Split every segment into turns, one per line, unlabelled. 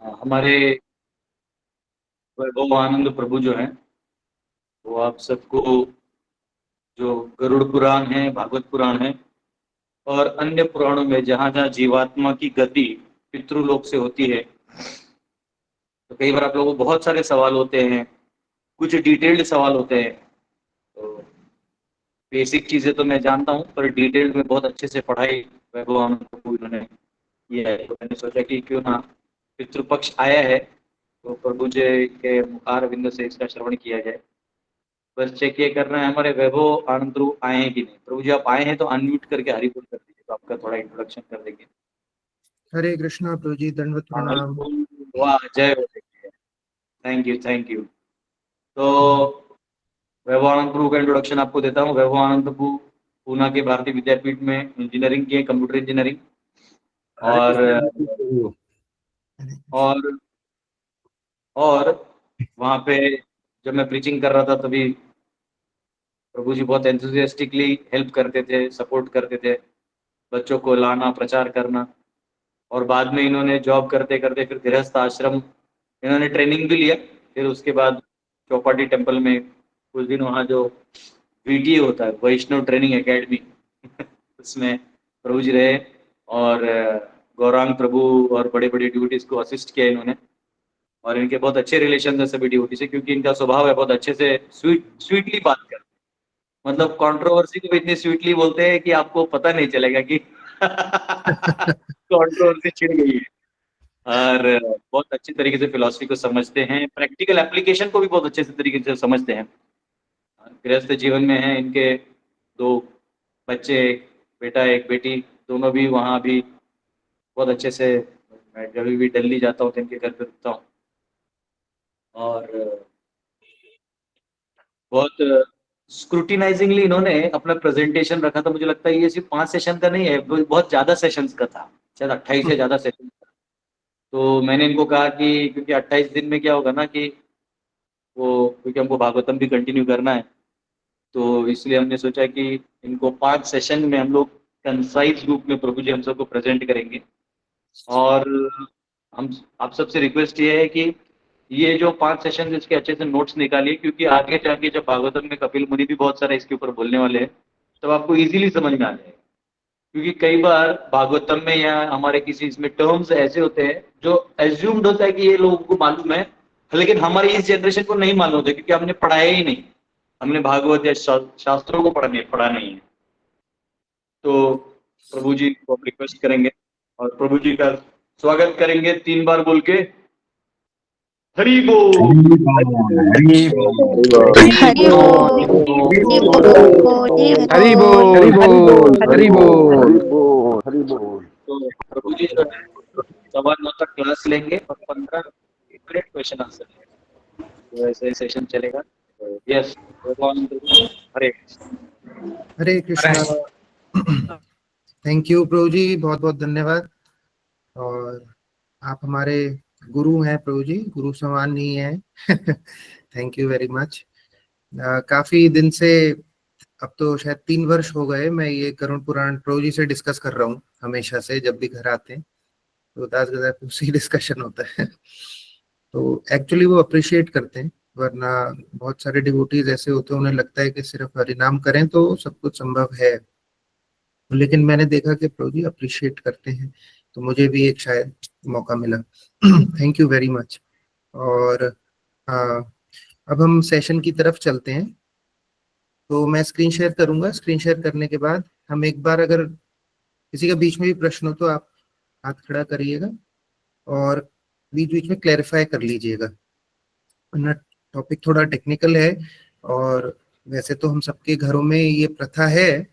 हमारे वैभव आनंद प्रभु जो हैं वो आप सबको जो गरुड़ पुराण है, भागवत पुराण है और अन्य पुराणों में जहाँ जहाँ जीवात्मा की गति पितृलोक से होती है, तो कई बार आप लोगों को बहुत सारे सवाल होते हैं, कुछ डिटेल्ड सवाल होते हैं। तो बेसिक चीजें तो मैं जानता हूँ, पर डिटेल्ड में बहुत अच्छे से पढ़ाई वैभव आनंद प्रभु इन्होंने किया है। तो मैंने सोचा कि क्यों ना, पितृपक्ष आया है तो प्रभु जी के मुखार विंद से इसका श्रवण किया जाए। बस चेक ये करना है हमारे वैभव आनंद प्रभु आए हैं कि नहीं। प्रभु जी आप आए हैं तो अनम्यूट करके हरि बोल कर दीजिए, तो आपका थोड़ा इंट्रोडक्शन कर देंगे।
हरे कृष्णा प्रभु जी, दंडवत प्रणाम।
वाह, जय हो। Thank you, thank you. तो वैभव आनंद प्रभु का इंट्रोडक्शन आपको देता हूँ। वैभव आनंद प्रभु पूना के भारतीय विद्यापीठ में इंजीनियरिंग की है, कंप्यूटर इंजीनियरिंग। और और और वहाँ पे जब मैं प्रीचिंग कर रहा था तभी प्रभु जी बहुत एंथुसियास्टिकली हेल्प करते थे, सपोर्ट करते थे, बच्चों को लाना, प्रचार करना। और बाद में इन्होंने जॉब करते करते फिर गृहस्थ आश्रम इन्होंने ट्रेनिंग भी लिया। फिर उसके बाद चौपाटी टेम्पल में कुछ दिन वहाँ जो वीटीए होता है, वैष्णव ट्रेनिंग एकेडमी उसमें प्रभु जी रहे। और गौरांग प्रभु और बड़े बड़े ड्यूटीज को असिस्ट किया इन्होंने। और इनके बहुत अच्छे रिलेशन है सभी ड्यूटी से, क्योंकि इनका स्वभाव है बहुत अच्छे से स्वीटली बात करते। मतलब कंट्रोवर्सी को भी इतनी स्वीटली बोलते हैं कि आपको पता नहीं चलेगा कि कंट्रोवर्सी छिड़ गई है। और बहुत अच्छी तरीके से फिलॉसफी को समझते हैं, प्रैक्टिकल एप्लीकेशन को भी बहुत अच्छे से तरीके से समझते हैं। गृहस्थ जीवन में है इनके दो बच्चे, एक बेटा एक बेटी, दोनों भी वहाँ भी बहुत अच्छे से। मैं जब भी दिल्ली जाता हूँ तो इनके घर पे रुकता हूँ। और बहुत स्क्रूटिनाइजिंगली इन्होंने अपना प्रेजेंटेशन रखा था। मुझे लगता है ये सिर्फ 5 सेशन का नहीं है, बहुत ज्यादा सेशंस का था, शायद 28 से ज्यादा सेशन। तो मैंने इनको कहा कि क्योंकि 28 दिन में क्या होगा ना कि वो, क्योंकि हमको भागवतम भी कंटिन्यू करना है, तो इसलिए हमने सोचा कि इनको 5 सेशन में हम लोग कंसाइज रूप में प्रभु जी हम सबको प्रेजेंट करेंगे। और हम आप सबसे रिक्वेस्ट ये है कि ये जो 5 सेशन इसके अच्छे से नोट्स निकालिए, क्योंकि आगे जाके जब भागवतम में कपिल मुनि भी बहुत सारा इसके ऊपर बोलने वाले हैं, तब आपको इजीली समझ में आ जाएगा। क्योंकि कई बार भागवतम में या हमारे किसी इसमें टर्म्स ऐसे होते हैं जो एज्यूम्ड होता है कि ये लोगों को मालूम है, लेकिन हमारी इस जनरेशन को नहीं मालूम होता क्योंकि हमने पढ़ाया ही नहीं। हमने भागवत या शास्त्रों को पढ़ा नहीं है। तो प्रभु जी को हम रिक्वेस्ट करेंगे और प्रभु जी का स्वागत करेंगे 3 बार बोल के, हरि बोल।
हरि बोल,
हरि बोल, हरि बोल,
हरि बोल, हरि बोल।
हरि बोल।
तो प्रभु जी जो है 9:15 तक क्लास लेंगे और 15 मिनट क्वेश्चन आंसर लेंगे, तो ऐसे सेशन चलेगा। तो yes, Hare
Hare Krishna. Thank you प्रभु जी, बहुत बहुत धन्यवाद। और आप हमारे गुरु हैं प्रभु जी, गुरु समान नहीं है। Thank you very much. काफी दिन से, अब तो शायद 3 वर्ष हो गए, मैं ये गरुड़ पुराण प्रभु जी से डिस्कस कर रहा हूँ हमेशा से। जब भी घर आते हैं तो दास गदा उसी डिस्कशन होता है। तो एक्चुअली वो अप्रिशिएट करते हैं, वरना बहुत सारे डिवोटीज ऐसे होते हैं उन्हें लगता है कि सिर्फ हरिनाम करें तो सब कुछ संभव है। लेकिन मैंने देखा कि प्रभु जी अप्रिशिएट करते हैं, तो मुझे भी एक शायद मौका मिला। Thank you very much. और अब हम सेशन की तरफ चलते हैं। तो मैं स्क्रीन शेयर करूंगा। स्क्रीन शेयर करने के बाद हम एक बार, अगर किसी का बीच में भी प्रश्न हो तो आप हाथ खड़ा करिएगा और बीच बीच में क्लैरिफाई कर लीजिएगा, वरना टॉपिक थोड़ा टेक्निकल है। और वैसे तो हम सबके घरों में ये प्रथा है,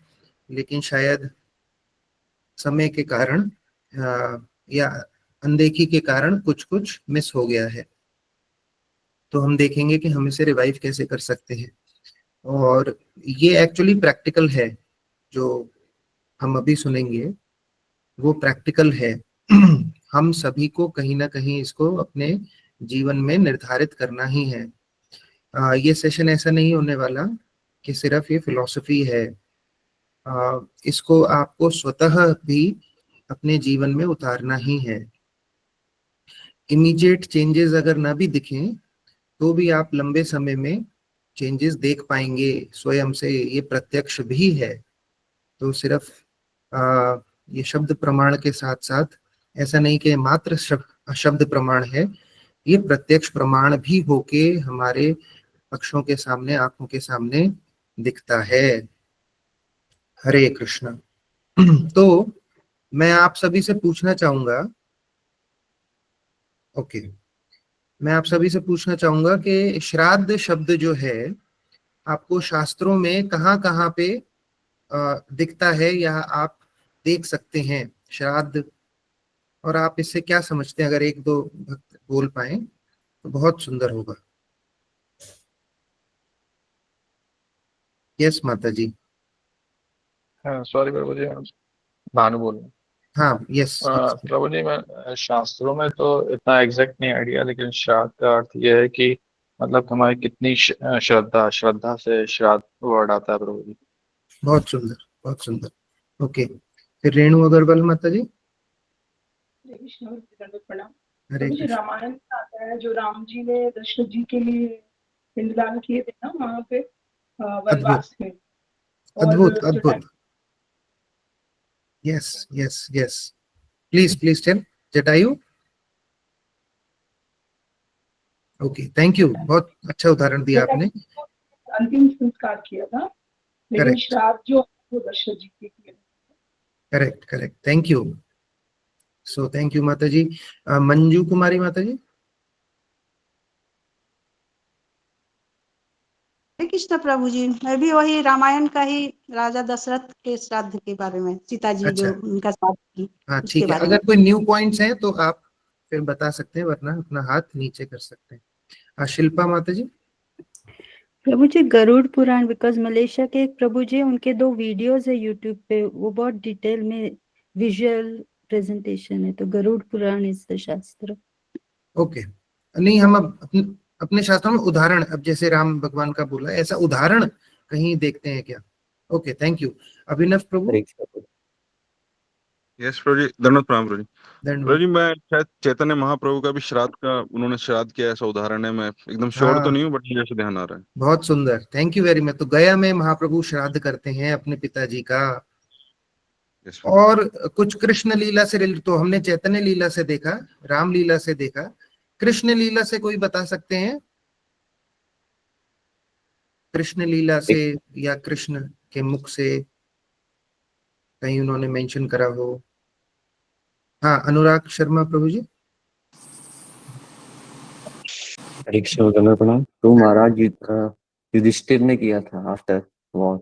लेकिन शायद समय के कारण या अनदेखी के कारण कुछ कुछ मिस हो गया है। तो हम देखेंगे कि हम इसे रिवाइव कैसे कर सकते हैं। और ये एक्चुअली प्रैक्टिकल है, जो हम अभी सुनेंगे वो प्रैक्टिकल है। हम सभी को कहीं ना कहीं इसको अपने जीवन में निर्धारित करना ही है। ये सेशन ऐसा नहीं होने वाला कि सिर्फ ये फिलॉसफी है। इसको आपको स्वतः भी अपने जीवन में उतारना ही है। इमीडिएट चेंजेस अगर ना भी दिखें तो भी आप लंबे समय में चेंजेस देख पाएंगे स्वयं से, ये प्रत्यक्ष भी है। तो सिर्फ ये शब्द प्रमाण के साथ साथ ऐसा नहीं कि मात्र शब्द प्रमाण है, ये प्रत्यक्ष प्रमाण भी होके हमारे अक्षों के सामने, आंखों के सामने दिखता है। हरे कृष्ण। तो मैं आप सभी से पूछना चाहूंगा, ओके, मैं आप सभी से पूछना चाहूंगा कि श्राद्ध शब्द जो है आपको शास्त्रों में कहाँ कहाँ पे दिखता है या आप देख सकते हैं श्राद्ध, और आप इससे क्या समझते हैं? अगर एक दो भक्त बोल पाए तो बहुत सुंदर होगा। यस माता जी।
हाँ सॉरी प्रभु जी, मैं भानु बोल रहा हूँ।
हाँ यस।
प्रभु जी, मैं शास्त्रों में तो इतना एग्जैक्ट नहीं आइडिया, लेकिन श्राद्ध का अर्थ यह है कि मतलब हमारी कितनी श्रद्धा श्रद्धा से श्राद्ध वर्ड आता है प्रभु जी।
बहुत सुंदर, बहुत सुंदर। ओके, फिर रेणु अग्रवाल माता जी।
प्रणाम।
हरे
मुझे
कृष्ण।
रामायण में आता है जो राम जी ने दशरथ जी के लिए पिंडदान किए थे ना वहां पे
अद्भुत,
वनवास में, और
अद्भुत,
जो
अद्भुत। Yes yes yes, please please tell. Jatayu. Okay, thank you, बहुत अच्छा उदाहरण दिया आपने।
अंतिम संस्कार किया था, लेकिन
करेक्ट
श्राद्ध जो वो दशरथ जी के किए।
Correct correct, thank you. So thank you माता जी। मंजू कुमारी माता जी।
हरे कृष्ण प्रभु जी, मैं भी वही रामायण का ही राजा दशरथ के श्राद्ध के बारे में, सीता जी
अच्छा,
जो उनका श्राद्ध की
हाँ
उसके
ठीक है,
बारे में।
अगर कोई न्यू पॉइंट्स हैं तो आप फिर बता सकते हैं, वरना अपना हाथ नीचे कर सकते हैं। शिल्पा माता जी।
प्रभु जी गरुड़ पुराण, बिकॉज मलेशिया के एक प्रभु जी उनके 2 वीडियोस है यूट्यूब पे, वो बहुत डिटेल में विजुअल प्रेजेंटेशन है, तो गरुड़ पुराण इस शास्त्र।
ओके, नहीं हम अब अपने शास्त्रों में उदाहरण, अब जैसे राम भगवान का बोला, ऐसा उदाहरण कहीं देखते हैं क्या? Okay, thank you. अभिनव प्रभु।
यस प्रभु जी, दंडवत प्रणाम प्रभु जी। प्रभु
दंडवत।
जी, मैं शायद चैतन्य महाप्रभु का भी श्राद्ध का उन्होंने श्राद्ध किया ऐसा उदाहरण है, मैं एकदम श्योर तो
हाँ,
नहीं हूँ बट मुझे ऐसे ध्यान आ रहा है।
बहुत सुंदर, थैंक यू वेरी मच। तो गया में महाप्रभु श्राद्ध करते हैं अपने पिताजी का।
यस प्रभु।
और कुछ कृष्ण लीला से रिलेटेड तो हमने चैतन्य लीला से देखा, राम लीला से देखा, कृष्ण लीला से कोई बता सकते हैं? कृष्ण लीला से या कृष्ण के मुख से कहीं उन्होंने मेंशन करा हो? हाँ, अनुराग शर्मा प्रभु जी।
प्रणाम। तो महाराज युधिष्ठिर ने किया था आफ्टर वॉर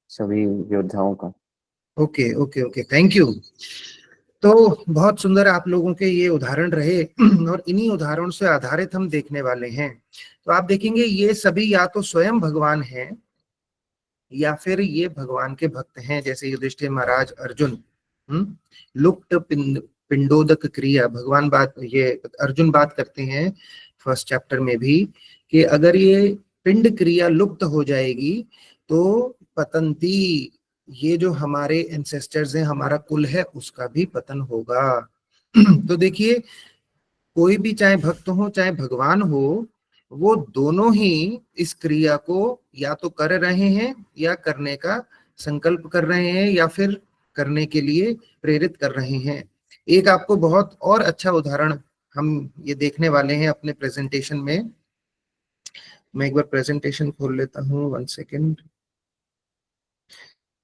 सभी योद्धाओं का।
Okay okay okay, thank you. तो बहुत सुंदर आप लोगों के ये उदाहरण रहे और इन्हीं उदाहरणों से आधारित हम देखने वाले हैं। तो आप देखेंगे ये सभी या तो स्वयं भगवान हैं या फिर ये भगवान के भक्त हैं, जैसे युधिष्ठिर महाराज, अर्जुन। लुप्त पिंडोदक क्रिया, भगवान बात, ये अर्जुन बात करते हैं फर्स्ट चैप्टर में भी कि अगर ये पिंड क्रिया लुप्त हो जाएगी तो पतंती, ये जो हमारे एंसेस्टर्स हैं, हमारा कुल है, उसका भी पतन होगा। तो देखिए, कोई भी चाहे भक्त हो चाहे भगवान हो, वो दोनों ही इस क्रिया को या तो कर रहे हैं या करने का संकल्प कर रहे हैं या फिर करने के लिए प्रेरित कर रहे हैं। एक आपको बहुत और अच्छा उदाहरण हम ये देखने वाले हैं अपने प्रेजेंटेशन में। मैं एक बार प्रेजेंटेशन खोल लेता हूँ, 1 सेकेंड।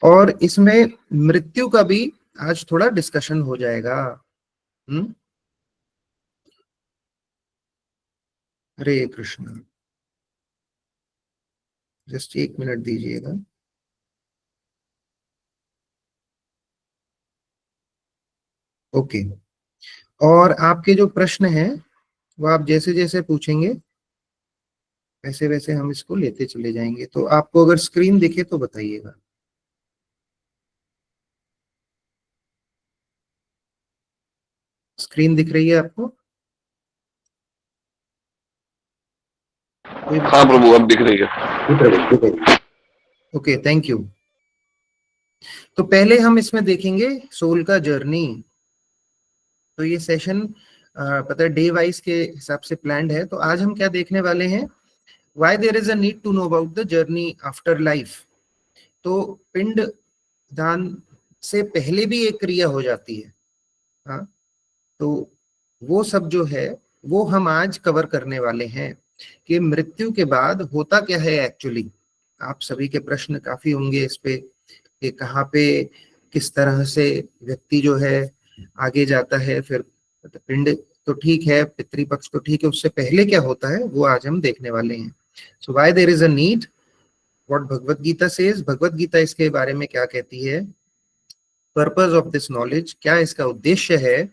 और इसमें मृत्यु का भी आज थोड़ा डिस्कशन हो जाएगा। हरे कृष्ण, जस्ट 1 मिनट दीजिएगा। ओके, और आपके जो प्रश्न हैं वो आप जैसे जैसे पूछेंगे वैसे वैसे हम इसको लेते चले जाएंगे। तो आपको अगर स्क्रीन दिखे तो बताइएगा। स्क्रीन दिख रही है आपको?
हाँ प्रभु, अब दिख रही है।
Okay, thank you. तो पहले हम इसमें देखेंगे सोल का जर्नी। तो ये सेशन पता है डे वाइज के हिसाब से प्लान्ड है। तो आज हम क्या देखने वाले हैं, why there is a need to know about the journey after life. तो पिंड दान से पहले भी एक क्रिया हो जाती है, हाँ, तो वो सब जो है वो हम आज कवर करने वाले हैं कि मृत्यु के बाद होता क्या है एक्चुअली। आप सभी के प्रश्न काफी होंगे इस पे कि कहाँ पे किस तरह से व्यक्ति जो है आगे जाता है। फिर पिंड तो ठीक है, पितृपक्ष तो ठीक है, उससे पहले क्या होता है वो आज हम देखने वाले हैं। So why there is a need, what Bhagavad Gita says, Bhagavad Gita इसके बारे में क्या कहती है, पर्पस ऑफ दिस नॉलेज, क्या इसका उद्देश्य है,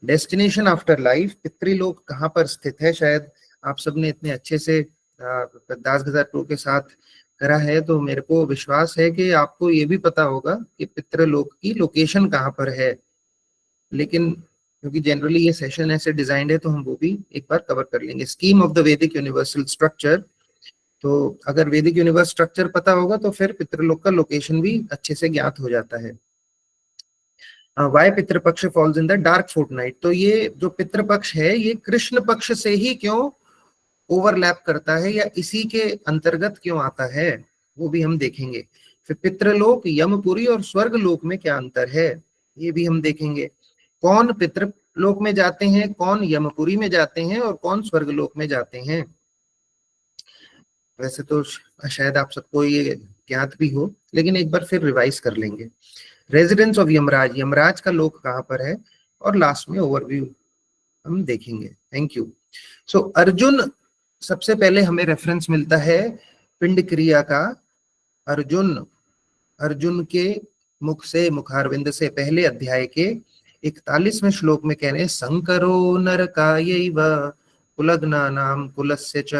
डेस्टिनेशन आफ्टर लाइफ, पितृलोक कहाँ पर स्थित है। शायद आप सबने इतने अच्छे से दास गजा प्रो के साथ करा है, तो मेरे को विश्वास है कि आपको ये भी पता होगा कि पितृलोक की लोकेशन कहाँ पर है। लेकिन क्योंकि जनरली ये सेशन ऐसे डिजाइंड है तो हम वो भी एक बार कवर कर लेंगे। स्कीम ऑफ द वैदिक यूनिवर्सल स्ट्रक्चर, तो अगर वैदिक यूनिवर्स स्ट्रक्चर पता होगा तो फिर पितृलोक का लोकेशन भी अच्छे से ज्ञात हो जाता है। Why Pitrupaksha falls in the dark fortnight, तो ये जो पितृपक्ष है ये कृष्ण पक्ष से ही क्यों ओवरलैप करता है या इसी के अंतर्गत क्यों आता है वो भी हम देखेंगे। फिर पितृलोक, यमपुरी और स्वर्ग लोक में क्या अंतर है ये भी हम देखेंगे। कौन पितृलोक में जाते हैं, कौन यमपुरी में जाते हैं और कौन स्वर्ग लोक में जाते हैं। वैसे तो शायद आप सबको ये ज्ञात भी हो, लेकिन एक बार फिर रिवाइज कर लेंगे। रेजिडेंस ऑफ यमराज, यमराज का लोक कहाँ पर है, और लास्ट में ओवरव्यू हम देखेंगे। Thank you. सो अर्जुन, सबसे पहले हमें रेफरेंस मिलता है पिंड क्रिया का। अर्जुन के मुख से, मुखारविंद से, पहले अध्याय के 41वें श्लोक में कह रहे हैं, संकरो नरकायैव कुलग्नानां कुलस्य च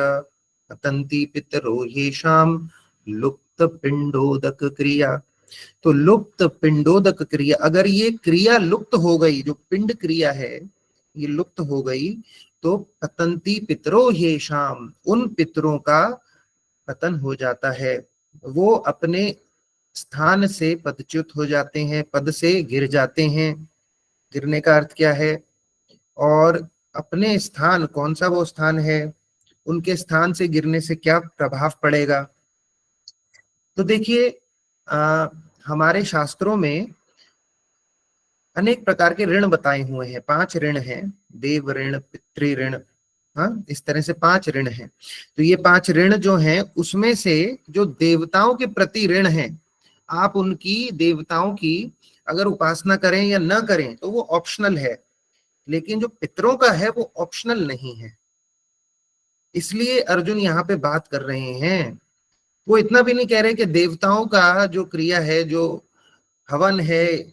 पतन्ति पितरो येषां लुप्त पिंडोदक क्रिया। तो लुप्त पिंडोदक क्रिया, अगर ये क्रिया लुप्त हो गई, जो पिंड क्रिया है ये लुप्त हो गई, तो पतंती पितरो येषां, उन पितरों का पतन हो जाता है, वो अपने स्थान से पदच्युत हो जाते हैं, पद से गिर जाते हैं। गिरने का अर्थ क्या है, और अपने स्थान, कौन सा वो स्थान है, उनके स्थान से गिरने से क्या प्रभाव पड़ेगा। तो देखिए हमारे शास्त्रों में अनेक प्रकार के ऋण बताए हुए हैं। 5 ऋण हैं, देव ऋण, पितृ ऋण, हाँ, इस तरह से 5 ऋण हैं। तो ये 5 ऋण जो हैं उसमें से जो देवताओं के प्रति ऋण है, आप उनकी, देवताओं की अगर उपासना करें या न करें तो वो ऑप्शनल है, लेकिन जो पितरों का है वो ऑप्शनल नहीं है। इसलिए अर्जुन यहाँ पे बात कर रहे हैं, वो इतना भी नहीं कह रहे कि देवताओं का जो क्रिया है, जो हवन है,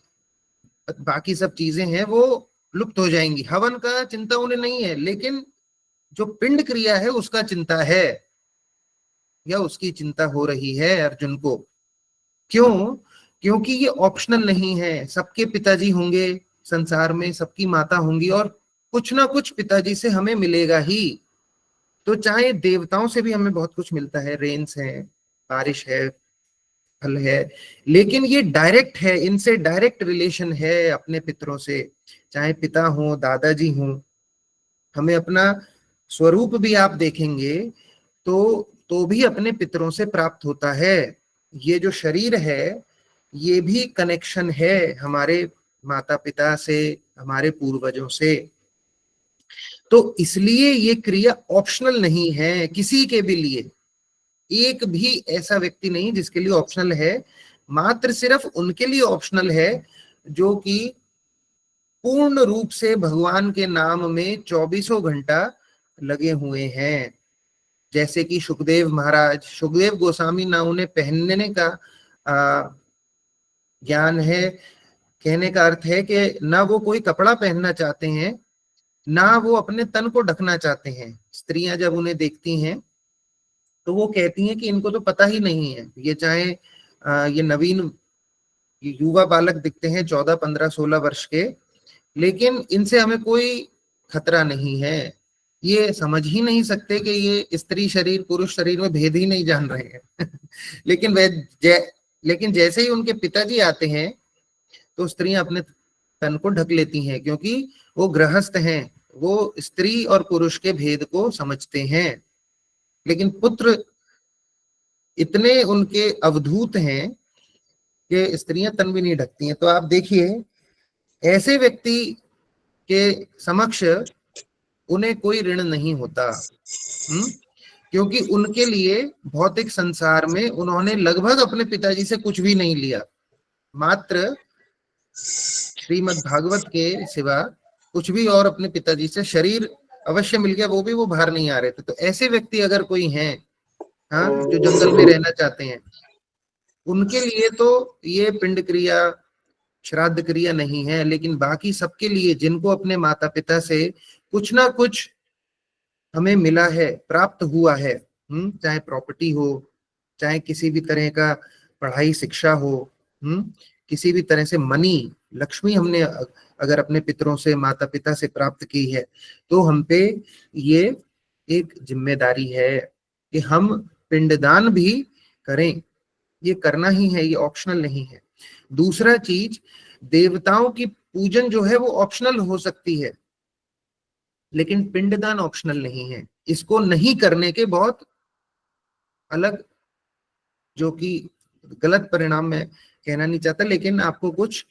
बाकी सब चीजें हैं वो लुप्त हो जाएंगी। हवन का चिंता उन्हें नहीं है, लेकिन जो पिंड क्रिया है उसका चिंता है, या उसकी चिंता हो रही है अर्जुन को। क्यों? क्योंकि ये ऑप्शनल नहीं है। सबके पिताजी होंगे संसार में, सबकी माता होंगी, और कुछ ना कुछ पिताजी से हमें मिलेगा ही। तो चाहे देवताओं से भी हमें बहुत कुछ मिलता है, रेन्स है, बारिश है, फल है, लेकिन ये डायरेक्ट है, इनसे डायरेक्ट रिलेशन है अपने पितरों से। चाहे पिता हो, दादाजी हो, हमें अपना स्वरूप भी आप देखेंगे तो भी अपने पितरों से प्राप्त होता है। ये जो शरीर है ये भी कनेक्शन है हमारे माता पिता से, हमारे पूर्वजों से। तो इसलिए ये क्रिया ऑप्शनल नहीं है किसी के भी लिए। एक भी ऐसा व्यक्ति नहीं जिसके लिए ऑप्शनल है, मात्र सिर्फ उनके लिए ऑप्शनल है जो कि पूर्ण रूप से भगवान के नाम में 24 घंटा लगे हुए हैं। जैसे कि सुखदेव महाराज, सुखदेव गोस्वामी, ना उन्हें पहनने का ज्ञान है, कहने का अर्थ है कि ना वो कोई कपड़ा पहनना चाहते हैं, ना वो अपने तन को ढकना चाहते हैं। स्त्रियां जब उन्हें देखती हैं तो वो कहती हैं कि इनको तो पता ही नहीं है, ये चाहे ये नवीन युवा बालक दिखते हैं 14, 15, 16 वर्ष के, लेकिन इनसे हमें कोई खतरा नहीं है। ये समझ ही नहीं सकते कि ये स्त्री शरीर पुरुष शरीर में भेद ही नहीं जान रहे हैं लेकिन जैसे ही उनके पिताजी आते हैं तो स्त्रियां अपने तन को ढक लेती हैं, क्योंकि वो गृहस्थ हैं, वो स्त्री और पुरुष के भेद को समझते हैं, लेकिन पुत्र इतने उनके अवधूत हैं कि स्त्रियां तन भी नहीं ढकती हैं। तो आप देखिए ऐसे व्यक्ति के समक्ष उन्हें कोई ऋण नहीं होता, क्योंकि उनके लिए भौतिक संसार में उन्होंने लगभग अपने पिताजी से कुछ भी नहीं लिया, मात्र श्रीमद् भागवत के सिवा कुछ भी और अपने पिताजी से शरीर अवश्य मिल गया, वो भी वो बाहर नहीं आ रहे थे। तो ऐसे व्यक्ति अगर कोई हैं, हाँ, जो जंगल में रहना चाहते हैं, उनके लिए तो ये पिंड क्रिया श्राद्ध क्रिया नहीं है, लेकिन बाकी सबके लिए जिनको अपने माता पिता से कुछ ना कुछ हमें मिला है, प्राप्त हुआ है, चाहे प्रॉपर्टी हो, चाहे किसी भी तरह का पढ़ाई शिक्षा हो, किसी भी तरह से मनी लक्ष्मी हमने अगर अपने पितरों से माता पिता से प्राप्त की है, तो हम पे ये एक जिम्मेदारी है कि हम पिंडदान भी करें। ये करना ही है, ये ऑप्शनल नहीं है। दूसरा चीज, देवताओं की पूजन जो है वो ऑप्शनल हो सकती है, लेकिन पिंडदान ऑप्शनल नहीं है। इसको नहीं करने के बहुत अलग, जो कि गलत परिणाम मैं कहना नहीं चाहता, लेकिन आपको कुछ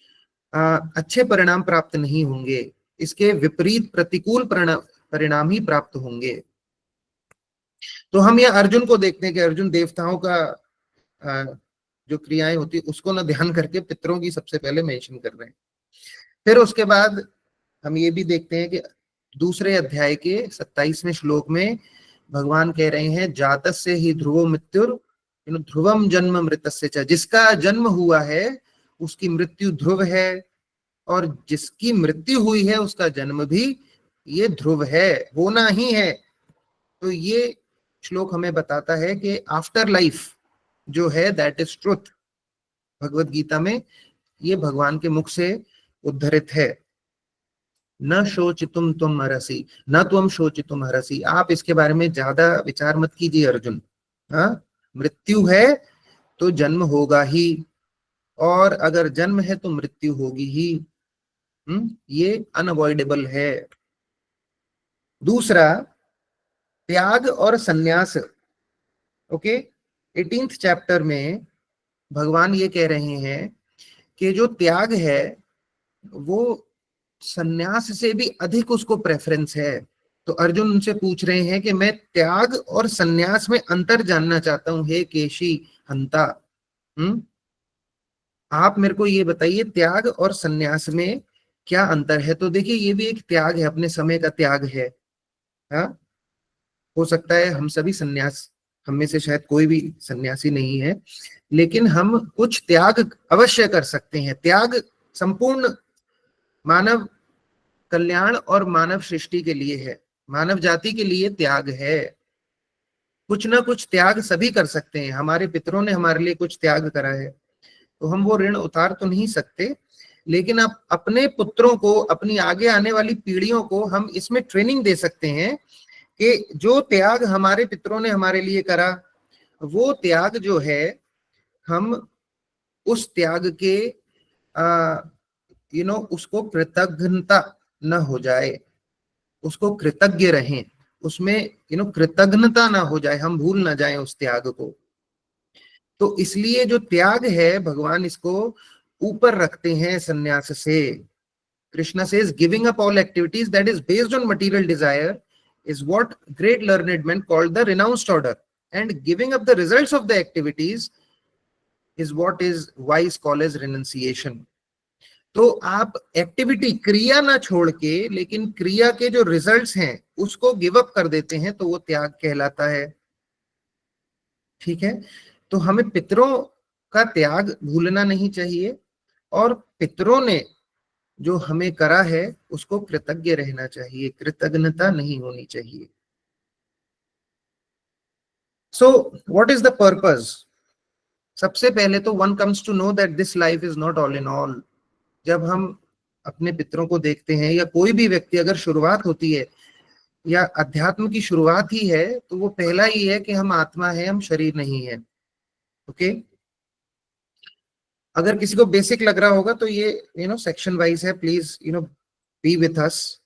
अच्छे परिणाम प्राप्त नहीं होंगे, इसके विपरीत प्रतिकूल परिणाम ही प्राप्त होंगे। तो हम ये अर्जुन को देखते हैं कि अर्जुन देवताओं का जो क्रियाएं होती है उसको ना ध्यान करके पितरों की सबसे पहले मेंशन कर रहे हैं। फिर उसके बाद हम ये भी देखते हैं कि दूसरे अध्याय के 27वें श्लोक में भगवान कह रहे हैं, जातस्य ही ध्रुवो मृत्युर ध्रुवम जन्म मृतस्य च, जिसका जन्म हुआ है उसकी मृत्यु ध्रुव है, और जिसकी मृत्यु हुई है उसका जन्म भी ये ध्रुव है, होना ही है। तो ये श्लोक हमें बताता है कि आफ्टर लाइफ जो है that is truth. Bhagavad Gita में ये भगवान के मुख से उद्धृत है। न शोचितुम तुम हरसी न तुम शोचितुम हरसी। आप इसके बारे में ज्यादा विचार मत कीजिए अर्जुन। हाँ, मृत्यु है तो जन्म होगा ही, और अगर जन्म है तो मृत्यु होगी ही। ये अनअवॉइडेबल है। दूसरा, त्याग और संन्यास। ओके, 18th चैप्टर में भगवान ये कह रहे हैं कि जो त्याग है वो संन्यास से भी अधिक उसको प्रेफरेंस है। तो अर्जुन उनसे पूछ रहे हैं कि मैं त्याग और संन्यास में अंतर जानना चाहता हूं, हे केशी हंता। आप मेरे को ये बताइए त्याग और संन्यास में क्या अंतर है। तो देखिए ये भी एक त्याग है, अपने समय का त्याग है। हाँ, हो सकता है हम सभी संन्यास, हम में से शायद कोई भी सन्यासी नहीं है, लेकिन हम कुछ त्याग अवश्य कर सकते हैं। त्याग संपूर्ण मानव कल्याण और मानव सृष्टि के लिए है, मानव जाति के लिए त्याग है। कुछ ना कुछ त्याग सभी कर सकते हैं। हमारे पितरों ने हमारे लिए कुछ त्याग करा है, तो हम वो ऋण उतार तो नहीं सकते, लेकिन आप अपने पुत्रों को, अपनी आगे आने वाली पीढ़ियों को हम इसमें ट्रेनिंग दे सकते हैं कि जो त्याग हमारे पितरों ने हमारे लिए करा, वो त्याग जो है हम उस त्याग के उसको कृतज्ञता न हो जाए, उसको कृतज्ञ रहें, उसमें कृतज्ञता ना हो जाए, हम भूल ना जाएं उस त्याग को। तो इसलिए जो त्याग है भगवान इसको ऊपर रखते हैं संन्यास से। Krishna says giving up all activities that is based on material desire is what great learned men called the renounced order, and giving up the results of the activities is what is wise called as renunciation. तो आप activity, क्रिया ना छोड़ के, लेकिन क्रिया के जो रिजल्ट्स हैं उसको गिव अप कर देते हैं, तो वो त्याग कहलाता है। ठीक है, तो हमें पितरों का त्याग भूलना नहीं चाहिए, और पितरों ने जो हमें करा है उसको कृतज्ञ रहना चाहिए, कृतज्ञता नहीं होनी चाहिए। So what is the purpose? सबसे पहले तो one comes to know that this life is not all in all. जब हम अपने पितरों को देखते हैं, या कोई भी व्यक्ति अगर शुरुआत होती है या अध्यात्म की शुरुआत ही है, तो वो पहला ही है कि हम आत्मा है, हम शरीर नहीं है। ओके, अगर किसी को बेसिक लग रहा होगा तो ये सेक्शन वाइज है, please be with us.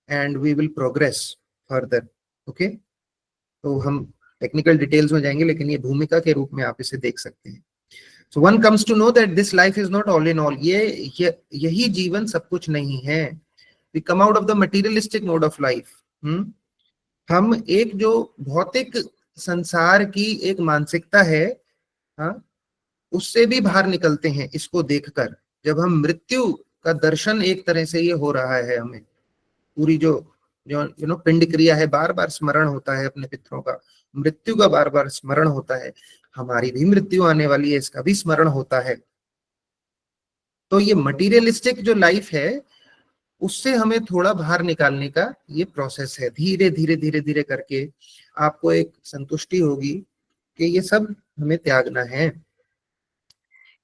and we will progress further. Okay, तो हम टेक्निकल डिटेल्स में जाएंगे, लेकिन ये भूमिका के रूप में आप इसे देख सकते हैं. So one comes to know that this life is not all in all. यही जीवन सब कुछ नहीं है. We come out of the materialistic mode of life. हम एक जो भौतिक संसार की एक मानसिकता है, हाँ, उससे भी बाहर निकलते हैं इसको देखकर. जब हम मृत्यु का दर्शन, एक तरह से ये हो रहा है हमें, पूरी जो पिंड क्रिया है, बार बार स्मरण होता है अपने पितरों का, मृत्यु का बार बार स्मरण होता है, हमारी भी मृत्यु आने वाली है, इसका भी स्मरण होता है. तो ये मटीरियलिस्टिक जो लाइफ है, उससे हमें थोड़ा बाहर निकालने का ये प्रोसेस है. धीरे धीरे धीरे धीरे करके आपको एक संतुष्टि होगी कि ये सब हमें त्यागना है.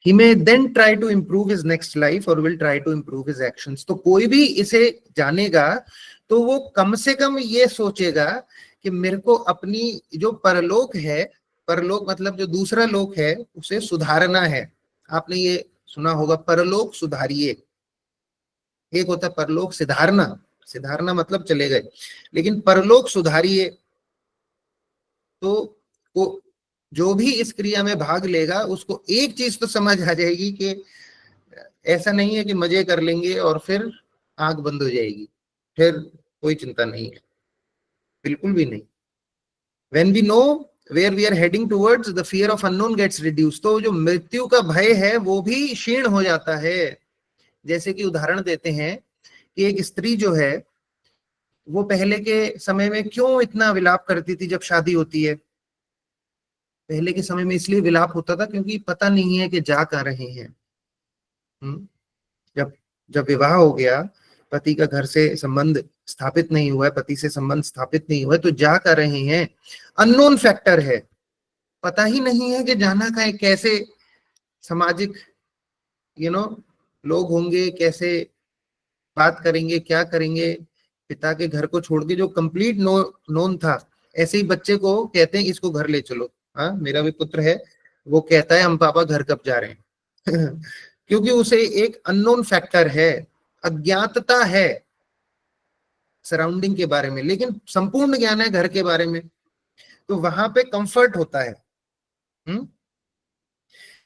He may then try to improve his next life or will try to improve his actions. तो कोई भी इसे जानेगा तो वो कम से कम ये सोचेगा कि मेरे को अपनी जो परलोक है, परलोक मतलब जो दूसरा लोक है, उसे सुधारना है. आपने ये सुना होगा, परलोक सुधारिए. एक होता है परलोक सिधारना, सिधारना मतलब चले गए, लेकिन परलोक सुधारिए. तो वो जो भी इस क्रिया में भाग लेगा उसको एक चीज तो समझ आ जाएगी कि ऐसा नहीं है कि मजे कर लेंगे और फिर आंख बंद हो जाएगी, फिर कोई चिंता नहीं है, बिल्कुल भी नहीं. When we know where we are heading towards, the fear of unknown gets reduced. तो जो मृत्यु का भय है वो भी क्षीण हो जाता है. जैसे कि उदाहरण देते हैं कि एक स्त्री जो है वो पहले के समय में क्यों इतना विलाप करती थी जब शादी होती है. पहले के समय में इसलिए विलाप होता था क्योंकि पता नहीं है कि जा कहाँ रहे हैं. जब विवाह हो गया, पति का घर से संबंध स्थापित नहीं हुआ है, पति से संबंध स्थापित नहीं हुआ है, तो जा कर रहे हैं. अननोन फैक्टर है, पता ही नहीं है कि जाना कहाँ है, कैसे सामाजिक लोग होंगे, कैसे बात करेंगे, क्या करेंगे. पिता के घर को छोड़ के जो कंप्लीट नोन था, ऐसे ही बच्चे को कहते हैं इसको घर ले चलो. हाँ, मेरा भी पुत्र है, वो कहता है हम पापा घर कब जा रहे हैं क्योंकि उसे एक अननोन फैक्टर है, अज्ञातता है सराउंडिंग के बारे में, लेकिन संपूर्ण ज्ञान है घर के बारे में. तो वहां पे कंफर्ट होता है.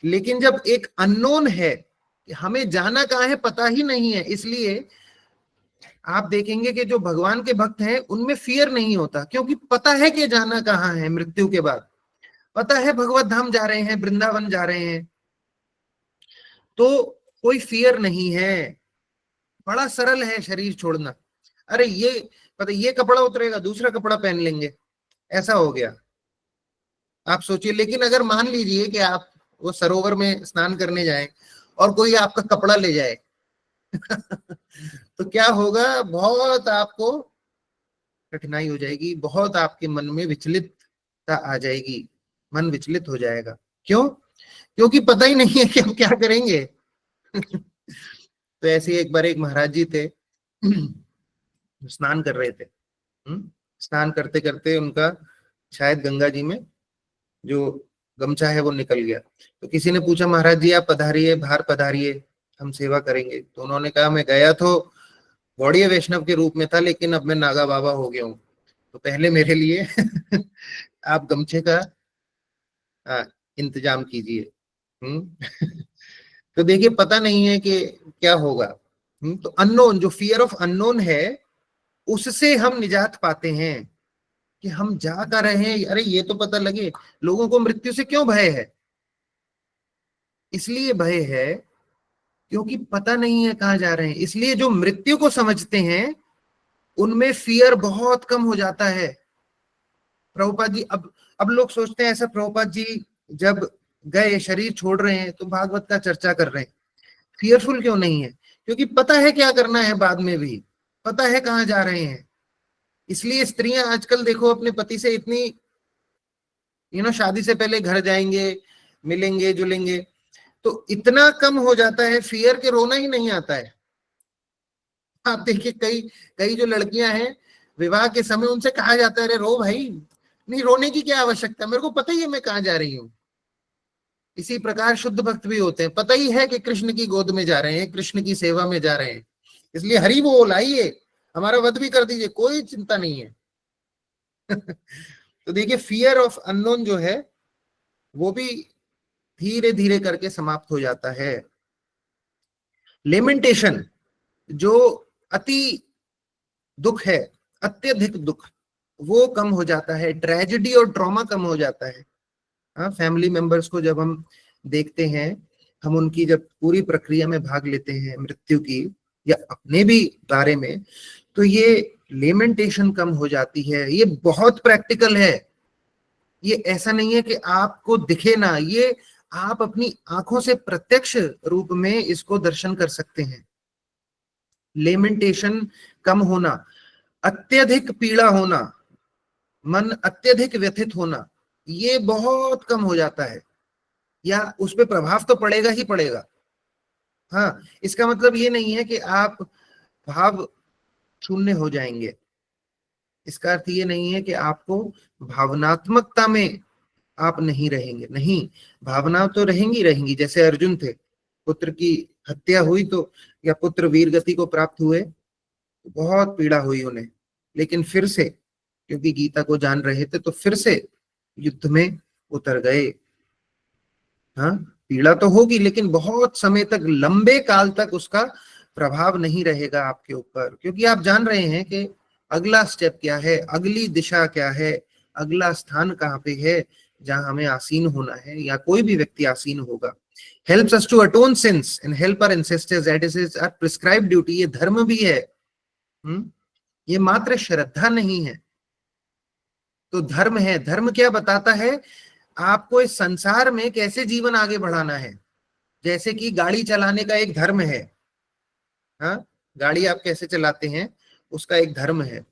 लेकिन जब एक अननोन है, हमें जाना कहाँ है पता ही नहीं है, इसलिए आप देखेंगे कि जो भगवान के भक्त हैं उनमें फियर नहीं होता, क्योंकि पता है कि जाना कहाँ है. मृत्यु के बाद पता है भगवत धाम जा रहे हैं, वृंदावन जा रहे हैं, तो कोई फियर नहीं है. बड़ा सरल है शरीर छोड़ना. अरे ये कपड़ा उतरेगा, दूसरा कपड़ा पहन लेंगे, ऐसा हो गया. आप सोचिए, लेकिन अगर मान लीजिए कि आप वो सरोवर में स्नान करने जाएं और कोई आपका कपड़ा ले जाए तो क्या होगा, बहुत आपको कठिनाई हो जाएगी, बहुत आपके मन में विचलितता आ जाएगी, मन विचलित हो जाएगा. क्यों? क्योंकि पता ही नहीं है कि हम क्या करेंगे. तो ऐसे एक बार एक महाराज जी थे, स्नान कर रहे थे. स्नान करते करते उनका शायद गंगा जी में जो गमछा है वो निकल गया. तो किसी ने पूछा, महाराज जी आप पधारिए, बाहर पधारिए, हम सेवा करेंगे. तो उन्होंने कहा, मैं गया तो गौड़ीय वैष्णव के रूप में था, लेकिन अब मैं नागा बाबा हो गया हूँ, तो पहले मेरे लिए आप गमछे का इंतजाम कीजिए. तो देखिए, पता नहीं है कि क्या होगा. तो अननोन, जो फियर ऑफ अननोन है, उससे हम निजात पाते हैं कि हम जा कर रहे हैं. अरे ये तो पता लगे. लोगों को मृत्यु से क्यों भय है? इसलिए भय है क्योंकि पता नहीं है कहाँ जा रहे हैं. इसलिए जो मृत्यु को समझते हैं उनमें फियर बहुत कम हो जाता है. प्रभुपाद जी, अब लोग सोचते हैं ऐसा, प्रभुपाद जी जब गए, शरीर छोड़ रहे हैं, तो भागवत का चर्चा कर रहे हैं, फियरफुल क्यों नहीं है? क्योंकि पता है क्या करना है, बाद में भी पता है कहाँ जा रहे हैं. इसलिए स्त्रियां आजकल देखो अपने पति से इतनी शादी से पहले घर जाएंगे, मिलेंगे जुलेंगे, तो इतना कम हो जाता है फियर के रोना ही नहीं आता है. आप देखिए, कई जो लड़कियां हैं, विवाह के समय उनसे कहा जाता है, अरे रो भाई, नहीं रोने की क्या आवश्यकता, मेरे को पता ही है मैं कहाँ जा रही हूँ. इसी प्रकार शुद्ध भक्त भी होते हैं, पता ही है कि कृष्ण की गोद में जा रहे हैं, कृष्ण की सेवा में जा रहे हैं, इसलिए हरि बोल आइए, हमारा वध भी कर दीजिए, कोई चिंता नहीं है। तो देखिए फियर ऑफ अननोन जो है वो भी धीरे धीरे करके समाप्त हो जाता है। लेमेंटेशन जो अति दुख है, अत्यधिक दुख, वो कम हो जाता है। ट्रेजेडी और ट्रॉमा कम हो जाता है। हाँ, फैमिली मेंबर्स को जब हम देखते हैं, हम उनकी जब पूरी प्रक्रिया में भाग लेते हैं मृत्यु की या अपने भी बारे में, तो ये लेमेंटेशन कम हो जाती है। ये बहुत प्रैक्टिकल है। ये ऐसा नहीं है कि आपको दिखे ना, ये आप अपनी आंखों से प्रत्यक्ष रूप में इसको दर्शन कर सकते हैं। लेमेंटेशन कम होना, अत्यधिक पीड़ा होना, मन अत्यधिक व्यथित होना, ये बहुत कम हो जाता है, या उस पर प्रभाव तो पड़ेगा ही पड़ेगा। हाँ, इसका मतलब ये नहीं है कि आप भाव शून्य हो जाएंगे। इसका अर्थ ये नहीं है कि आपको भावनात्मकता में आप नहीं रहेंगे, नहीं, भावना तो रहेंगी रहेंगी। जैसे अर्जुन थे, पुत्र की हत्या हुई तो, या पुत्र वीर गति को प्राप्त हुए, बहुत पीड़ा हुई उन्हें, लेकिन फिर से क्योंकि गीता को जान रहे थे तो फिर से युद्ध में उतर गए। हाँ, पीड़ा तो होगी लेकिन बहुत समय तक, लंबे काल तक उसका प्रभाव नहीं रहेगा आपके ऊपर, क्योंकि आप जान रहे हैं कि अगला स्टेप क्या है, अगली दिशा क्या है, अगला स्थान कहाँ पे है जहां हमें आसीन होना है या कोई भी व्यक्ति आसीन होगा। Helps us to atone sins and help our ancestors, that is our prescribed duty. ये धर्म भी है। ये मात्र श्रद्धा नहीं है। तो धर्म है। धर्म क्या बताता है? आपको इस संसार में कैसे जीवन आगे बढ़ाना है। जैसे कि गाड़ी चलाने का एक धर्म है। हाँ, गाड़ी आप कैसे चलाते हैं उसका एक धर्म है।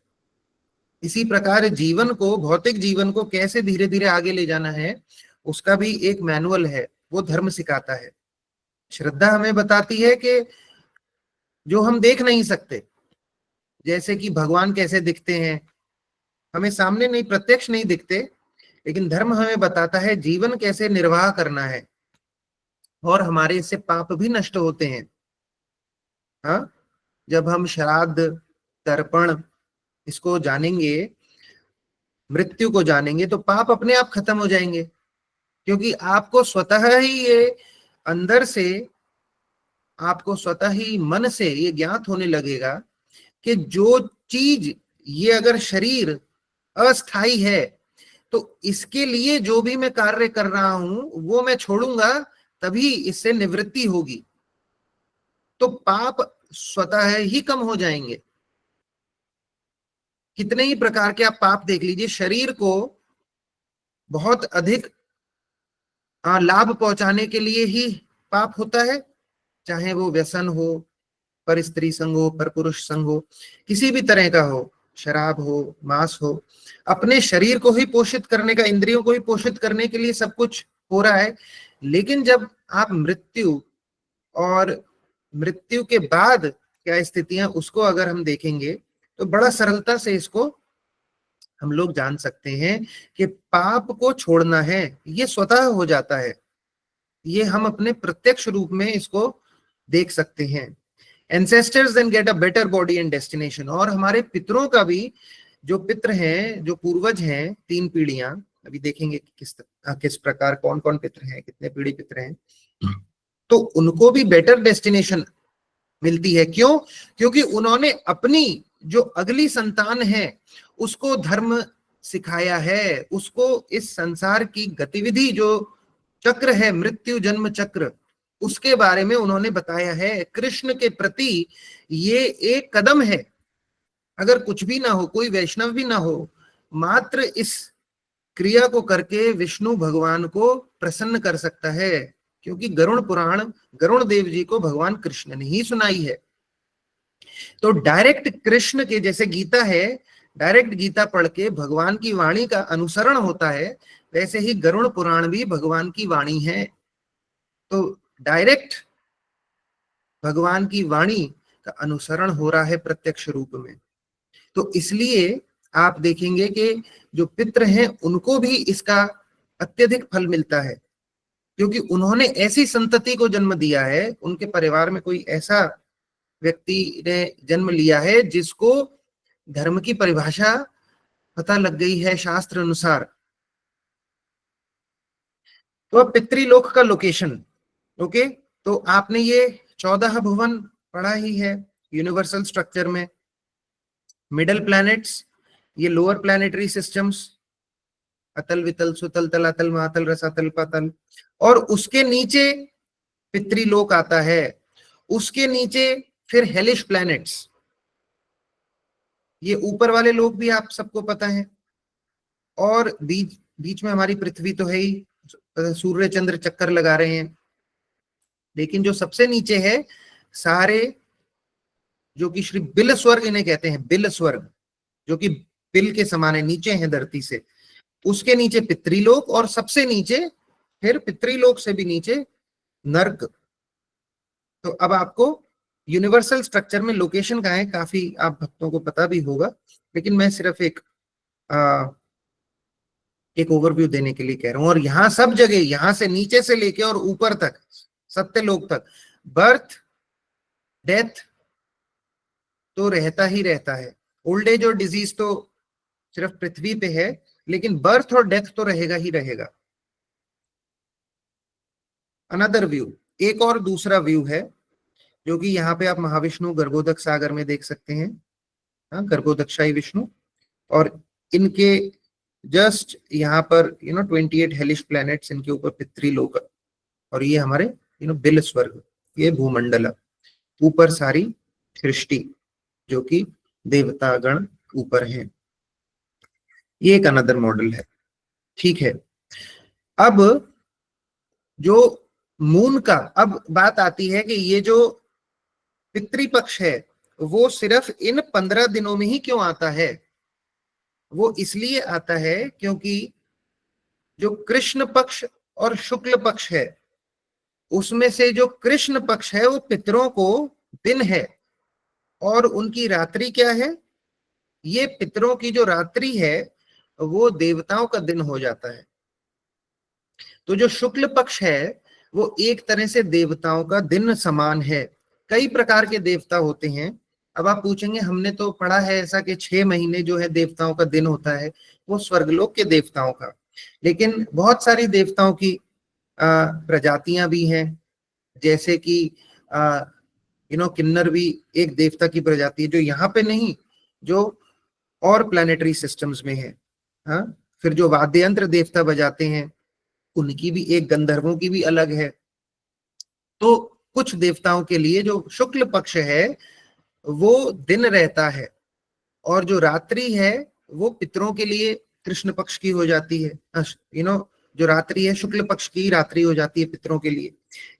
इसी प्रकार जीवन को, भौतिक जीवन को कैसे धीरे धीरे आगे ले जाना है उसका भी एक मैनुअल है, वो धर्म सिखाता है। श्रद्धा हमें बताती है कि जो हम देख नहीं सकते, जैसे कि भगवान कैसे दिखते हैं, हमें सामने नहीं, प्रत्यक्ष नहीं दिखते, लेकिन धर्म हमें बताता है जीवन कैसे निर्वाह करना है, और हमारे इससे पाप भी नष्ट होते हैं। हाँ, जब हम श्राद्ध, तर्पण इसको जानेंगे, मृत्यु को जानेंगे, तो पाप अपने आप खत्म हो जाएंगे, क्योंकि आपको स्वतः ही ये अंदर से, आपको स्वतः ही मन से ये ज्ञात होने लगेगा कि जो चीज, ये अगर शरीर अस्थाई है तो इसके लिए जो भी मैं कार्य कर रहा हूं वो मैं छोड़ूंगा, तभी इससे निवृत्ति होगी। तो पाप स्वतः ही कम हो जाएंगे। कितने ही प्रकार के आप पाप देख लीजिए, शरीर को बहुत अधिक लाभ पहुंचाने के लिए ही पाप होता है, चाहे वो व्यसन हो, पर स्त्री संग हो, पर पुरुष संग हो, किसी भी तरह का हो, शराब हो, मांस हो, अपने शरीर को ही पोषित करने का, इंद्रियों को ही पोषित करने के लिए सब कुछ हो रहा है। लेकिन जब आप मृत्यु और मृत्यु के बाद क्या स्थितियां, उसको अगर हम देखेंगे तो बड़ा सरलता से इसको हम लोग जान सकते हैं कि पाप को छोड़ना है, ये स्वतः हो जाता है। ये हम अपने प्रत्यक्ष रूप में इसको देख सकते हैं। Ancestors then get a better body and destination. और हमारे पितरों का भी, जो पितृ हैं, जो पूर्वज हैं, 3 पीढ़ियां, अभी देखेंगे किस प्रकार कौन कौन पितृ हैं, कितने पीढ़ी पितृ हैं, तो उनको भी बेटर डेस्टिनेशन मिलती है। क्यों? क्योंकि उन्होंने अपनी जो अगली संतान है उसको धर्म सिखाया है, उसको इस संसार की गतिविधि जो चक्र है, मृत्यु जन्म चक्र, उसके बारे में उन्होंने बताया है। कृष्ण के प्रति ये एक कदम है। अगर कुछ भी ना हो, कोई वैष्णव भी ना हो, मात्र इस क्रिया को करके विष्णु भगवान को प्रसन्न कर सकता है, क्योंकि गरुड़ पुराण गरुड़ देव जी को भगवान कृष्ण ने ही सुनाई है। तो डायरेक्ट कृष्ण के, जैसे गीता है, डायरेक्ट गीता पढ़ के भगवान की वाणी का अनुसरण होता है, वैसे ही गरुड़ पुराण भी भगवान की वाणी है। तो डायरेक्ट भगवान की वाणी का अनुसरण हो रहा है प्रत्यक्ष रूप में। तो इसलिए आप देखेंगे कि जो पितृ हैं उनको भी इसका अत्यधिक फल मिलता है, क्योंकि उन्होंने ऐसी संतति को जन्म दिया है, उनके परिवार में कोई ऐसा व्यक्ति ने जन्म लिया है जिसको धर्म की परिभाषा पता लग गई है शास्त्र अनुसार। तो अब पितृलोक का लोकेशन, ओके, तो आपने ये 14 भुवन पढ़ा ही है यूनिवर्सल स्ट्रक्चर में। मिडल प्लैनेट्स, ये लोअर प्लैनेटरी सिस्टम्स, अतल वितल सुतल तलातल महातल रसातल पातल, और उसके नीचे पितृलोक आता है, उसके नीचे फिर हेलिश प्लैनेट्स, ये ऊपर वाले लोग भी आप सबको पता है, और बीच बीच में हमारी पृथ्वी तो है ही, सूर्य चंद्र चक्कर लगा रहे हैं, लेकिन जो सबसे नीचे है सारे, जो कि श्री बिल स्वर्ग इन्हें कहते हैं, बिल स्वर्ग, जो कि बिल के समान है, नीचे है धरती से, उसके नीचे पितृलोक, और सबसे नीचे फिर पितृलोक से भी नीचे नर्क। तो अब आपको यूनिवर्सल स्ट्रक्चर में लोकेशन कहाँ है काफी आप भक्तों को पता भी होगा, लेकिन मैं सिर्फ एक ओवरव्यू देने के लिए कह रहा हूं। और यहाँ सब जगह, यहाँ से नीचे से लेके और ऊपर तक, सत्यलोक तक, बर्थ डेथ तो रहता ही रहता है। ओल्ड एज और डिजीज तो सिर्फ पृथ्वी पे है, लेकिन बर्थ और डेथ तो रहेगा ही रहेगा। अनदर व्यू, एक और दूसरा व्यू है, जो कि यहाँ पे आप महाविष्णु गर्भोदक सागर में देख सकते हैं, गर्भोदक्षाई विष्णु, और इनके जस्ट यहाँ पर 28 हेलिश प्लैनेट्स, इनके ऊपर पितृलोक, और ये हमारे बिल स्वर्ग, ये भूमंडल, ऊपर सारी सृष्टि जो कि देवतागण ऊपर हैं। ये एक अनदर मॉडल है, ठीक है। अब जो मून का, अब बात आती है कि ये जो पितृपक्ष है वो सिर्फ इन 15 दिनों में ही क्यों आता है? वो इसलिए आता है क्योंकि जो कृष्ण पक्ष और शुक्ल पक्ष है, उसमें से जो कृष्ण पक्ष है वो पितरों को दिन है, और उनकी रात्रि क्या है? ये पितरों की जो रात्रि है वो देवताओं का दिन हो जाता है। तो जो शुक्ल पक्ष है वो एक तरह से देवताओं का दिन समान है। कई प्रकार के देवता होते हैं। अब आप पूछेंगे हमने तो पढ़ा है ऐसा कि 6 महीने जो है देवताओं का दिन होता है, वो स्वर्गलोक के देवताओं का, लेकिन बहुत सारी देवताओं की प्रजातियां भी हैं, जैसे कि किन्नर भी एक देवता की प्रजाति है जो यहाँ पे नहीं, जो और प्लैनेटरी सिस्टम्स में है। फिर जो वाद्य यंत्र देवता बजाते हैं उनकी भी एक, गंधर्वों की भी अलग है। तो कुछ देवताओं के लिए जो शुक्ल पक्ष है वो दिन रहता है, और जो रात्रि है वो पितरों के लिए कृष्ण पक्ष की हो जाती है। जो रात्रि है शुक्ल पक्ष की रात्रि हो जाती है पितरों के लिए।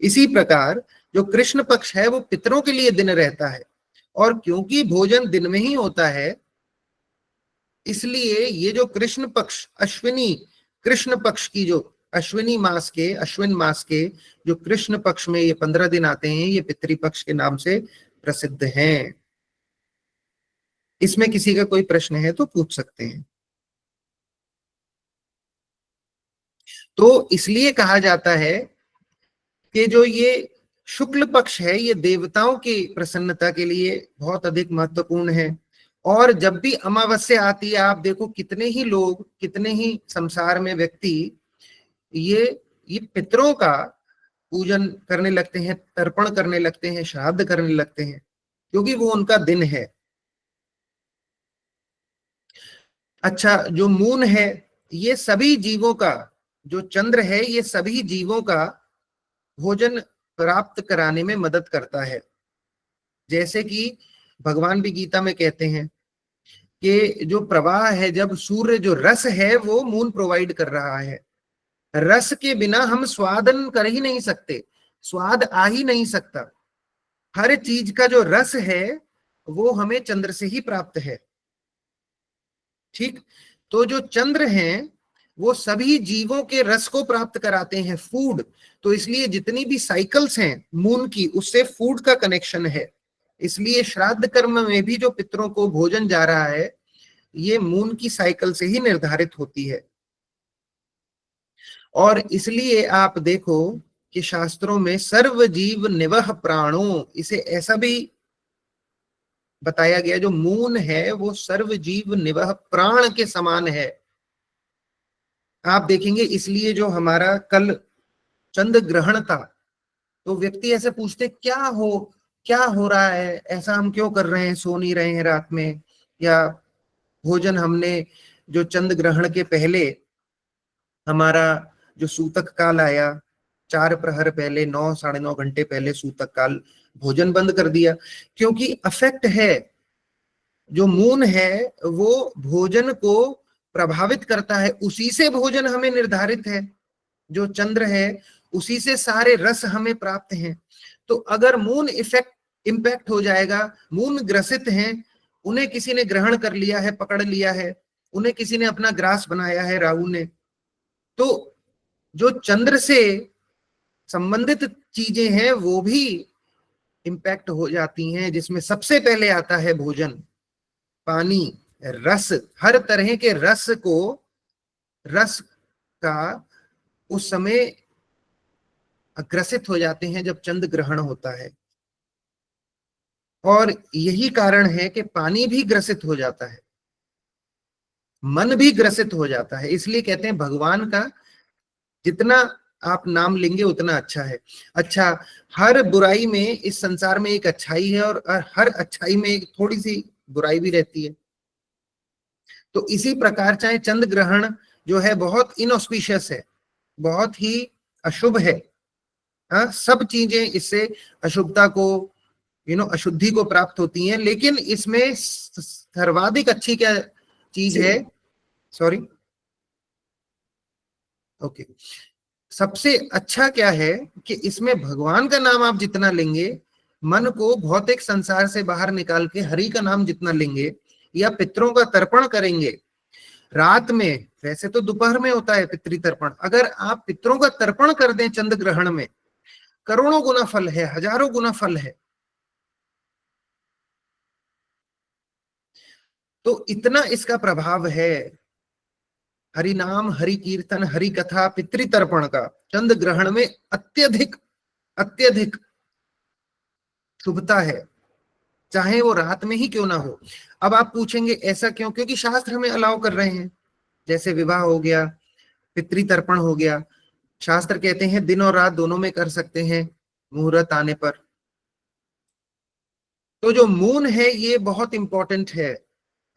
इसी प्रकार जो कृष्ण पक्ष है वो पितरों के लिए दिन रहता है, और क्योंकि भोजन दिन में ही होता है इसलिए ये जो कृष्ण पक्ष, अश्विनी कृष्ण पक्ष की, जो अश्विनी मास के, अश्विन मास के जो कृष्ण पक्ष में ये 15 दिन आते हैं, ये पितृपक्ष के नाम से प्रसिद्ध हैं। इसमें किसी का कोई प्रश्न है तो पूछ सकते हैं। तो इसलिए कहा जाता है कि जो ये शुक्ल पक्ष है ये देवताओं की प्रसन्नता के लिए बहुत अधिक महत्वपूर्ण है। और जब भी अमावस्या आती है, आप देखो कितने ही लोग, कितने ही संसार में व्यक्ति ये पितरों का पूजन करने लगते हैं, तर्पण करने लगते हैं, श्राद्ध करने लगते हैं, क्योंकि वो उनका दिन है। अच्छा, जो मून है ये सभी जीवों का, जो चंद्र है ये सभी जीवों का भोजन प्राप्त कराने में मदद करता है। जैसे कि भगवान भी गीता में कहते हैं कि जो प्रवाह है, जब सूर्य, जो रस है वो मून प्रोवाइड कर रहा है। रस के बिना हम स्वादन कर ही नहीं सकते, स्वाद आ ही नहीं सकता। हर चीज का जो रस है वो हमें चंद्र से ही प्राप्त है, ठीक। तो जो चंद्र हैं वो सभी जीवों के रस को प्राप्त कराते हैं, फूड। तो इसलिए जितनी भी साइकिल्स हैं मून की, उससे फूड का कनेक्शन है। इसलिए श्राद्ध कर्म में भी जो पितरों को भोजन जा रहा है ये मून की साइकिल से ही निर्धारित होती है। और इसलिए आप देखो कि शास्त्रों में सर्व जीव निवह प्राणो, इसे ऐसा भी बताया गया, जो मून है वो सर्व जीव निवह प्राण के समान है। आप देखेंगे, इसलिए जो हमारा कल चंद्र ग्रहण था, तो व्यक्ति ऐसे पूछते क्या हो रहा है, ऐसा हम क्यों कर रहे हैं, सो नहीं रहे हैं रात में, या भोजन हमने जो चंद्र ग्रहण के पहले हमारा जो सूतक काल आया, 4 प्रहर पहले, 9 साढ़े 9 घंटे पहले सूतक काल, भोजन बंद कर दिया, क्योंकि अफेक्ट है, जो मून है वो भोजन को प्रभावित करता है, उसी से भोजन हमें निर्धारित है, जो चंद्र है उसी से सारे रस हमें प्राप्त हैं। तो अगर मून इम्पैक्ट हो जाएगा, मून ग्रसित हैं, उन्हें किसी ने ग्रहण कर लिया है, पकड़ लिया है, उन्हें किसी ने अपना ग्रास बनाया है, राहु ने, तो जो चंद्र से संबंधित चीजें हैं वो भी इम्पैक्ट हो जाती हैं, जिसमें सबसे पहले आता है भोजन, पानी, रस, हर तरह के रस का उस समय ग्रसित हो जाते हैं जब चंद्र ग्रहण होता है। और यही कारण है कि पानी भी ग्रसित हो जाता है, मन भी ग्रसित हो जाता है। इसलिए कहते हैं भगवान का जितना आप नाम लेंगे उतना अच्छा है। अच्छा, हर बुराई में इस संसार में एक अच्छाई है, और हर अच्छाई में एक थोड़ी सी बुराई भी रहती है। तो इसी प्रकार चाहे चंद्र ग्रहण जो है बहुत इनऑस्पिशियस है, बहुत ही अशुभ है, हाँ, सब चीजें इससे अशुभता को, अशुद्धि को प्राप्त होती हैं, लेकिन इसमें सर्वाधिक अच्छी क्या चीज है, सॉरी, ओके, सबसे अच्छा क्या है कि इसमें भगवान का नाम आप जितना लेंगे, मन को भौतिक संसार से बाहर निकाल के हरि का नाम जितना लेंगे, या पितरों का तर्पण करेंगे रात में, वैसे तो दोपहर में होता है पितृ तर्पण, अगर आप पितरों का तर्पण कर दें चंद्र ग्रहण में, करोड़ों गुना फल है, हजारों गुना फल है। तो इतना इसका प्रभाव है हरि नाम, हरि कीर्तन, हरि कथा, पितृ तर्पण का चंद्र ग्रहण में अत्यधिक अत्यधिक शुभता है, चाहे वो रात में ही क्यों ना हो। अब आप पूछेंगे ऐसा क्यों? क्योंकि शास्त्र हमें अलाउ कर रहे हैं, जैसे विवाह हो गया, पितृ तर्पण हो गया, शास्त्र कहते हैं दिन और रात दोनों में कर सकते हैं मुहूर्त आने पर। तो जो मून है ये बहुत इंपॉर्टेंट है।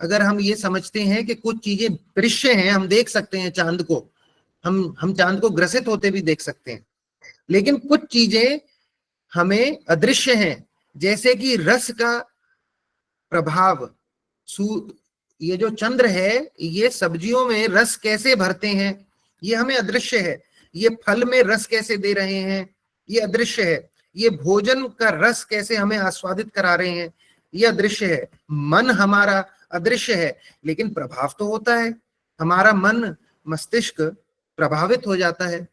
अगर हम ये समझते हैं कि कुछ चीजें दृश्य हैं, हम देख सकते हैं चांद को, हम चांद को ग्रसित होते भी देख सकते हैं, लेकिन कुछ चीजें हमें अदृश्य हैं, जैसे कि रस का प्रभाव। ये जो चंद्र है, ये सब्जियों में रस कैसे भरते हैं ये हमें अदृश्य है, ये फल में रस कैसे दे रहे हैं ये अदृश्य है, ये भोजन का रस कैसे हमें आस्वादित करा रहे हैं ये अदृश्य है। मन हमारा अदृश्य है, लेकिन प्रभाव तो होता है, हमारा मन मस्तिष्क प्रभावित हो जाता है।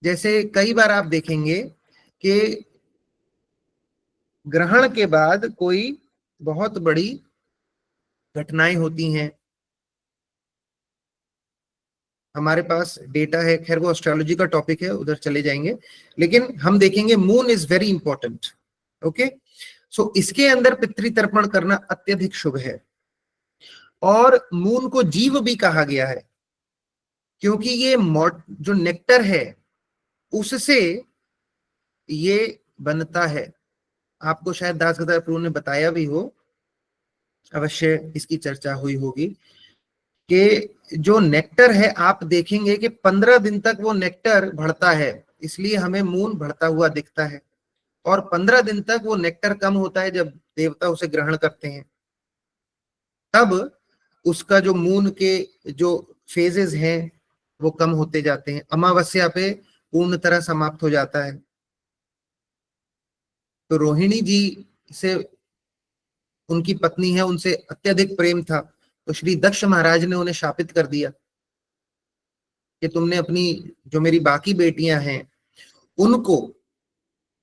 जैसे कई बार आप देखेंगे कि ग्रहण के बाद कोई बहुत बड़ी घटनाएं होती हैं, हमारे पास डेटा है, खैर वो एस्ट्रोलॉजी का टॉपिक है, उधर चले जाएंगे, लेकिन हम देखेंगे moon is very important. Okay, so इसके अंदर पितृ तर्पण करना अत्यधिक शुभ है। और मून को जीव भी कहा गया है, क्योंकि ये जो नेक्टर है उससे ये बनता है। आपको शायद दास गदाधर प्रभु ने बताया भी हो, अवश्य इसकी चर्चा हुई होगी, कि जो नेक्टर है आप देखेंगे कि 15 दिन तक वो नेक्टर बढ़ता है, इसलिए हमें मून बढ़ता हुआ दिखता है, और 15 दिन तक वो नेक्टर कम होता है जब देवता उसे ग्रहण करते हैं, तब उसका जो मून के जो फेजेस हैं वो कम होते जाते हैं, अमावस्या पे पूर्ण तरह समाप्त हो जाता है। तो रोहिणी जी से उनकी पत्नी है, उनसे अत्यधिक प्रेम था, तो श्री दक्ष महाराज ने उन्हें शापित कर दिया कि तुमने अपनी जो मेरी बाकी बेटियां हैं उनको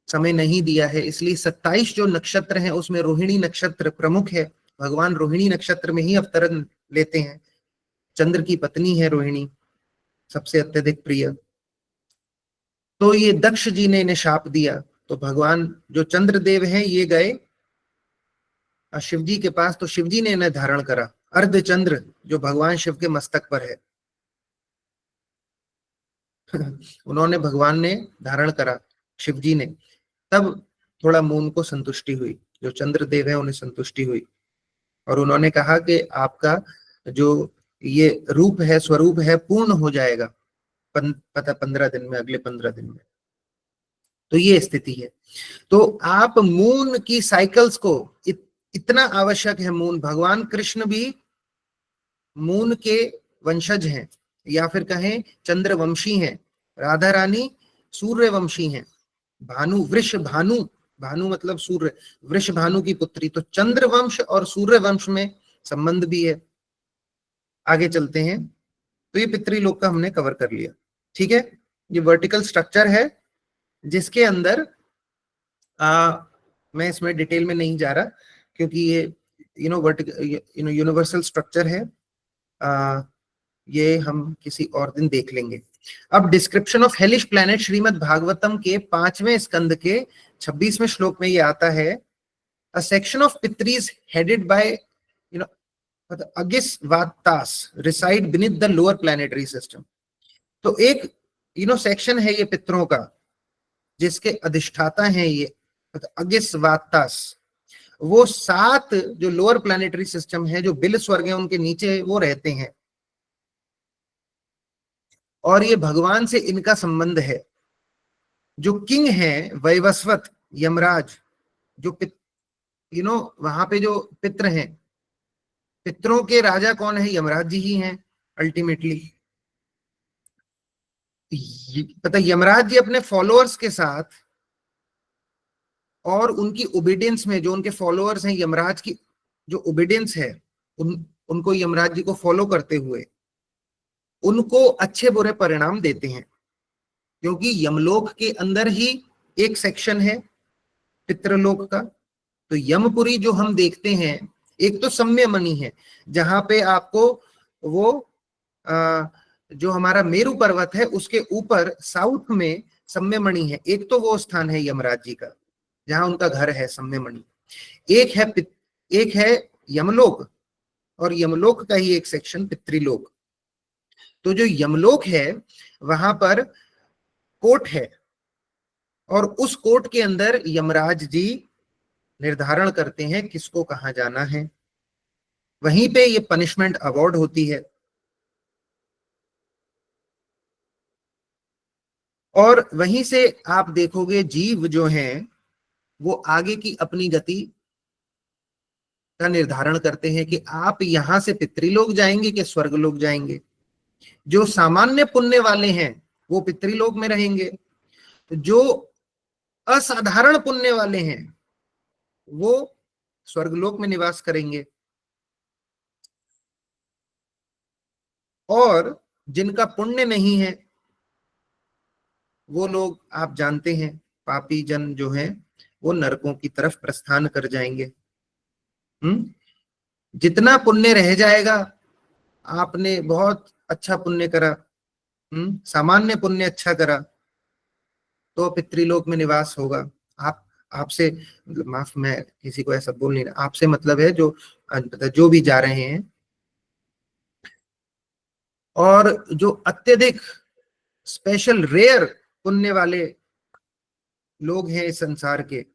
समय नहीं दिया है, इसलिए 27 जो नक्षत्र हैं उसमें रोहिणी नक्षत्र प्रमुख है। भगवान रोहिणी नक्षत्र में ही अवतरण लेते हैं, चंद्र की पत्नी है रोहिणी, सबसे अत्यधिक प्रिय। तो ये दक्ष जी ने इन्हें शाप दिया, तो भगवान जो चंद्रदेव हैं ये गए शिव जी के पास, तो शिव जी ने इन्हें धारण करा। अर्धचंद्र जो भगवान शिव के मस्तक पर है उन्होंने, भगवान ने धारण करा शिव जी ने। तब थोड़ा मून को संतुष्टि हुई, जो चंद्रदेव है उन्हें संतुष्टि हुई, और उन्होंने कहा कि आपका जो ये रूप है, स्वरूप है, पूर्ण हो जाएगा 15 दिन में, अगले 15 दिन में। तो ये स्थिति है। तो आप मून की साइकिल्स को, इतना आवश्यक है मून। भगवान कृष्ण भी मून के वंशज हैं, या फिर कहें चंद्रवंशी हैं। राधा रानी सूर्यवंशी हैं। भानु, वृष भानु, भानु मतलब सूर्य, वृष भानु की पुत्री। तो चंद्रवंश और सूर्यवंश में संबंध भी है। आगे चलते हैं। तो ये पितृलोक का हमने कवर कर लिया, ठीक है। ये वर्टिकल स्ट्रक्चर है जिसके अंदर मैं इसमें डिटेल में नहीं जा रहा, क्योंकि ये वर्टिकल यूनिवर्सल स्ट्रक्चर है। ये हम किसी और दिन देख लेंगे। अब description of hellish planet Shrimad Bhagavatam के 5वें स्कंद के 26वें श्लोक में ये आता है, a section of pitris headed by Agnishvattas reside beneath the lower planetary system. तो एक सेक्शन है ये पितरों का, जिसके अधिष्ठाता हैं ये अगिस्वातास। वो 7 जो लोअर प्लैनेटरी सिस्टम है, जो बिल स्वर्ग है, उनके नीचे वो रहते हैं, और ये भगवान से इनका संबंध है। जो किंग है वैवस्वत यमराज, जो वहां पे जो पित्र हैं, पितरों के राजा कौन है? यमराज जी ही हैं अल्टीमेटली। पता, यमराज जी अपने फॉलोअर्स के साथ और उनकी ओबीडियंस में, जो उनके फॉलोअर्स हैं, यमराज की जो ओबीडियंस है, उनको यमराज जी को फॉलो करते हुए उनको अच्छे बुरे परिणाम देते हैं। क्योंकि यमलोक के अंदर ही एक सेक्शन है पितृलोक का। तो यमपुरी जो हम देखते हैं, एक तो सम्यमणि है, जहां पे आपको वो जो हमारा मेरु पर्वत है उसके ऊपर साउथ में सम्यमणि है। एक तो वो स्थान है यमराज जी का, जहां उनका घर है सम्यमणि। एक है यमलोक, और यमलोक का ही एक सेक्शन पितृलोक। तो जो यमलोक है वहां पर कोर्ट है, और उस कोर्ट के अंदर यमराज जी निर्धारण करते हैं किसको कहां जाना है। वहीं पे ये पनिशमेंट अवॉर्ड होती है। और वहीं से आप देखोगे जीव जो हैं वो आगे की अपनी गति का निर्धारण करते हैं कि आप यहां से पितृलोक जाएंगे कि स्वर्गलोक जाएंगे। जो सामान्य पुण्य वाले हैं वो पितृलोक में रहेंगे, जो असाधारण पुण्य वाले हैं वो स्वर्गलोक में निवास करेंगे, और जिनका पुण्य नहीं है वो लोग, आप जानते हैं, पापी जन जो हैं वो नरकों की तरफ प्रस्थान कर जाएंगे। जितना पुण्य रह जाएगा, आपने बहुत अच्छा पुण्य करा, सामान्य पुण्य अच्छा करा, तो पितृलोक में निवास होगा। आपसे माफ, मैं किसी को ऐसा बोल नहीं रहा, आपसे मतलब है जो भी जा रहे हैं। और जो अत्यधिक स्पेशल रेयर पुण्य वाले लोग हैं इस संसार के,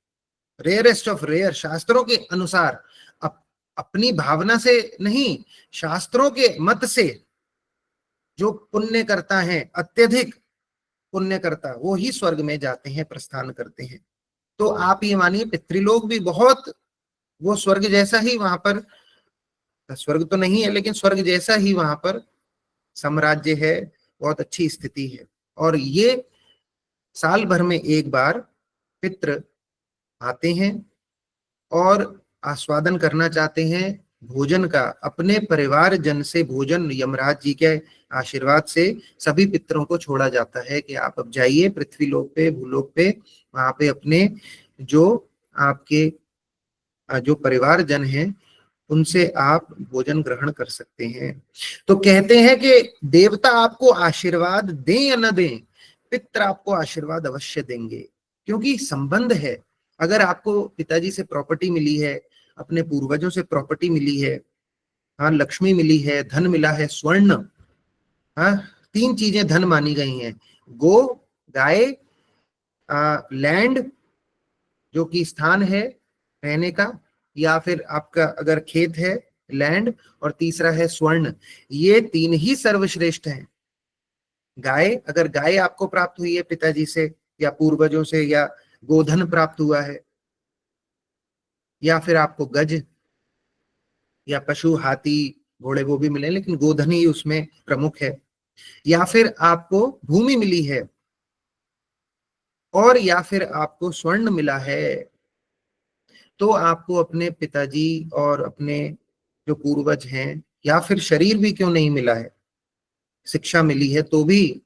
रेयरेस्ट ऑफ रेयर, शास्त्रों के अनुसार, अपनी भावना से नहीं, शास्त्रों के मत से जो पुण्य करता है, अत्यधिक पुण्य करता, वो ही स्वर्ग में जाते हैं, प्रस्थान करते हैं। तो आप ये मानिए पितृलोक भी बहुत, वो स्वर्ग जैसा ही वहां पर, स्वर्ग तो नहीं है लेकिन स्वर्ग जैसा ही वहां पर साम्राज्य है, बहुत अच्छी स्थिति है। और ये साल भर में एक बार पितृ आते हैं और आस्वादन करना चाहते हैं भोजन का। अपने परिवार जन से भोजन, यमराज जी के आशीर्वाद से सभी पितरों को छोड़ा जाता है कि आप अब जाइए पृथ्वी लोक पे, भूलोक पे, वहां पे अपने जो आपके जो परिवार जन हैं उनसे आप भोजन ग्रहण कर सकते हैं। तो कहते हैं कि देवता आपको आशीर्वाद दें या न दें, पितृ आपको आशीर्वाद अवश्य देंगे, क्योंकि संबंध है। अगर आपको पिताजी से प्रॉपर्टी मिली है, अपने पूर्वजों से प्रॉपर्टी मिली है, हाँ लक्ष्मी मिली है, धन मिला है, स्वर्ण, हाँ 3 चीजें धन मानी गई हैं, गो, गाय, लैंड जो कि स्थान है रहने का, या फिर आपका अगर खेत है लैंड, और तीसरा है स्वर्ण। ये 3 ही सर्वश्रेष्ठ हैं। गाय, अगर गाय आपको प्राप्त हुई है पिताजी से या पूर्वजों से, या गोधन प्राप्त हुआ है, या फिर आपको गज या पशु हाथी घोड़े वो भी मिले, लेकिन गोधन ही उसमें प्रमुख है, या फिर आपको भूमि मिली है, और या फिर आपको स्वर्ण मिला है, तो आपको अपने पिताजी और अपने जो पूर्वज हैं, या फिर शरीर भी क्यों नहीं मिला है, शिक्षा मिली है, तो भी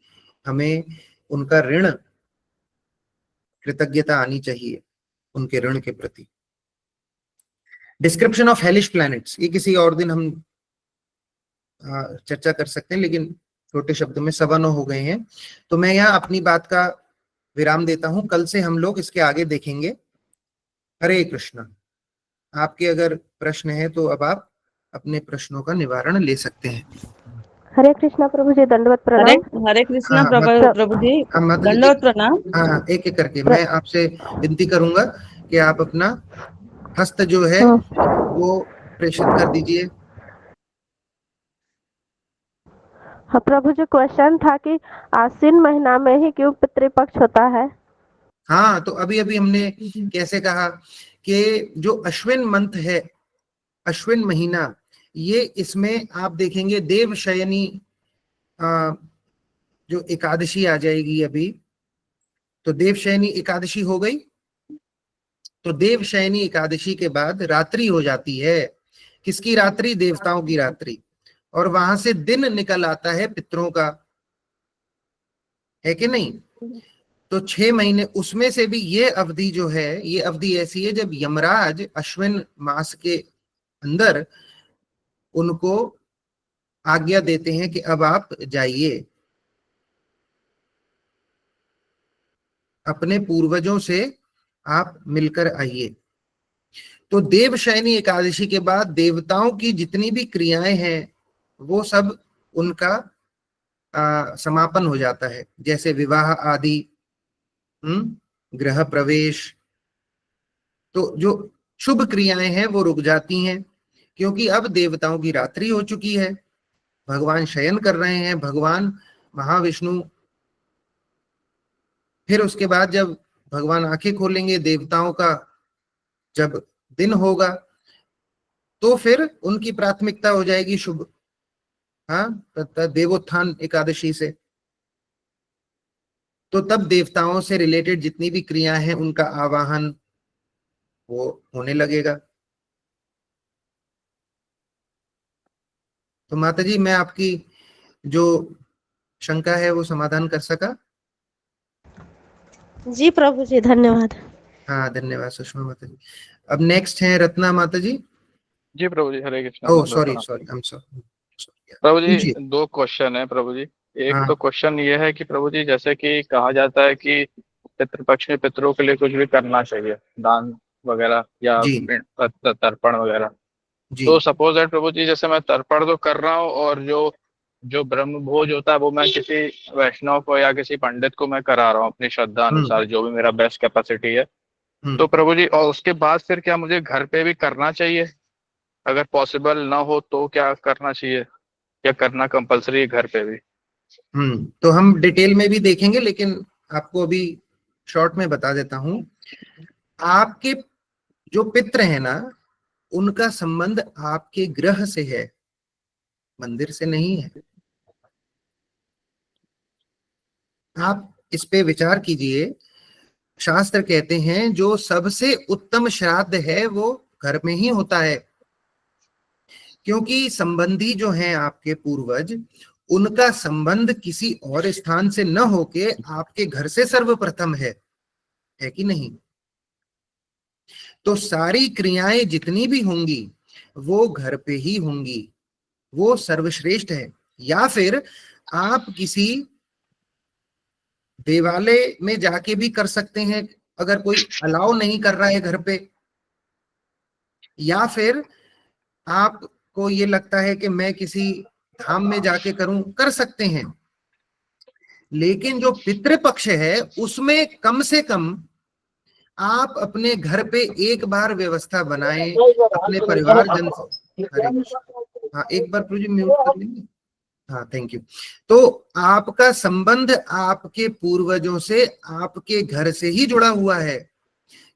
हमें उनका ऋण, कृतज्ञता आनी चाहिए उनके ऋण के प्रति। डिस्क्रिप्शन ऑफ हेलिश प्लैनेट्स, ये किसी और दिन हम चर्चा कर सकते हैं, लेकिन छोटे शब्दों में 9:15 हो गए हैं, तो मैं यहाँ अपनी बात का विराम देता हूं। कल से हम लोग इसके आगे देखेंगे। हरे कृष्णा। आपके अगर प्रश्न है तो अब आप अपने प्रश्नों का निवारण ले सकते हैं।
हरे कृष्णा प्रभु जी, दंडवत प्रणाम।
हरे कृष्णा
हाँ,
प्रभु जी, दंडवत प्रणाम।
हाँ, एक एक करके मैं आपसे विनती करूंगा कि आप अपना हस्त जो है वो प्रेषित कर दीजिए।
हाँ प्रभु जी, क्वेश्चन था कि आश्विन महीना में ही क्यों पितृपक्ष होता है?
हाँ, तो अभी अभी हमने कैसे कहा कि जो अश्विन मंथ है, अश्विन महीना, ये इसमें आप देखेंगे देवशयनी जो एकादशी आ जाएगी अभी, तो देवशयनी एकादशी हो गई, तो देवशयनी एकादशी के बाद रात्रि हो जाती है। किसकी रात्रि? देवताओं की रात्रि। और वहां से दिन निकल आता है पितरों का, है कि नहीं? तो 6 महीने, उसमें से भी ये अवधि जो है, ये अवधि ऐसी है जब यमराज अश्विन मास के अंदर उनको आज्ञा देते हैं कि अब आप जाइए, अपने पूर्वजों से आप मिलकर आइए। तो देवशयनी एकादशी के बाद देवताओं की जितनी भी क्रियाएं हैं वो सब उनका समापन हो जाता है, जैसे विवाह आदि, गृह प्रवेश, तो जो शुभ क्रियाएं हैं वो रुक जाती हैं, क्योंकि अब देवताओं की रात्रि हो चुकी है, भगवान शयन कर रहे हैं, भगवान महाविष्णु। फिर उसके बाद जब भगवान आंखें खोलेंगे, देवताओं का जब दिन होगा, तो फिर उनकी प्राथमिकता हो जाएगी शुभ, देवोत्थान एकादशी से। तो तब देवताओं से रिलेटेड जितनी भी क्रियाएं हैं उनका आवाहन वो होने लगेगा। तो माता जी, मैं आपकी जो शंका है वो समाधान कर सका?
जी प्रभु जी, धन्यवाद।
हाँ, धन्यवाद सुषमा माता जी। अब नेक्स्ट है रत्ना माता जी।
जी प्रभु जी, Hare Krishna.
Oh sorry, I am sorry
प्रभु जी, 2 क्वेश्चन है प्रभु जी। एक तो क्वेश्चन ये है कि प्रभु जी, जैसे कि कहा जाता है कि पितृपक्ष में पितरों के लिए कुछ भी करना चाहिए, दान वगैरह या तर्पण वगैरह। तो सपोज दैट प्रभु जी, जैसे मैं तर्पण तो कर रहा हूँ, और जो ब्रह्म भोज होता है वो मैं किसी वैष्णव को या किसी पंडित को मैं करा रहा हूँ अपनी श्रद्धा अनुसार, जो भी मेरा बेस्ट कैपेसिटी है। तो प्रभु जी, और उसके बाद फिर क्या मुझे घर पे भी करना चाहिए? अगर पॉसिबल ना हो तो क्या करना चाहिए, या करना कंपलसरी है घर पे भी?
तो हम डिटेल में भी देखेंगे, लेकिन आपको अभी शॉर्ट में बता देता हूं। आपके जो पितृ हैं ना, उनका संबंध आपके ग्रह से है, मंदिर से नहीं है। आप इस पे विचार कीजिए। शास्त्र कहते हैं जो सबसे उत्तम श्राद्ध है वो घर में ही होता है, क्योंकि संबंधी जो हैं आपके पूर्वज, उनका संबंध किसी और स्थान से न होके आपके घर से सर्वप्रथम है कि नहीं? तो सारी क्रियाएं जितनी भी होंगी वो घर पे ही होंगी, वो सर्वश्रेष्ठ है। या फिर आप किसी देवालय में जाके भी कर सकते हैं, अगर कोई अलाउ नहीं कर रहा है घर पे, या फिर आपको ये लगता है कि मैं किसी धाम में जाके करूं, कर सकते हैं, लेकिन जो पितृपक्ष है उसमें कम से कम आप अपने घर पे एक बार व्यवस्था बनाएं, अपने परिवारजन से। हरे कृष्ण। हाँ, एक बार प्रभु जी म्यूट कर लेंगे। हाँ, थैंक यू। तो आपका संबंध आपके पूर्वजों से, आपके घर से ही जुड़ा हुआ है,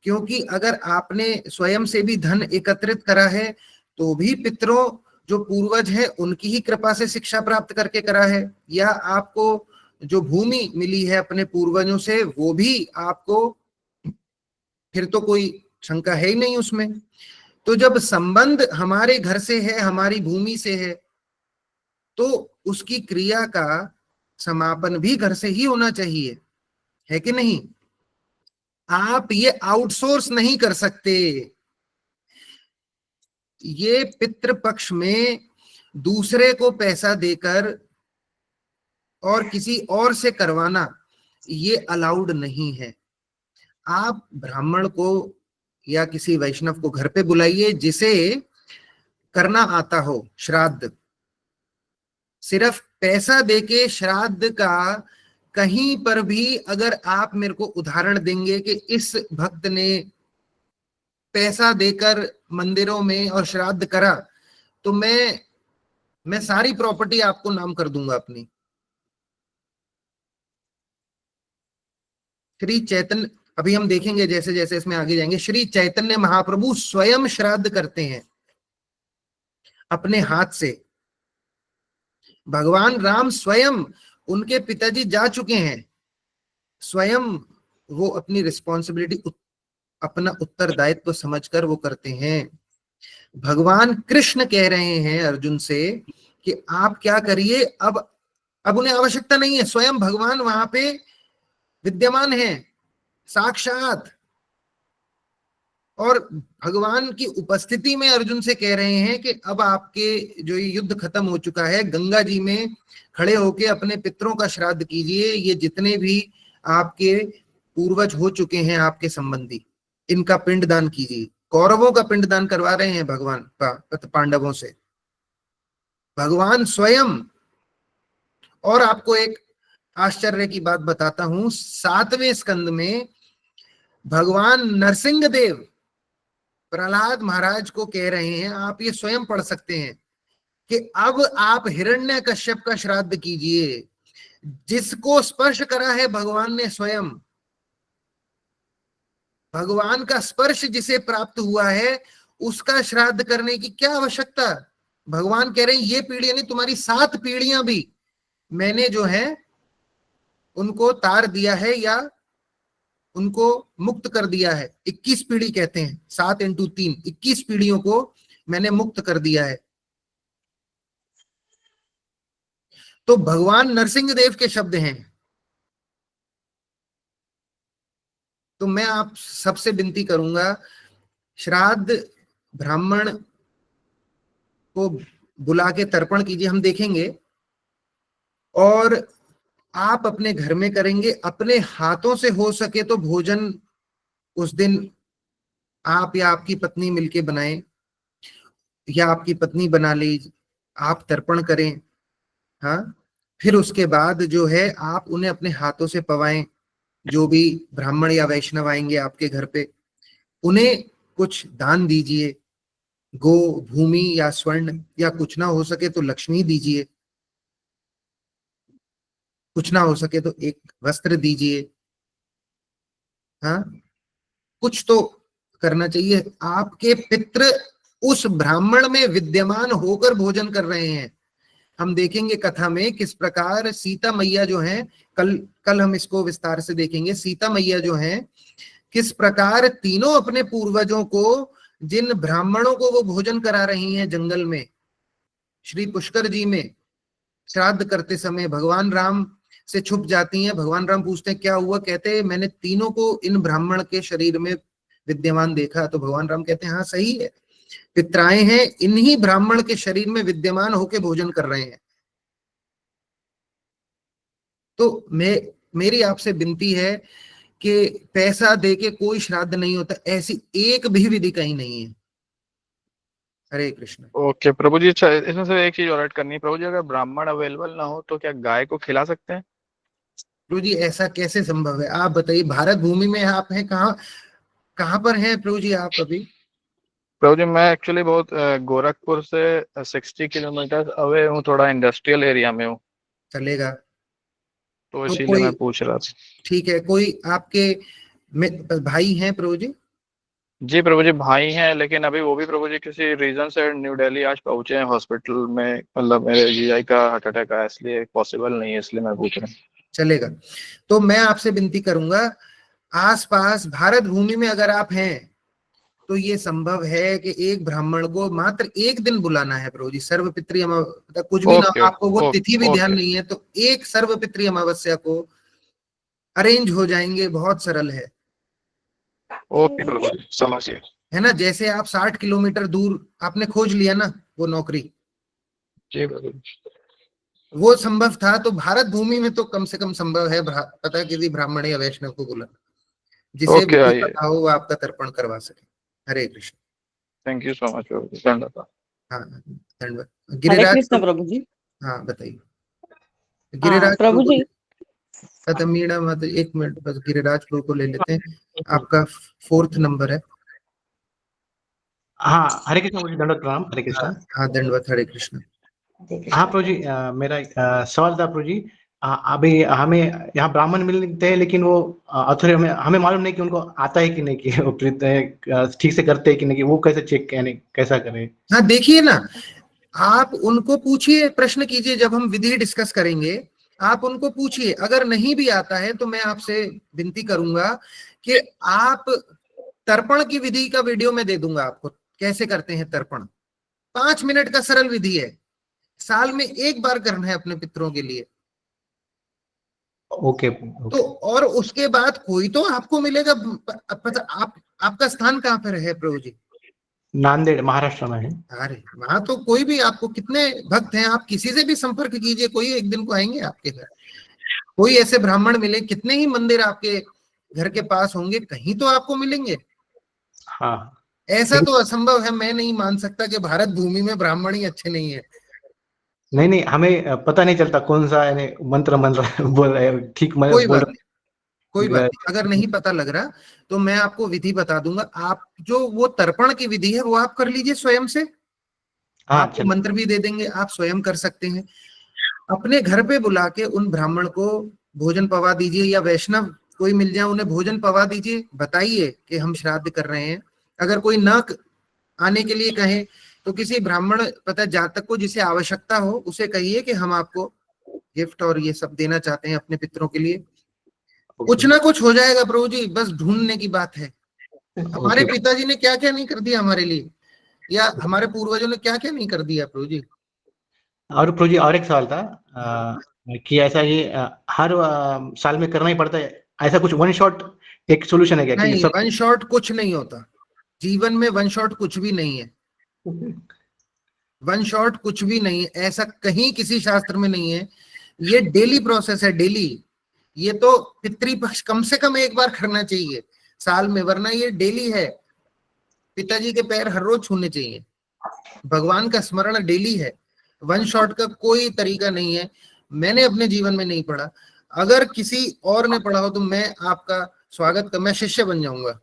क्योंकि अगर आपने स्वयं से भी धन एकत्रित करा है तो भी पितरों जो पूर्वज हैं उनकी ही कृपा से शिक्षा प्राप्त करके करा है, या आपको जो भूमि मिली है अपने पूर्वजों से वो भी आपको, फिर तो कोई शंका है ही नहीं उसमें। तो जब संबंध हमारे घर से है, हमारी भूमि से है, तो उसकी क्रिया का समापन भी घर से ही होना चाहिए, है कि नहीं? आप ये आउटसोर्स नहीं कर सकते। ये पितृपक्ष में दूसरे को पैसा देकर और किसी और से करवाना ये अलाउड नहीं है। आप ब्राह्मण को या किसी वैष्णव को घर पे बुलाइए जिसे करना आता हो श्राद्ध। सिर्फ पैसा देके श्राद्ध का कहीं पर भी अगर आप मेरे को उदाहरण देंगे कि इस भक्त ने पैसा देकर मंदिरों में और श्राद्ध करा, तो मैं सारी प्रॉपर्टी आपको नाम कर दूंगा अपनी। श्री चैतन्य, अभी हम देखेंगे जैसे जैसे इसमें आगे जाएंगे, श्री चैतन्य महाप्रभु स्वयं श्राद्ध करते हैं अपने हाथ से। भगवान राम स्वयं, उनके पिताजी जा चुके हैं, स्वयं वो अपनी रिस्पॉन्सिबिलिटी, अपना उत्तरदायित्व समझकर वो करते हैं। भगवान कृष्ण कह रहे हैं अर्जुन से कि आप क्या करिए, अब उन्हें आवश्यकता नहीं है, स्वयं भगवान वहां पे विद्यमान है साक्षात, और भगवान की उपस्थिति में अर्जुन से कह रहे हैं कि अब आपके जो ये युद्ध खत्म हो चुका है, गंगा जी में खड़े होके अपने पितरों का श्राद्ध कीजिए, ये जितने भी आपके पूर्वज हो चुके हैं आपके संबंधी, इनका पिंडदान कीजिए। कौरवों का पिंडदान करवा रहे हैं भगवान पांडवों से, भगवान स्वयं। और आपको एक आश्चर्य की बात बताता हूं, 7वें स्कंद में भगवान नरसिंह देव प्रहलाद महाराज को कह रहे हैं, आप ये स्वयं पढ़ सकते हैं कि अब आप हिरण्यकश्यप का श्राद्ध कीजिए, जिसको स्पर्श करा है भगवान ने स्वयं। भगवान का स्पर्श जिसे प्राप्त हुआ है उसका श्राद्ध करने की क्या आवश्यकता। भगवान कह रहे हैं ये पीढ़ी नहीं, तुम्हारी 7 पीढ़ियां भी मैंने जो है उनको तार दिया है या उनको मुक्त कर दिया है। 21 पीढ़ी कहते हैं, 7 × 3, 21 पीढ़ियों को मैंने मुक्त कर दिया है। तो भगवान नरसिंह देव के शब्द हैं। तो मैं आप सबसे विनती करूंगा, श्राद्ध ब्राह्मण को बुला के तर्पण कीजिए, हम देखेंगे, और आप अपने घर में करेंगे, अपने हाथों से हो सके तो भोजन उस दिन आप या आपकी पत्नी मिलके बनाएं, या आपकी पत्नी बना लीजिए, आप तर्पण करें। हाँ, फिर उसके बाद जो है आप उन्हें अपने हाथों से पवाएं। जो भी ब्राह्मण या वैष्णव आएंगे आपके घर पे, उन्हें कुछ दान दीजिए, गो, भूमि या स्वर्ण, या कुछ ना हो सके तो लक्ष्मी दीजिए, कुछ ना हो सके तो एक वस्त्र दीजिए। हाँ, कुछ तो करना चाहिए। आपके पितृ उस ब्राह्मण में विद्यमान होकर भोजन कर रहे हैं। हम देखेंगे कथा में किस प्रकार सीता मैया जो हैं, कल हम इसको विस्तार से देखेंगे, सीता मैया जो हैं किस प्रकार तीनों अपने पूर्वजों को, जिन ब्राह्मणों को वो भोजन करा रही हैं जंगल में, श्री पुष्कर जी में श्राद्ध करते समय भगवान राम से छुप जाती हैं। भगवान राम पूछते हैं क्या हुआ, कहते हैं मैंने तीनों को इन ब्राह्मण के शरीर में विद्यमान देखा। तो भगवान राम कहते हैं हाँ सही है, पितराएं हैं, इन्हीं ब्राह्मण के शरीर में विद्यमान होकर भोजन कर रहे हैं। तो मेरी आपसे विनती है कि पैसा देके कोई श्राद्ध नहीं होता, ऐसी एक भी विधि कहीं नहीं है। हरे कृष्ण।
ओके प्रभु जी, अच्छा इसमें से एक चीज और ऐड करनी है प्रभु जी, अगर ब्राह्मण अवेलेबल ना हो तो क्या गाय को खिला सकते हैं?
प्रभु जी ऐसा कैसे संभव है, आप बताइए। भारत भूमि में आप हैं, कहाँ कहाँ पर हैं प्रभु जी आप अभी?
प्रभु जी मैं एक्चुअली बहुत गोरखपुर से 60 किलोमीटर अवे हूँ, थोड़ा इंडस्ट्रियल एरिया में हूँ,
चलेगा
तो
तो
इसीलिए
कोई,
मैं पूछ रहा था।
ठीक है, कोई आपके भाई हैं प्रभु जी?
जी प्रभु जी भाई हैं, लेकिन अभी वो भी प्रभु जी किसी रीजन से न्यू दिल्ली आज पहुंचे हैं हॉस्पिटल में, मतलब मेरे जीजाई का हार्ट अटैक आया, इसलिए पॉसिबल नहीं है, इसलिए मैं पूछ रहा हूँ।
चलेगा, तो मैं आपसे विनती करूंगा, आसपास भारत भूमि में अगर आप हैं तो ये संभव है कि एक ब्राह्मण को मात्र एक दिन बुलाना है प्रभु जी, सर्वपितृ अमावस्या, कुछ भी ना
ओके
आपको वो तिथि भी ध्यान
ओके
नहीं है तो एक सर्वपितृ अमावस्या को अरेंज हो जाएंगे, बहुत सरल है
ओके प्रभु जी, समझिए।
है ना। जैसे आप 60 किलोमीटर दूर आपने खोज लिया ना वो नौकरी,
जी प्रभु जी।
वो संभव था, तो भारत भूमि में तो कम से कम संभव है पता है किसी ब्राह्मण या वैष्णव को बुलाना, जिसे
ओके
विधि
आइए,
पता हो वो आपका तर्पण करवा सके। Hare Krishna.
Thank you so much प्रभु जी, धन्यवाद।
हाँ धन्यवाद।
हरे
गिरिराज
कृष्ण प्रभु जी।
हाँ बताइए।
हाँ
गिरिराज
प्रभु जी।
मीणा मत, एक मिनट बस, गिरिराज प्रभु को ले लेते हैं, आपका 4th नंबर है।
हाँ हरे कृष्ण प्रभु जी, दंडवत प्रणाम। हरे कृष्ण।
हाँ दंडवत, हरे कृष्ण।
हाँ प्रभु जी, मेरा सवाल था प्रभु जी, अभी हमें यहाँ ब्राह्मण मिलते हैं लेकिन वो अथुरे, हमें मालूम नहीं कि उनको आता है कि नहीं, कि वो ठीक से करते हैं कि नहीं, कि वो कैसे चेक, यानी कैसा करें?
हाँ देखिए ना, आप उनको पूछिए, प्रश्न कीजिए, जब हम विधि डिस्कस करेंगे आप उनको पूछिए, अगर नहीं भी आता है तो मैं आपसे विनती करूंगा कि आप तर्पण की विधि का वीडियो मैं दे दूंगा आपको, कैसे करते हैं तर्पण। 5 मिनट का सरल विधि है, साल में एक बार करना है अपने पितरों के लिए।
ओके
तो और उसके बाद कोई तो आपको मिलेगा, आपका स्थान कहाँ पर है प्रभु जी?
नांदेड़ महाराष्ट्र में है।
अरे वहां तो कोई भी, आपको कितने भक्त हैं, आप किसी से भी संपर्क कीजिए, कोई एक दिन को आएंगे आपके घर, कोई ऐसे ब्राह्मण मिले, कितने ही मंदिर आपके घर के पास होंगे, कहीं तो आपको मिलेंगे।
हाँ
ऐसा तो असंभव है, मैं नहीं मान सकता कि भारत भूमि में ब्राह्मण ही अच्छे नहीं है।
नहीं, हमें पता नहीं चलता कौन सा यानी मंत्र मंत्र बोल रहे हैं, ठीक
कोई
बोल
बात नहीं, कोई बात नहीं, अगर नहीं पता लग रहा तो मैं आपको विधि बता दूंगा। आप जो वो तर्पण की विधि है वो आप कर लीजिए स्वयं से, आपको मंत्र भी दे देंगे, आप स्वयं कर सकते हैं। अपने घर पे बुला के उन ब्राह्मण को भोजन पवा दीजिए, या वैष्णव कोई मिल जाए उन्हें भोजन पवा दीजिए, बताइए कि हम श्राद्ध कर रहे हैं। अगर कोई न आने के लिए कहे तो किसी ब्राह्मण पता जातक को जिसे आवश्यकता हो उसे कहिए कि हम आपको गिफ्ट और ये सब देना चाहते हैं अपने पितरों के लिए। कुछ ना कुछ हो जाएगा प्रभु जी, बस ढूंढने की बात है। हमारे पिताजी ने क्या क्या नहीं कर दिया हमारे लिए, या हमारे पूर्वजों ने क्या क्या नहीं कर दिया प्रभु जी।
और प्रभु जी और एक सवाल था, कि ऐसा ये हर साल में करना ही पड़ता है, ऐसा कुछ वन शॉट एक सोल्यूशन है क्या?
नहीं,
सब
वन शॉट कुछ नहीं होता जीवन में, वन शॉट कुछ भी नहीं है, वन शॉट कुछ भी नहीं है, ऐसा कहीं किसी शास्त्र में नहीं है। ये डेली प्रोसेस है, डेली। ये तो पितृपक्ष कम से कम एक बार करना चाहिए साल में, वरना ये डेली है। पिताजी के पैर हर रोज छूने चाहिए, भगवान का स्मरण डेली है। वन शॉट का कोई तरीका नहीं है, मैंने अपने जीवन में नहीं पढ़ा। अगर किसी और ने पढ़ा हो तो मैं आपका स्वागत कर, मैं शिष्य बन जाऊंगा।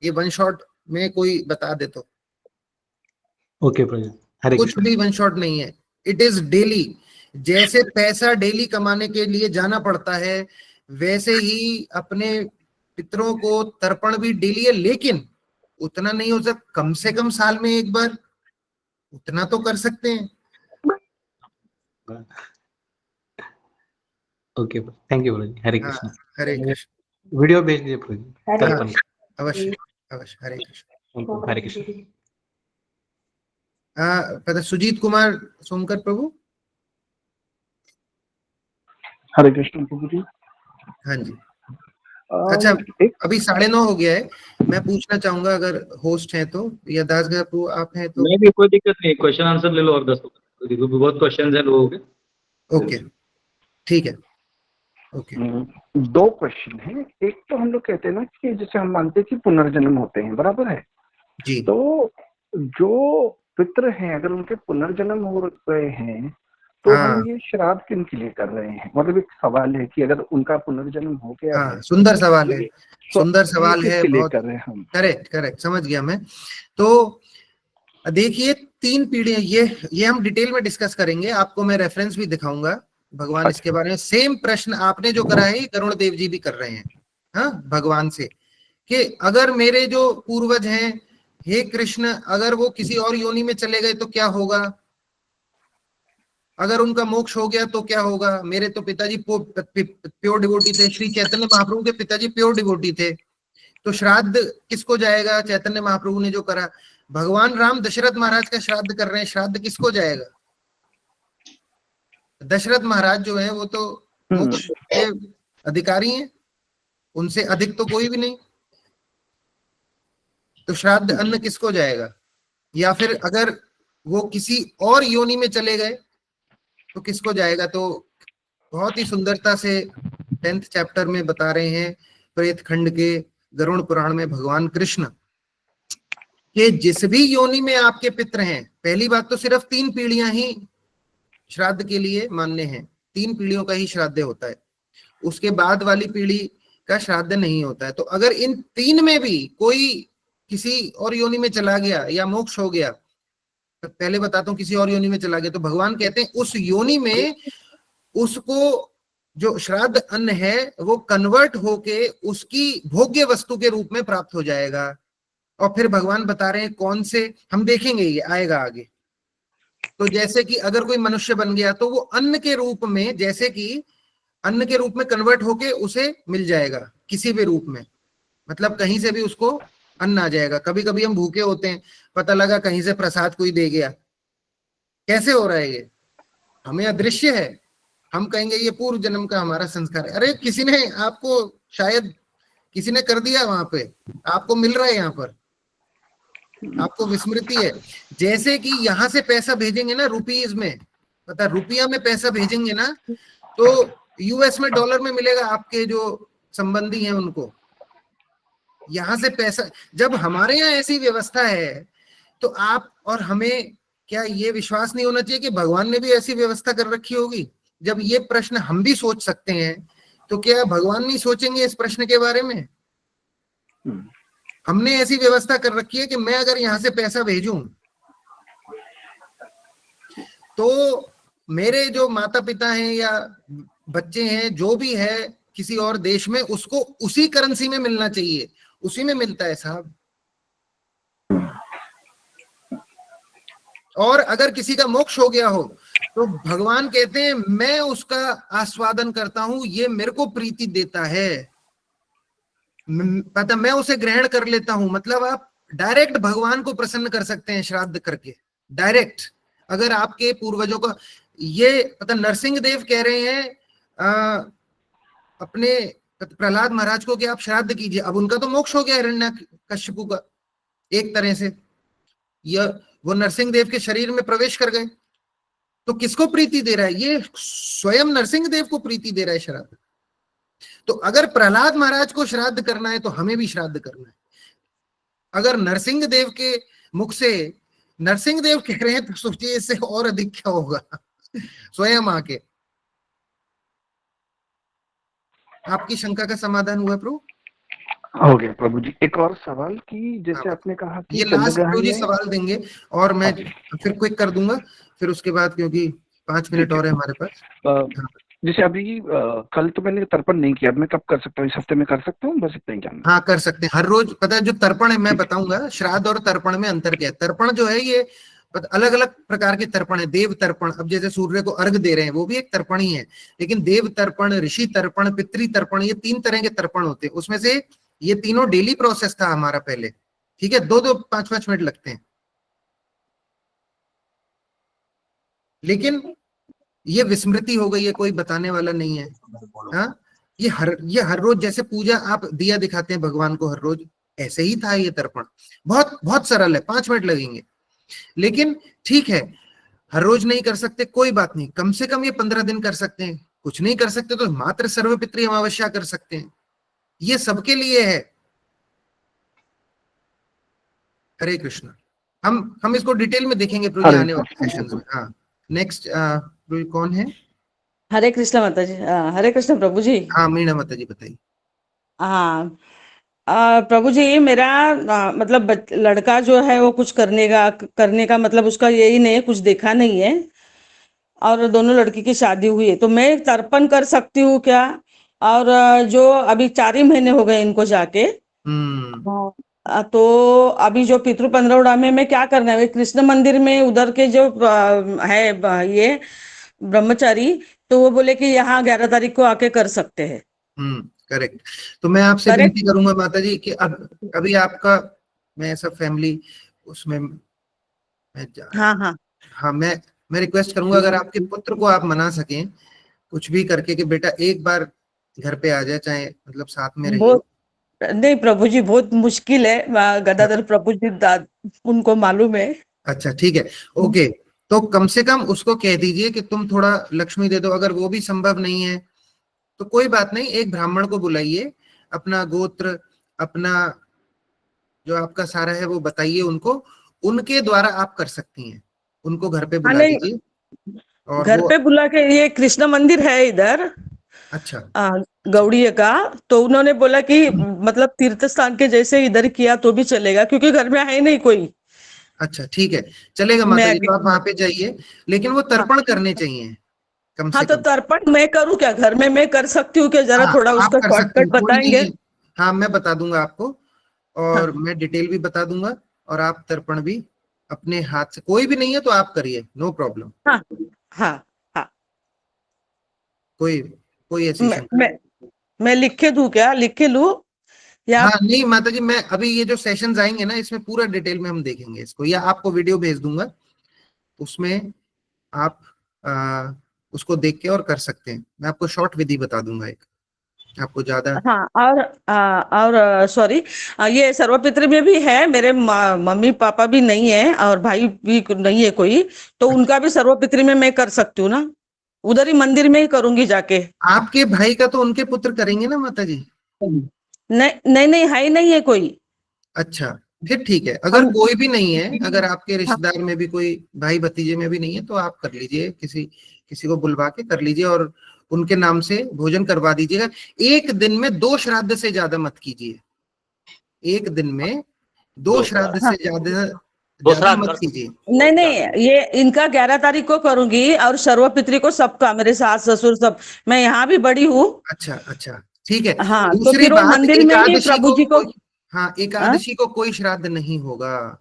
ये वन शॉट में कोई बता दे तो।
ओके प्रभु, हरे
कुछ भी वन शॉट नहीं है, इट इज डेली। जैसे पैसा डेली कमाने के लिए जाना पड़ता है, वैसे ही अपने पितरों को तर्पण भी डेली है, लेकिन उतना नहीं हो सकता, कम से कम साल में एक बार उतना तो कर सकते हैं।
ओके थैंक यू प्रभु जी, हरे कृष्ण।
हरे कृष्ण।
वीडियो भेज दीजिए प्रभु जी।
अवश्य अवश्य, हरे कृष्ण।
हरे कृष्ण।
पता सुजीत कुमार सोमकर प्रभु।
हरे कृष्ण प्रभु जी।
हाँ जी। अच्छा अभी 9:30 हो गया है, मैं पूछना चाहूंगा अगर होस्ट है तो, या दास प्रभु आप हैं तो।
नहीं भी कोई दिक्कत नहीं, क्वेश्चन आंसर ले लो और 10 बहुत क्वेश्चन है लोगों के।
ओके ठीक है, ओके।
2 क्वेश्चन है। एक तो हम लोग कहते हैं ना कि जैसे हम मानते हैं कि पुनर्जन्म होते हैं, बराबर है
जी।
तो जो पितृ हैं अगर उनके पुनर्जन्म हो गए हैं तो हम ये श्राद्ध किन के लिए कर रहे हैं? मतलब एक सवाल है कि अगर उनका पुनर्जन्म हो गया है,
सुंदर सवाल है,
तो
सुंदर सवाल है,
किसके लिए
बहुत
कर रहे हैं हम?
करेक्ट समझ गया मैं। तो देखिए 3 पीढ़ियां, ये हम डिटेल में डिस्कस करेंगे, आपको मैं रेफरेंस भी दिखाऊंगा भगवान इसके बारे में। सेम प्रश्न आपने जो करा है गरुड़ देव जी भी कर रहे हैं, हाँ, भगवान से, कि अगर मेरे जो पूर्वज हैं, हे कृष्ण, अगर वो किसी और योनि में चले गए तो क्या होगा, अगर उनका मोक्ष हो गया तो क्या होगा। मेरे तो पिताजी प्योर डिवोटी थे, श्री चैतन्य महाप्रभु के पिताजी प्योर डिवोटी थे, तो श्राद्ध किसको जाएगा? चैतन्य महाप्रभु ने जो करा, भगवान राम दशरथ महाराज का श्राद्ध कर रहे हैं, श्राद्ध किसको जाएगा? दशरथ महाराज जो है वो तो मोक्ष के अधिकारी हैं, उनसे अधिक तो कोई भी नहीं, तो श्राद्ध अन्न किसको जाएगा? या फिर अगर वो किसी और योनि में चले गए तो किसको जाएगा? तो बहुत ही सुंदरता से 10th चैप्टर में बता रहे हैं, प्रेत खंड के गरुड़ पुराण में, भगवान कृष्ण कि जिस भी योनि में आपके पितृ हैं, पहली बात तो सिर्फ 3 पीढ़ियां ही श्राद्ध के लिए मान्य हैं, 3 पीढ़ियों का ही श्राद्ध होता है, उसके बाद वाली पीढ़ी का श्राद्ध नहीं होता है। तो अगर इन 3 में भी कोई किसी और योनि में चला गया या मोक्ष हो गया, तो पहले बताता हूं, किसी और योनि में चला गया तो भगवान कहते हैं उस योनि में उसको जो श्राद्ध अन्न है वो कन्वर्ट होके उसकी भोग्य वस्तु के रूप में प्राप्त हो जाएगा। और फिर भगवान बता रहे हैं कौन से, हम देखेंगे, ये आएगा आगे। तो जैसे कि अगर कोई मनुष्य बन गया तो वो अन्न के रूप में, जैसे कि अन्न के रूप में कन्वर्ट होके उसे मिल जाएगा किसी भी रूप में, मतलब कहीं से भी उसको अन्न आ जाएगा। कभी कभी हम भूखे होते हैं, पता लगा कहीं से प्रसाद कोई दे गया, कैसे हो रहा है ये? हमें अदृश्य है, हम कहेंगे ये पूर्व जन्म का हमारा संस्कार है। अरे किसी ने आपको, शायद किसी ने कर दिया, वहां पे आपको मिल रहा है, यहाँ पर आपको विस्मृति है। जैसे कि यहाँ से पैसा भेजेंगे ना रुपीज में, पता रुपया में पैसा भेजेंगे ना, तो यूएस में डॉलर में मिलेगा आपके जो संबंधी हैं उनको। यहाँ से पैसा, जब हमारे यहाँ ऐसी व्यवस्था है तो आप और हमें क्या ये विश्वास नहीं होना चाहिए कि भगवान ने भी ऐसी व्यवस्था कर रखी होगी? जब ये प्रश्न हम भी सोच सकते हैं तो क्या भगवान नहीं सोचेंगे इस प्रश्न के बारे में? हमने ऐसी व्यवस्था कर रखी है कि मैं अगर यहाँ से पैसा भेजूं तो मेरे जो माता पिता हैं या बच्चे हैं, जो भी है किसी और देश में, उसको उसी करेंसी में मिलना चाहिए, उसी में मिलता है साहब। और अगर किसी का मोक्ष हो गया हो तो भगवान कहते हैं मैं उसका आस्वादन करता हूं, ये मेरे को प्रीति देता है, पता मैं उसे ग्रहण कर लेता हूं। मतलब आप डायरेक्ट भगवान को प्रसन्न कर सकते हैं श्राद्ध करके, डायरेक्ट। अगर आपके पूर्वजों का ये पता, नरसिंह देव कह रहे हैं अपने प्रहलाद महाराज को कि आप श्राद्ध कीजिए, अब उनका तो मोक्ष हो गया हिरण्यकश्यपु का एक तरह से, वो नरसिंह देव के शरीर में प्रवेश कर गए, तो किसको प्रीति दे रहा है? ये स्वयं नरसिंह देव को प्रीति दे रहा है श्राद्ध। तो अगर प्रहलाद महाराज को श्राद्ध करना है तो हमें भी श्राद्ध करना है। अगर नरसिंह देव के मुख से नरसिंह देव कह रहे हैं तो सोचिए इससे और अधिक क्या होगा। स्वयं आके। आपकी शंका का समाधान हुआ प्रभु?
हो गया प्रभु जी। एक और सवाल कि जैसे आपने कहा कि
ये लास्ट प्रभु जी सवाल देंगे और मैं फिर क्विक कर दूंगा, फिर उसके बाद क्योंकि 5 मिनट और है हमारे पास।
जैसे अभी कल तो मैंने तर्पण नहीं किया, मैं कब कर सकता हूँ? इस हफ्ते में कर सकता हूँ? बस इतना ही जानना।
हाँ कर सकते हैं, हर रोज। पता है जो तर्पण है मैं बताऊंगा, श्राद्ध और तर्पण में अंतर क्या है। तर्पण जो है ये अलग अलग प्रकार के तर्पण है। देव तर्पण, अब जैसे सूर्य को अर्घ दे रहे हैं वो भी एक तर्पण ही है, लेकिन देव तर्पण, ऋषि तर्पण, पितृ तर्पण, ये 3 तरह के तर्पण होते हैं। उसमें से ये तीनों डेली प्रोसेस था हमारा पहले, ठीक है, 2-2 5-5 मिनट लगते हैं, लेकिन ये विस्मृति हो गई है, कोई बताने वाला नहीं है। हाँ, ये हर रोज जैसे पूजा आप दिया दिखाते हैं भगवान को हर रोज, ऐसे ही था ये तर्पण। बहुत बहुत सरल है, 5 मिनट लगेंगे, लेकिन ठीक है हर रोज नहीं कर सकते कोई बात नहीं, कम से कम ये 15 दिन कर सकते हैं। कुछ नहीं कर सकते तो मात्र सर्वपितृ अमावस्या कर सकते हैं, ये सबके लिए है। हरे कृष्ण। हम इसको डिटेल में देखेंगे प्रभु जी आने वाले सेशंस में। हाँ, नेक्स्ट प्रभु जी कौन है?
हरे कृष्ण माता जी। हरे कृष्ण प्रभु जी।
हाँ, मीना माता जी बताइए।
हाँ, प्रभु जी मेरा मतलब लड़का जो है वो कुछ करने का मतलब उसका यही नहीं है, कुछ देखा नहीं है, और दोनों लड़की की शादी हुई है, तो मैं तर्पण कर सकती हूँ क्या? और जो अभी 4 ही महीने हो गए इनको जाके, तो अभी जो पितृ पंद्रवड़ा में मैं क्या करना है? कृष्ण मंदिर में उधर के जो है ये ब्रह्मचारी, तो वो बोले कि यहाँ 11 तारीख को आके कर सकते हैं।
करेक्ट। तो मैं आपसे विनती करूंगा माता जी कि अभी आपका, मैं सब फैमिली उसमें मैं रिक्वेस्ट करूंगा अगर आपके पुत्र को आप मना सकें कुछ भी करके कि बेटा एक बार घर पे आ जाए, चाहे मतलब साथ में रहिए।
नहीं प्रभु जी, बहुत मुश्किल है, गदाधर प्रभु जी उनको मालूम है।
अच्छा ठीक है, ओके। तो कम से कम उसको कह दीजिए कि तुम थोड़ा लक्ष्मी दे दो। अगर वो भी संभव नहीं है तो कोई बात नहीं, एक ब्राह्मण को बुलाइए, अपना गोत्र, अपना जो आपका सारा है वो बताइए उनको, उनके द्वारा आप कर सकती हैं, उनको घर पे बुला लीजिए। और
घर पे बुला के, ये कृष्ण मंदिर है इधर,
अच्छा,
गौड़ीय का, तो उन्होंने बोला कि मतलब तीर्थ स्थान के जैसे इधर किया तो भी चलेगा, क्योंकि घर में है नहीं कोई।
अच्छा ठीक है, चलेगा माता जी, तो आप वहां पे जाइए, लेकिन वो तर्पण करने चाहिए कम से
तो
कम।
तर्पण मैं करूँ क्या? घर में मैं कर सकती हूँ क्या? जरा थोड़ा उसका शॉर्टकट बताएंगे?
हाँ, मैं बता दूंगा आपको, और मैं डिटेल भी बता दूंगा, और आप तर्पण भी अपने हाथ से, कोई भी नहीं है तो आप करिए, नो प्रॉब्लम।
हाँ हाँ हाँ,
कोई ऐसी
मैं लिख के दूं क्या? लिख के लूं या?
हाँ नहीं माता जी, मैं अभी ये जो सेशंस आएंगे ना, इसमें पूरा डिटेल में हम देखेंगे इसको, या आपको वीडियो भेज दूंगा, उसमें आप उसको देख के और कर सकते हैं। मैं आपको शॉर्ट विधि बता दूंगा एक, आपको ज्यादा।
हाँ, और सॉरी, ये सर्वपितृ में भी है, मेरे मम्मी पापा भी नहीं है और भाई भी नहीं है कोई, तो उनका भी सर्वपितृ में मैं कर सकती हूँ ना? उधर ही मंदिर में ही करूंगी जाके।
आपके भाई का तो उनके पुत्र करेंगे ना माता जी?
नहीं है ही नहीं है कोई।
अच्छा, फिर ठीक है। अगर कोई भी नहीं है, अगर आपके रिश्तेदार में भी कोई भाई भतीजे में भी नहीं है, तो आप कर लीजिए, किसी को बुलवा के कर लीजिए और उनके नाम से भोजन करवा दीजिएगा। एक दिन में 2 श्राद्ध से ज्यादा मत कीजिए, एक दिन में 2 श्राद्ध से ज्यादा मत कीजिए।
नहीं, ये इनका 11 तारीख को करूंगी, और सर्वपितृ को सबका, मेरे सास ससुर सब, मैं यहाँ भी बड़ी हूँ।
अच्छा ठीक है।
हाँ,
दूसरी
तो
बात,
मंदिर में ही प्रभु जी को,
एकादशी को कोई श्राद्ध नहीं होगा।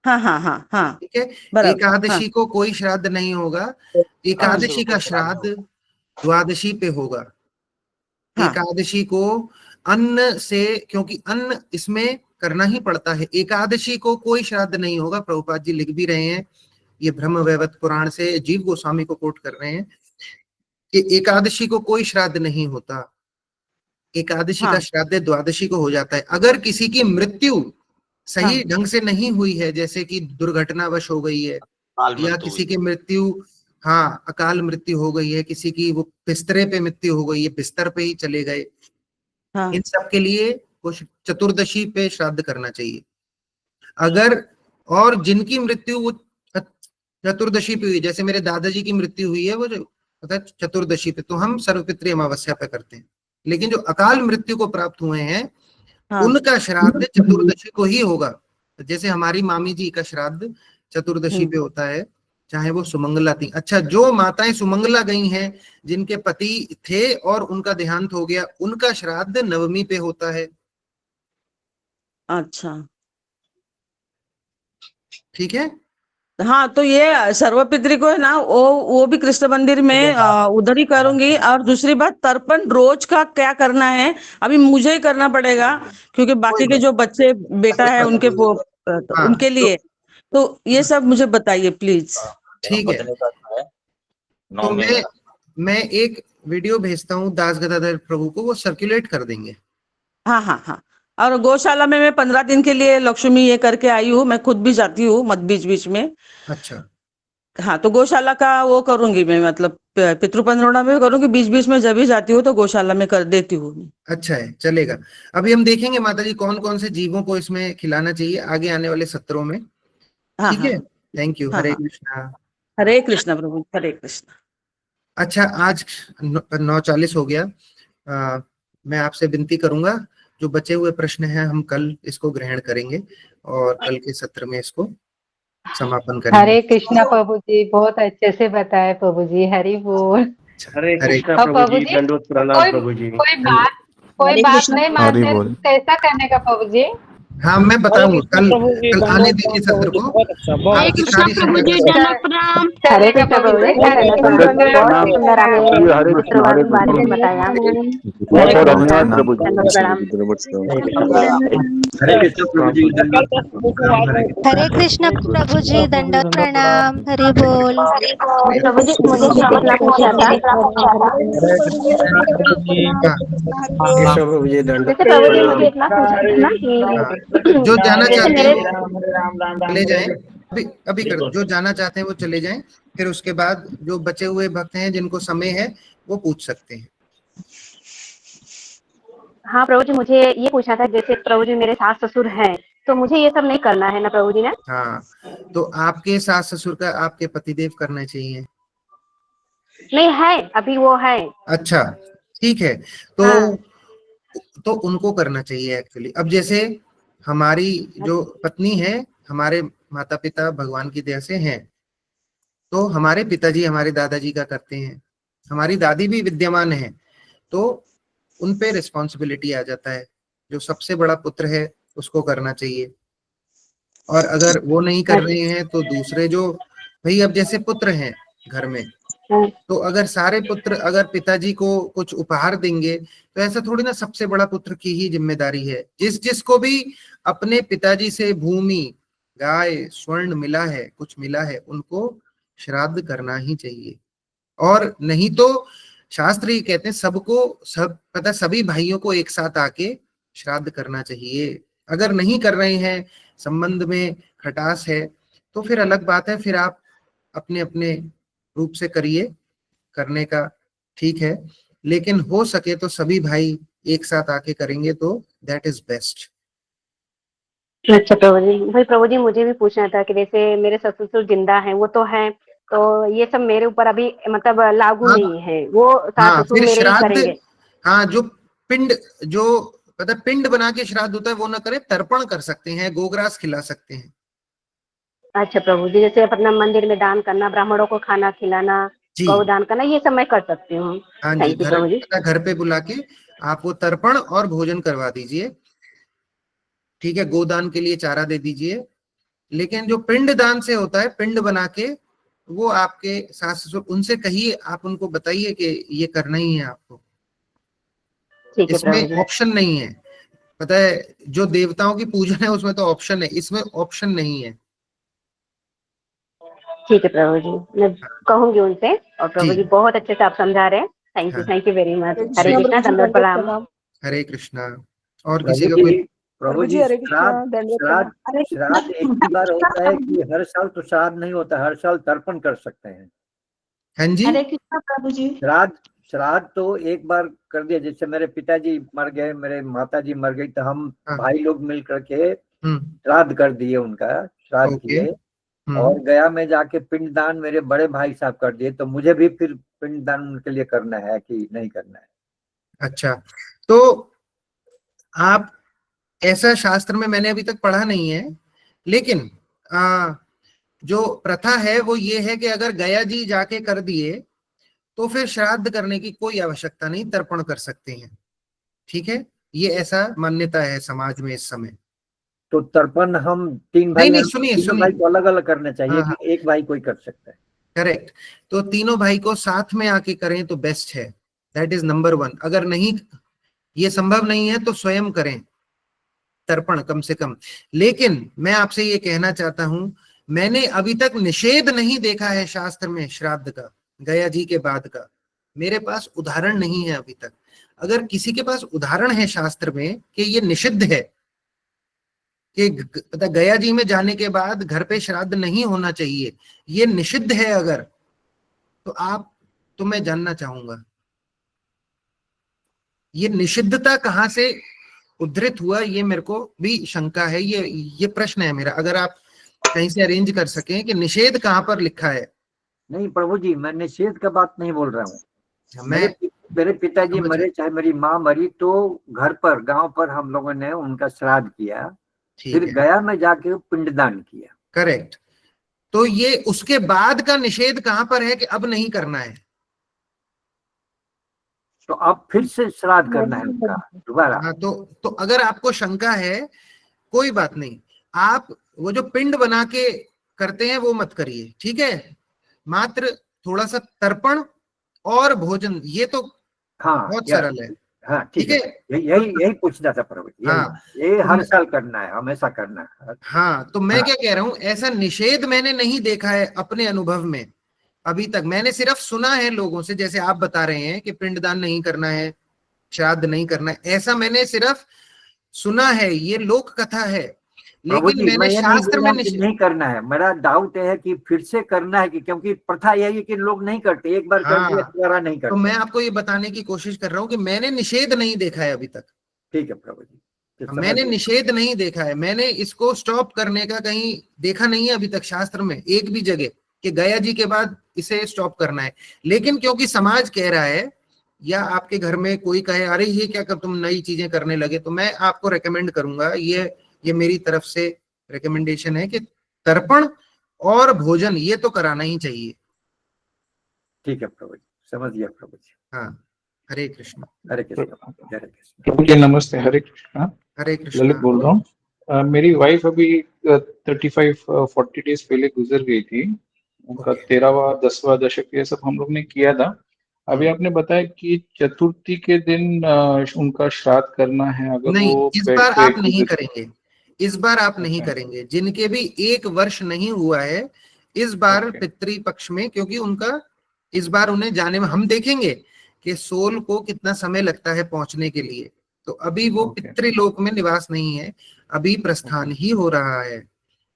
हाँ
ठीक है, एकादशी को कोई श्राद्ध नहीं होगा। एकादशी का श्राद्ध द्वादशी पे होगा। एकादशी को अन्न से, क्योंकि अन्न इसमें करना ही पड़ता है, एकादशी को कोई श्राद्ध नहीं होगा। प्रभुपाद जी लिख भी रहे हैं, ये ब्रह्म वैवर्त पुराण से जीव गोस्वामी को कोट कर रहे हैं कि एकादशी को कोई श्राद्ध नहीं होता, एकादशी का श्राद्ध द्वादशी को हो जाता है। अगर किसी की मृत्यु सही ढंग से नहीं हुई है, जैसे कि दुर्घटनावश हो गई है, या किसी की मृत्यु, अकाल मृत्यु हो गई है, किसी की वो बिस्तरे पे मृत्यु हो गई है, बिस्तर पे ही चले गए, इन सब के लिए कुछ चतुर्दशी पे श्राद्ध करना चाहिए। अगर, और जिनकी मृत्यु वो चतुर्दशी पे हुई, जैसे मेरे दादाजी की मृत्यु हुई है वो जो चतुर्दशी पे, तो हम सर्वपितृ अमावस्या पे करते हैं। लेकिन जो अकाल मृत्यु को प्राप्त हुए हैं, उनका श्राद्ध चतुर्दशी को ही होगा। जैसे हमारी मामी जी का श्राद्ध चतुर्दशी पे होता है, चाहे वो सुमंगला थी। अच्छा, जो माताएं सुमंगला गई हैं, जिनके पति थे और उनका देहांत हो गया, उनका श्राद्ध नवमी पे होता है।
अच्छा,
ठीक है।
हाँ, तो ये सर्वपितृ को है ना, वो भी कृष्ण मंदिर में उधर ही करूंगी। और दूसरी बात, तर्पण रोज का क्या करना है? अभी मुझे ही करना पड़ेगा, क्योंकि बाकी के जो बच्चे बेटा है उनके उनके लिए, तो ये सब मुझे बताइए प्लीज।
ठीक है, तो मैं एक वीडियो भेजता हूँ दास गदाधर प्रभु को, वो सर्कुलेट कर देंगे।
हाँ, और गौशाला में मैं 15 दिन के लिए लक्ष्मी ये करके आई हूँ, मैं खुद भी जाती हूँ मत बीच बीच में।
अच्छा,
हाँ, तो गौशाला का वो करूंगी मैं, मतलब पितृ पंद्रवड़ा में करूंगी, बीच बीच में जब भी जाती हूँ तो गौशाला में कर देती हूँ।
अच्छा है, चलेगा। अभी हम देखेंगे माता जी कौन कौन से जीवों को इसमें खिलाना चाहिए आगे आने वाले सत्रों में।
हाँ
ठीक
हाँ
है, थैंक यू।
हाँ
हरे
हाँ।
कृष्णा।
हरे कृष्णा प्रभु, हरे कृष्णा।
अच्छा, आज 9:40 हो गया। मैं आपसे विनती करूंगा, जो बचे हुए प्रश्न हैं हम कल इसको ग्रहण करेंगे और कल के सत्र में इसको समापन करेंगे।
हरे कृष्णा प्रभु जी, बहुत अच्छे से बताए प्रभु जी, हरि बोल।
हरे कृष्णा
और
प्रभु जी, दंडवत प्रणाम प्रभु जी।
कोई बात नहीं मानते कैसा करने का प्रभु जी?
हाँ, मैं बताऊंगा कल। कल आने दीजिए सत्र को, आपकी सारी समस्या।
हरे कृष्ण प्रभु जी, बहुत सुंदर आपने
हरे कृष्ण
शुक्रवार
हरे
के बारे में बताया।
बहुत बहुत धन्यवाद प्रभु जी।
हरे कृष्णा प्रभु जी, दंडवत
हरे कृष्ण प्रभु जी, दंडवत प्रणाम, हरि बोल।
प्रभु जी, मुझे कुछ पूछना था।
प्रभु जी, दंडवत
जैसे प्रभु जी, मुझे इतना पूछना था कि
जो जाना
जैसे
चाहते
मेरे
हैं चले जाएं, अभी कर दो। जो जाना चाहते हैं वो चले जाएं, फिर उसके बाद जो बचे हुए भक्त हैं जिनको समय है वो पूछ सकते हैं।
हाँ प्रभु जी, मुझे ये पूछना था, जैसे प्रभु जी मेरे सास ससुर हैं, तो मुझे ये सब नहीं करना है ना प्रभु जी ने?
हाँ, तो आपके सास ससुर का आपके पतिदेव करना चाहिए।
नहीं है, अभी वो है।
अच्छा, ठीक है, तो
हाँ।
तो उनको करना चाहिए एक्चुअली। अब जैसे हमारी जो पत्नी है, हमारे माता पिता भगवान की दया से हैं, तो हमारे पिताजी हमारे दादाजी का करते हैं, हमारी दादी भी विद्यमान है, तो उन पे रिस्पॉन्सिबिलिटी आ जाता है। जो सबसे बड़ा पुत्र है उसको करना चाहिए, और अगर वो नहीं कर रहे हैं तो दूसरे जो भाई, अब जैसे पुत्र हैं घर में, तो अगर सारे पुत्र अगर पिताजी को कुछ उपहार देंगे, तो ऐसा थोड़ी ना सबसे बड़ा पुत्र की ही जिम्मेदारी है। जिसको भी अपने पिताजी से भूमि, गाय, स्वर्ण मिला है, कुछ मिला है, उनको श्राद्ध करना ही चाहिए। और नहीं तो शास्त्र ही कहते हैं सब पता, सभी भाइयों को एक साथ आके श्राद्ध करना चाहिए। अगर नहीं कर रहे हैं, संबंध में खटास है, तो फिर अलग बात है, फिर आप अपने अपने रूप से करिए, करने का ठीक है, लेकिन हो सके तो सभी भाई एक साथ आके करेंगे तो दैट इज बेस्ट।
अच्छा प्रभु जी, भाई प्रभु जी मुझे भी पूछना था कि जैसे मेरे ससुर जिंदा हैं, वो तो हैं, तो ये सब मेरे ऊपर अभी मतलब लागू नहीं है, वो सास ससुर
फिर
मेरे ही
श्राद्ध,
करेंगे।
हाँ, जो पिंड, जो पता पिंड बना के श्राद्ध होता है वो ना करे, तर्पण कर सकते हैं, गोग्रास खिला सकते हैं।
अच्छा प्रभु जी, जैसे अपना मंदिर में दान करना, ब्राह्मणों को खाना खिलाना, गौ दान करना, ये सब मैं कर सकती हूँ।
हाँ जी, घर पे बुला के आप वो तर्पण और भोजन करवा दीजिए, ठीक है, गोदान के लिए चारा दे दीजिए। लेकिन जो पिंड दान से होता है, पिंड बना के, वो आपके सास ससुर, उनसे कहिए, आप उनको बताइए कि ये करना ही है आपको, इसमें ऑप्शन नहीं है। पता है, जो देवताओं की पूजन है उसमें तो ऑप्शन है, इसमें ऑप्शन नहीं है।
ठीक है प्रभु जी, मैं कहूंगी उनसे। और प्रभु जी बहुत अच्छे से आप समझा रहे हैं, थैंक यू वेरी मच। हरे कृष्णा, दंडवत प्रणाम।
हरे कृष्णा। और किसी का कोई?
प्रभु जी, श्राद्ध एक ही बार होता है कि हर साल तो श्राद्ध नहीं होता, हर साल तर्पण कर सकते हैं?
हाँ जी,
हरे कृष्णा प्रभु जी।
श्राद्ध तो एक बार कर दिया, जैसे मेरे पिताजी मर गए, मेरे माताजी मर गई, तो हम भाई लोग मिल करके श्राद्ध कर दिए, उनका श्राद्ध किए, और गया में जाके पिंडदान मेरे बड़े भाई साहब कर दिए, तो मुझे भी फिर पिंडदान उनके लिए करना है कि नहीं करना है?
अच्छा, तो आप, ऐसा शास्त्र में मैंने अभी तक पढ़ा नहीं है, लेकिन जो प्रथा है वो ये है कि अगर गया जी जाके कर दिए तो फिर श्राद्ध करने की कोई आवश्यकता नहीं, तर्पण कर सकते हैं, ठीक है, ये ऐसा मान्यता है समाज में इस समय।
तो तर्पण हम तीन भाई,
नहीं, सुनिए,
भाई को अलग अलग करना चाहिए कि एक भाई कोई कर सकता है?
करेक्ट, तो तीनों भाई को साथ में आके करें तो बेस्ट है, दैट इज नंबर 1। अगर नहीं, ये संभव नहीं है तो स्वयं करें तर्पण कम से कम। लेकिन मैं आपसे ये कहना चाहता हूं, मैंने अभी तक निषेध नहीं देखा है शास्त्र में श्राद्ध का, गया जी के बाद का, मेरे पास उदाहरण नहीं है अभी तक। अगर किसी के पास उदाहरण है शास्त्र में कि ये निषिद्ध है, कि पता गया जी में जाने के बाद घर पे श्राद्ध नहीं होना चाहिए, ये निषिद्ध है अगर, तो मैं जानना चाहूंगा ये निषिद्धता कहां से उद्धृत हुआ, ये मेरे को भी शंका है, ये प्रश्न है मेरा। अगर आप कहीं से अरेंज कर सकें कि निषेध कहाँ पर लिखा है।
नहीं प्रभु जी, मैं निषेध का बात नहीं बोल रहा हूँ।
मैं
मेरे पिताजी मरे चाहे मेरी माँ मरी तो घर पर गांव पर हम लोगों ने उनका श्राद्ध किया, फिर गया में जाके पिंडदान किया।
करेक्ट। तो ये उसके बाद का निषेध कहाँ पर है कि अब नहीं करना है,
तो अब फिर से श्राद्ध करना है उनका दोबारा।
हाँ, तो अगर आपको शंका है कोई बात नहीं, आप वो जो पिंड बना के करते हैं वो मत करिए, ठीक है। मात्र थोड़ा सा तर्पण और भोजन, ये तो बहुत सरल है।
हाँ ठीक है, यही पूछना था प्रभु जी।
हाँ,
ये हर साल करना है, हमेशा करना है।
हाँ, तो मैं क्या कह रहा हूं, ऐसा निषेध मैंने नहीं देखा है अपने अनुभव में अभी तक। मैंने सिर्फ सुना है लोगों से, जैसे आप बता रहे हैं कि पिंडदान नहीं करना है, श्राद्ध नहीं करना है, ऐसा मैंने सिर्फ सुना है, ये लोक कथा है। लेकिन मैंने शास्त्र में
नहीं करना है। मेरा डाउट है कि फिर से करना है कि, क्योंकि प्रथा यही है कि लोग नहीं करते, एक बार कर दिया दोबारा नहीं करते।
तो मैं आपको ये बताने की कोशिश कर रहा हूँ कि मैंने निषेध नहीं देखा है अभी तक।
ठीक है प्रभु जी,
मैंने निषेध नहीं देखा है, मैंने इसको स्टॉप करने का कहीं देखा नहीं है अभी तक शास्त्र में एक भी जगह कि गया जी के बाद इसे स्टॉप करना है। लेकिन क्योंकि समाज कह रहा है या आपके घर में कोई कहे अरे ये क्या कब तुम नई चीजें करने लगे, तो मैं आपको रेकमेंड करूंगा, ये मेरी तरफ से रिकमेंडेशन है कि तर्पण और भोजन ये तो कराना ही चाहिए।
ठीक है प्रभु जी, समझ गया प्रभु जी।
हाँ, हरे कृष्ण।
हरे कृष्ण। हरे कृष्ण।
प्रभु जी नमस्ते। हरे कृष्ण।
हरे कृष्ण।
ललित बोल रहा हूँ। मेरी वाइफ अभी 35-40 डेज पहले गुजर गई थी। उनका 13वां 10वां दशक ये सब हम लोग ने किया था। अभी आपने बताया कि चतुर्थी के दिन उनका श्राद्ध करना है। अगर
नहीं,
वो
इस बार आप नहीं करेंगे, इस बार आप नहीं करेंगे। जिनके भी 1 वर्ष नहीं हुआ है इस बार पितृ पक्ष में, क्योंकि उनका इस बार उन्हें जाने में हम देखेंगे कि सोल को कितना समय लगता है पहुंचने के लिए। तो अभी वो पितृलोक में निवास नहीं है, अभी प्रस्थान ही हो रहा है।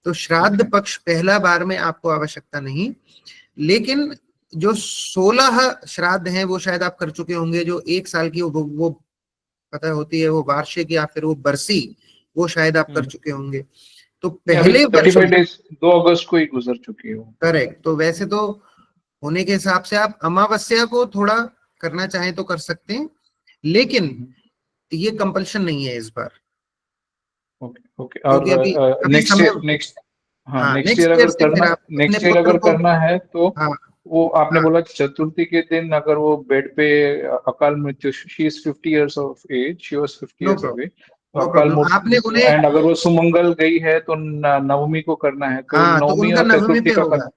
तो श्राद्ध पक्ष पहला बार में आपको आवश्यकता नहीं, लेकिन जो 16 श्राद्ध हैं वो शायद आप कर चुके होंगे। जो 1 साल की वो पता होती है, वो वार्षिक या फिर वो बरसी, वो शायद आप कर चुके होंगे। तो पहले
35 डेज 2 अगस्त को ही गुजर चुकी हूँ।
करेक्ट। तो वैसे तो होने के हिसाब से आप अमावस्या को थोड़ा करना चाहें तो कर सकते हैं, लेकिन ये कंपल्शन नहीं है इस बार।
ओके। और नेक्स्ट ईयर अगर करना है तो वो आपने बोला चतुर्थी के दिन अगर वो बेड पे अकाल मृत्यु, she is 50 years of age, she was 50 years of age, अकाल मृत्यु, एंड अगर वो सुमंगल गई है तो नवमी को करना है, तो नवमी और चतुर्थी का करना।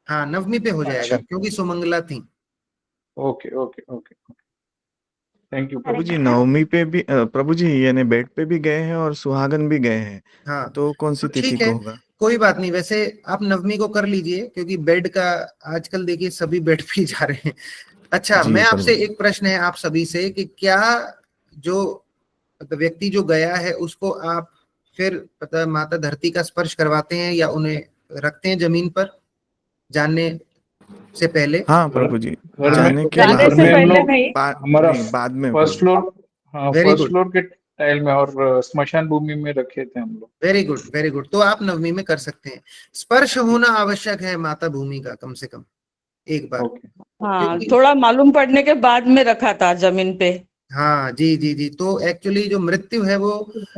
हाँ, नवमी पे हो जाएगा क्योंकि सुमंगला थी।
Okay okay okay, thank you
प्रभु जी। नवमी पे भी प्रभु जी यानी बेड पे भी गए हैं और सुहागन भी गए हैं।
हाँ,
तो कौन सी तिथि को होगा?
कोई बात नहीं, वैसे आप नवमी को कर लीजिए क्योंकि बेड का आजकल देखिए सभी बेड पे जा रहे हैं। अच्छा, मैं आपसे एक प्रश्न है आप सभी से कि क्या जो व्यक्ति जो गया है उसको आप फिर पता माता धरती का स्पर्श करवाते हैं या उन्हें रखते हैं जमीन पर जाने से पहले?
हाँ प्रभु जी,
जाने
से पहले नहीं,
हमारा
बाद में
फर्स्ट फ्लोर के टाइल में और स्मशान भूमि में रखे थे हम लोग।
Very good, very good. तो आप नवमी में कर सकते हैं। स्पर्श होना आवश्यक है माता भूमि का कम से कम एक बार।
हाँ, थोड़ा मालूम पड़ने के बाद में रखा था जमीन पे।
हाँ जी जी जी। तो एक्चुअली जो मृत्यु है वो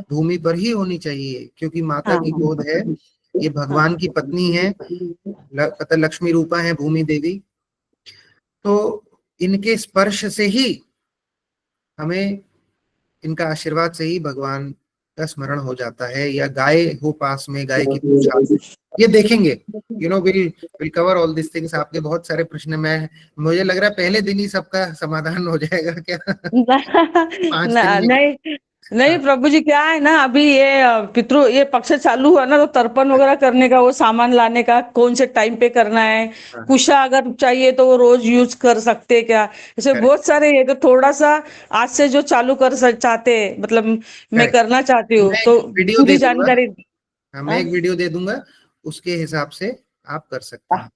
भूमि पर ही होनी चाहिए क्योंकि माता की गोद है, ये भगवान की पत्नी है, पता लक्ष्मी रूपा है भूमि देवी। तो इनके स्पर्श से ही हमें, इनका आशीर्वाद से ही भगवान का स्मरण हो जाता है, या गाय हो पास में, गाय की पूजा, ये देखेंगे। Will cover all this things. आपके बहुत सारे प्रश्न में मुझे लग रहा है पहले दिन ही सबका समाधान हो जाएगा क्या?
नहीं प्रभु जी, क्या है ना, अभी ये पक्ष चालू हुआ ना, तो तर्पण वगैरह करने का, वो सामान लाने का कौन से टाइम पे करना है, कुशा अगर चाहिए तो वो रोज यूज कर सकते क्या, ऐसे बहुत सारे ये। तो थोड़ा सा आज से जो चालू कर चाहते, मतलब मैं करना चाहती हूँ, तो पूरी जानकारी
मैं एक वीडियो दे दूंगा, उसके हिसाब से आप कर सकते हैं।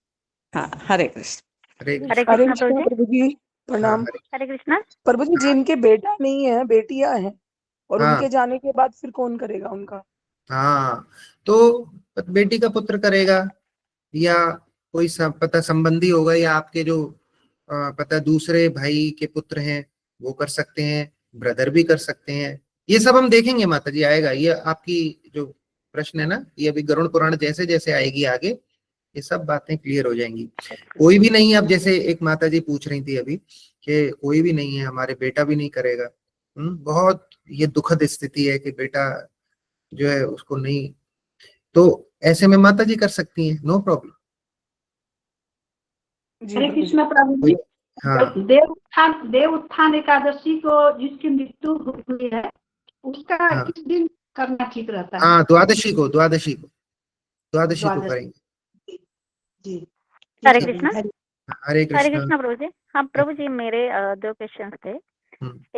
हाँ, हरे कृष्ण।
हरे कृष्ण प्रभु जी, प्रणाम।
हरे कृष्णा।
प्रभु जी, जिनके बेटा नहीं है, बेटियां हैं और उनके जाने के बाद फिर कौन करेगा उनका?
हाँ, तो बेटी का पुत्र करेगा या कोई पता संबंधी होगा या आपके जो पता दूसरे भाई के पुत्र हैं वो कर सकते हैं, ब्रदर भी कर सकते हैं। ये सब हम देखेंगे माता जी, आएगा ये आपकी जो प्रश्न है ना, ये अभी गरुड़ पुराण जैसे जैसे आएगी आगे ये सब बातें क्लियर हो जाएंगी। कोई भी नहीं है, अब जैसे एक माता जी पूछ रही थी अभी कि कोई भी नहीं है, हमारे बेटा भी नहीं करेगा। बहुत ये दुखद स्थिति है कि बेटा जो है उसको नहीं, तो ऐसे में माता जी कर सकती हैं, नो प्रॉब्लम।
हरे कृष्ण प्रभु जी।
हाँ,
देव उत्थान एकादशी को जिसकी मृत्यु हुई है उसका
हाँ,
किस दिन करना ठीक रहता है?
हाँ, द्वादशी को करेंगे
जी।
हरे कृष्णा।
हरे
हरे
कृष्णा।
कृष्णा प्रभु जी। हाँ प्रभु जी, मेरे 2 क्वेश्चन थे।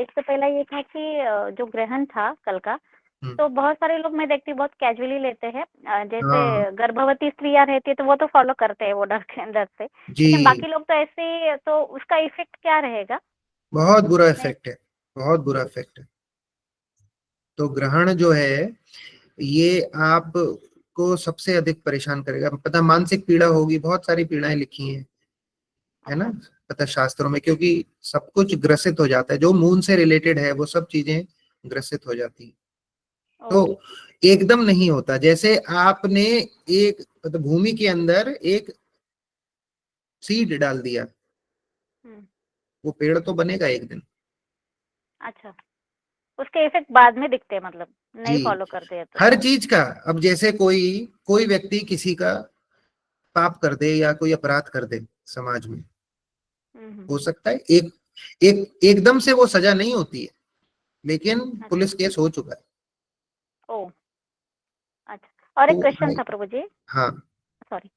एक तो पहला ये था कि जो ग्रहण था कल का, तो बहुत सारे लोग मैं देखती हूँ बहुत कैजुअली लेते हैं। जैसे गर्भवती स्त्रियां रहती है तो वो तो फॉलो करते हैं वो डर से, लेकिन बाकी लोग तो ऐसे, तो उसका इफेक्ट क्या रहेगा?
बहुत बुरा इफेक्ट है, बहुत बुरा इफेक्ट है। तो ग्रहण जो है ये आपको सबसे अधिक परेशान करेगा। पता मानसिक पीड़ा होगी, बहुत सारी पीड़ाएं लिखी हैं, है ना, पता शास्त्रों में, क्योंकि सब कुछ ग्रसित हो जाता है जो मून से रिलेटेड है, वो सब चीजें ग्रसित हो जाती है। तो एकदम नहीं होता। जैसे आपने एक भूमि के अंदर एक सीड डाल दिया, वो पेड़ तो बनेगा एक दिन।
अच्छा, उसके इफेक्ट बाद में दिखते हैं, मतलब नहीं
जी,
फॉलो करते हैं तो?
हर चीज का। अब जैसे कोई व्यक्ति किसी का पाप कर दे या कोई अपराध कर दे समाज में, हो सकता है एकदम से वो सजा नहीं होती है, लेकिन पुलिस केस हो चुका है।
ओ अच्छा। और एक
तो
क्वेश्चन था प्रभु जी।
हाँ,
सॉरी।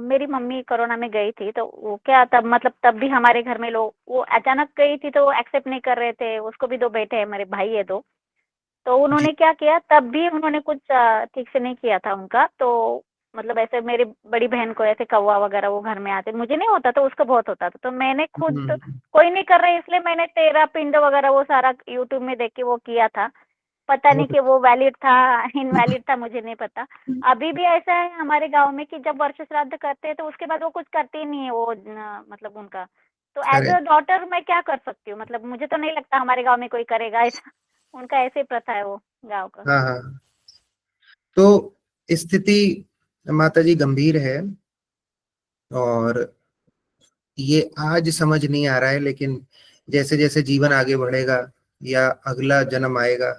मेरी मम्मी कोरोना में गई थी, तो वो क्या तब, मतलब तब भी हमारे घर में लोग, वो अचानक गई थी तो वो एक्सेप्ट नहीं कर रहे थे। उसको भी 2 बेटे हैं, मेरे भाई है 2। तो उन्होंने क्या किया, तब भी उन्होंने कुछ ठीक से नहीं किया था उनका। तो मतलब ऐसे मेरी बड़ी बहन को ऐसे कौवा वगैरह वो घर में आते, मुझे नहीं होता तो उसको बहुत होता था। तो मैंने खुद, कोई नहीं कर रहा इसलिए मैंने 13 पिंड वगैरह वो सारा यूट्यूब में देख के वो किया था। पता नहीं कि वो वैलिड था इनवैलिड था, मुझे नहीं पता। अभी भी ऐसा है हमारे गांव में कि जब वर्ष श्राद्ध करते हैं तो उसके बाद वो कुछ करते ही नहीं है वो मतलब उनका। तो एज अ डॉटर मैं क्या कर सकती हूँ? मतलब मुझे तो नहीं लगता हमारे गांव में कोई करेगा ऐसा। उनका ऐसे प्रथा है वो गांव का।
हाँ, हाँ। तो स्थिति माता जी गंभीर है और ये आज समझ नहीं आ रहा है, लेकिन जैसे जैसे जीवन आगे बढ़ेगा या अगला जन्म आएगा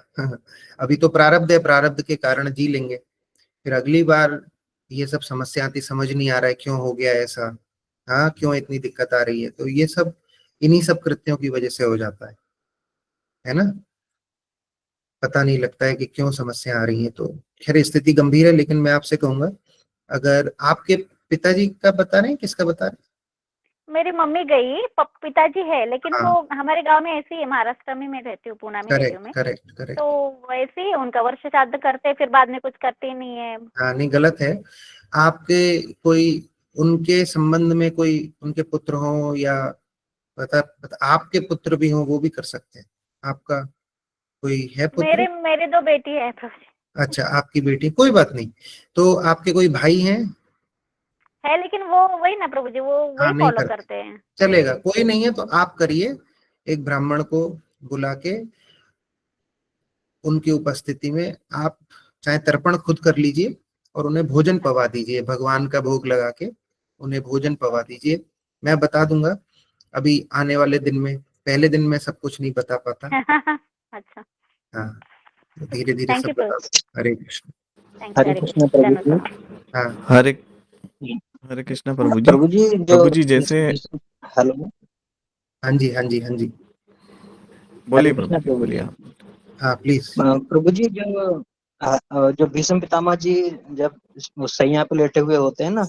अभी तो प्रारब्ध है, प्रारब्ध के कारण जी लेंगे, फिर अगली बार ये सब समस्या आती, समझ नहीं आ रहा है क्यों हो गया ऐसा, हाँ क्यों इतनी दिक्कत आ रही है। तो ये सब इन्हीं सब कृत्यों की वजह से हो जाता है ना, पता नहीं लगता है कि क्यों समस्या आ रही है। तो खैर स्थिति गंभीर है, लेकिन मैं आपसे कहूंगा, अगर आपके पिताजी का बता रहे हैं, किसका बता रहे हैं?
मेरी मम्मी गई, पिताजी है, लेकिन
हाँ,
वो हमारे गांव में ऐसे ही, महाराष्ट्र में मैं रहती हूँ, पूना में रहती हूँ मैं।
करेक्ट।
तो वैसे ही उनका वर्ष श्राद्ध करते, फिर बाद में कुछ करते ही नहीं है।
हाँ, नहीं गलत है। आपके कोई उनके संबंध में कोई उनके पुत्र हो या आपके पुत्र भी हो, वो भी कर सकते हैं। आपका कोई है पुत्र?
मेरे 2 बेटी है प्रभु जी।
अच्छा, आपकी बेटी, कोई बात नहीं। तो आपके कोई भाई हैं?
है, लेकिन वो वही ना प्रभु जी, वो
हाँ,
वही
नहीं
फॉलो
करते,
करते हैं।
चलेगा, कोई नहीं है तो आप करिए, एक ब्राह्मण को बुला के उनकी उपस्थिति में आप चाहे तर्पण खुद कर लीजिए और उन्हें भोजन पवा दीजिए, भगवान का भोग लगा के उन्हें भोजन पवा दीजिए। मैं बता दूंगा अभी आने वाले दिन में, पहले दिन में सब कुछ नहीं बता पाता।
अच्छा,
हाँ, धीरे धीरे
थैंक
सब
यू
बता
प्रभु।
दूंगा। हरे कृष्ण।
हरे कृष्ण प्रभु जी।
हाँ,
हरे कृष्णा प्रभु जी।
प्रभु जी
प्रभु जी जैसे,
हेलो,
हाँ जी, हाँ जी, हाँ जी,
बोलिए
हरे
प्रभु
कृष्ण
जी,
प्रभु
बोलिए
जी।
आप।
हाँ प्लीज।
प्रभु जी जो भीष्म पितामह जी जब सैया पे लेटे हुए होते हैं ना,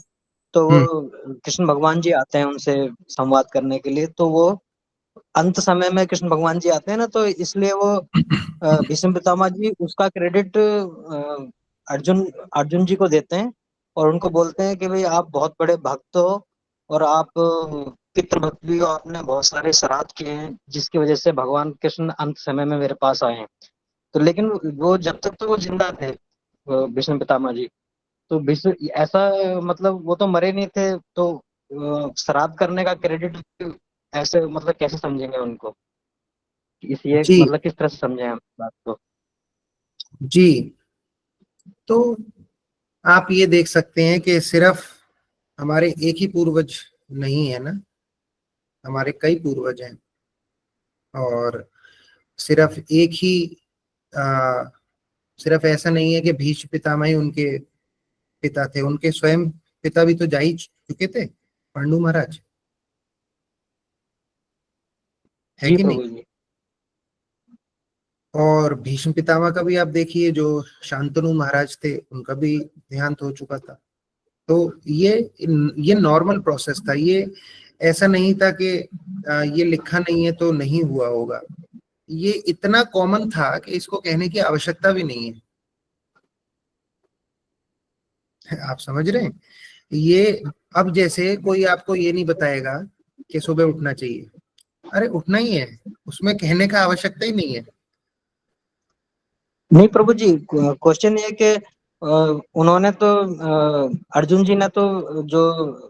तो वो कृष्ण भगवान जी आते हैं उनसे संवाद करने के लिए। तो वो अंत समय में कृष्ण भगवान जी आते हैं ना, तो इसलिए वो भीष्म पितामह जी उसका क्रेडिट अर्जुन जी को देते हैं और उनको बोलते हैं कि भाई आप बहुत बड़े भक्त हो और आप पितृभक्त भी हो, आपने बहुत सारे श्राद्ध किए हैं जिसकी वजह से भगवान कृष्ण अंत समय में मेरे पास आए हैं। तो लेकिन वो जब तक तो वो जिंदा थे, भीष्म पितामह जी। तो भीष्म ऐसा मतलब वो तो मरे नहीं थे, तो श्राद्ध करने का क्रेडिट ऐसे मतलब कैसे समझेंगे उनको? ये
जी
मतलब किस तरह से समझे हम इस बात को?
जी, तो आप ये देख सकते हैं कि सिर्फ हमारे एक ही पूर्वज नहीं है ना, हमारे कई पूर्वज हैं। और सिर्फ एक ही सिर्फ ऐसा नहीं है कि भीष्म पितामह ही उनके पिता थे, उनके स्वयं पिता भी तो जा ही चुके थे, पांडु महाराज, है
जी
कि नहीं?
प्रभु जी।
और भीष्म पितामह का भी आप देखिए, जो शांतनु महाराज थे उनका भी देहांत हो चुका था। तो ये नॉर्मल प्रोसेस था, ये ऐसा नहीं था कि ये लिखा नहीं है तो नहीं हुआ होगा। ये इतना कॉमन था कि इसको कहने की आवश्यकता भी नहीं है। आप समझ रहे हैं? ये अब जैसे कोई आपको ये नहीं बताएगा कि सुबह उठना चाहिए, अरे उठना ही है, उसमें कहने का आवश्यकता ही नहीं है।
नहीं प्रभु जी, क्वेश्चन ये कि उन्होंने तो अर्जुन जी ने तो जो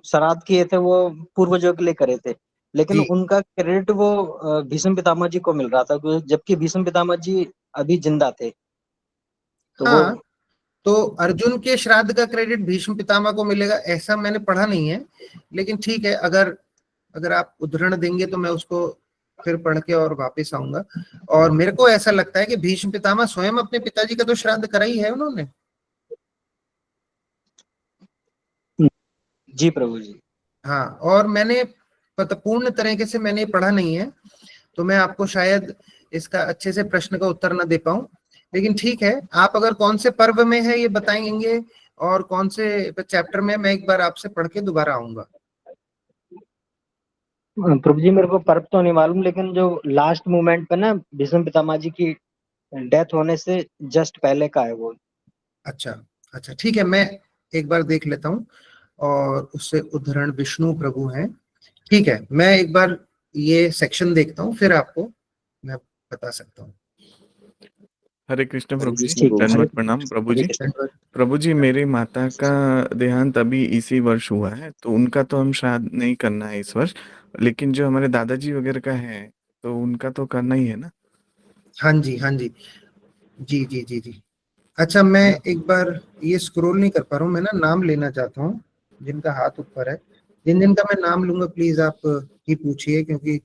श्राद्ध किए थे वो पूर्वजों के लिए करे थे, लेकिन उनका क्रेडिट वो भीष्म पितामह जी को मिल रहा था, जबकि भीष्म पितामह जी अभी जिंदा थे। तो
हाँ, तो अर्जुन के श्राद्ध का क्रेडिट भीष्म पितामह को मिलेगा ऐसा मैंने पढ़ा नहीं है, लेकिन ठीक है, अगर आप उदाहरण देंगे तो मैं उसको फिर पढ़ के और वापस आऊंगा। और मेरे को ऐसा लगता है कि भीष्म पितामह स्वयं अपने पिताजी का तो श्राद्ध करा ही है उन्होंने।
जी प्रभु जी।
हाँ, और मैंने पूर्ण तरीके से मैंने पढ़ा नहीं है, तो मैं आपको शायद इसका अच्छे से प्रश्न का उत्तर ना दे पाऊं, लेकिन ठीक है, आप अगर कौन से पर्व में है ये बताएंगे और कौन से चैप्टर में, मैं एक बार आपसे पढ़ के दोबारा आऊंगा।
प्रभु जी मेरे को पर्व तो नहीं मालूम, लेकिन जो लास्ट मोमेंट पे ना भीष्म पितामह जी की डेथ होने से जस्ट पहले का है वो।
अच्छा अच्छा, ठीक है, मैं एक बार देख लेता हूँ और उससे उदाहरण विष्णु प्रभु हैं। ठीक है, मैं एक बार ये सेक्शन देखता हूँ, फिर आपको मैं बता सकता हूँ।
हरे कृष्ण प्रभु जी, दंडवत प्रणाम प्रभु जी। प्रभु जी, मेरी माता का देहांत अभी इसी वर्ष हुआ है, तो उनका तो हम श्राद्ध नहीं करना है इस वर्ष, लेकिन जो हमारे दादाजी वगैरह का है तो उनका तो करना ही है ना?
हाँ जी, हाँ जी, जी जी जी जी। अच्छा, मैं एक बार ये स्क्रॉल नहीं कर पा रहा हूँ, मैं ना नाम लेना चाहता हूँ जिनका हाथ ऊपर है। जिन जिनका मैं नाम लूंगा प्लीज आप ही पूछिए, क्योंकि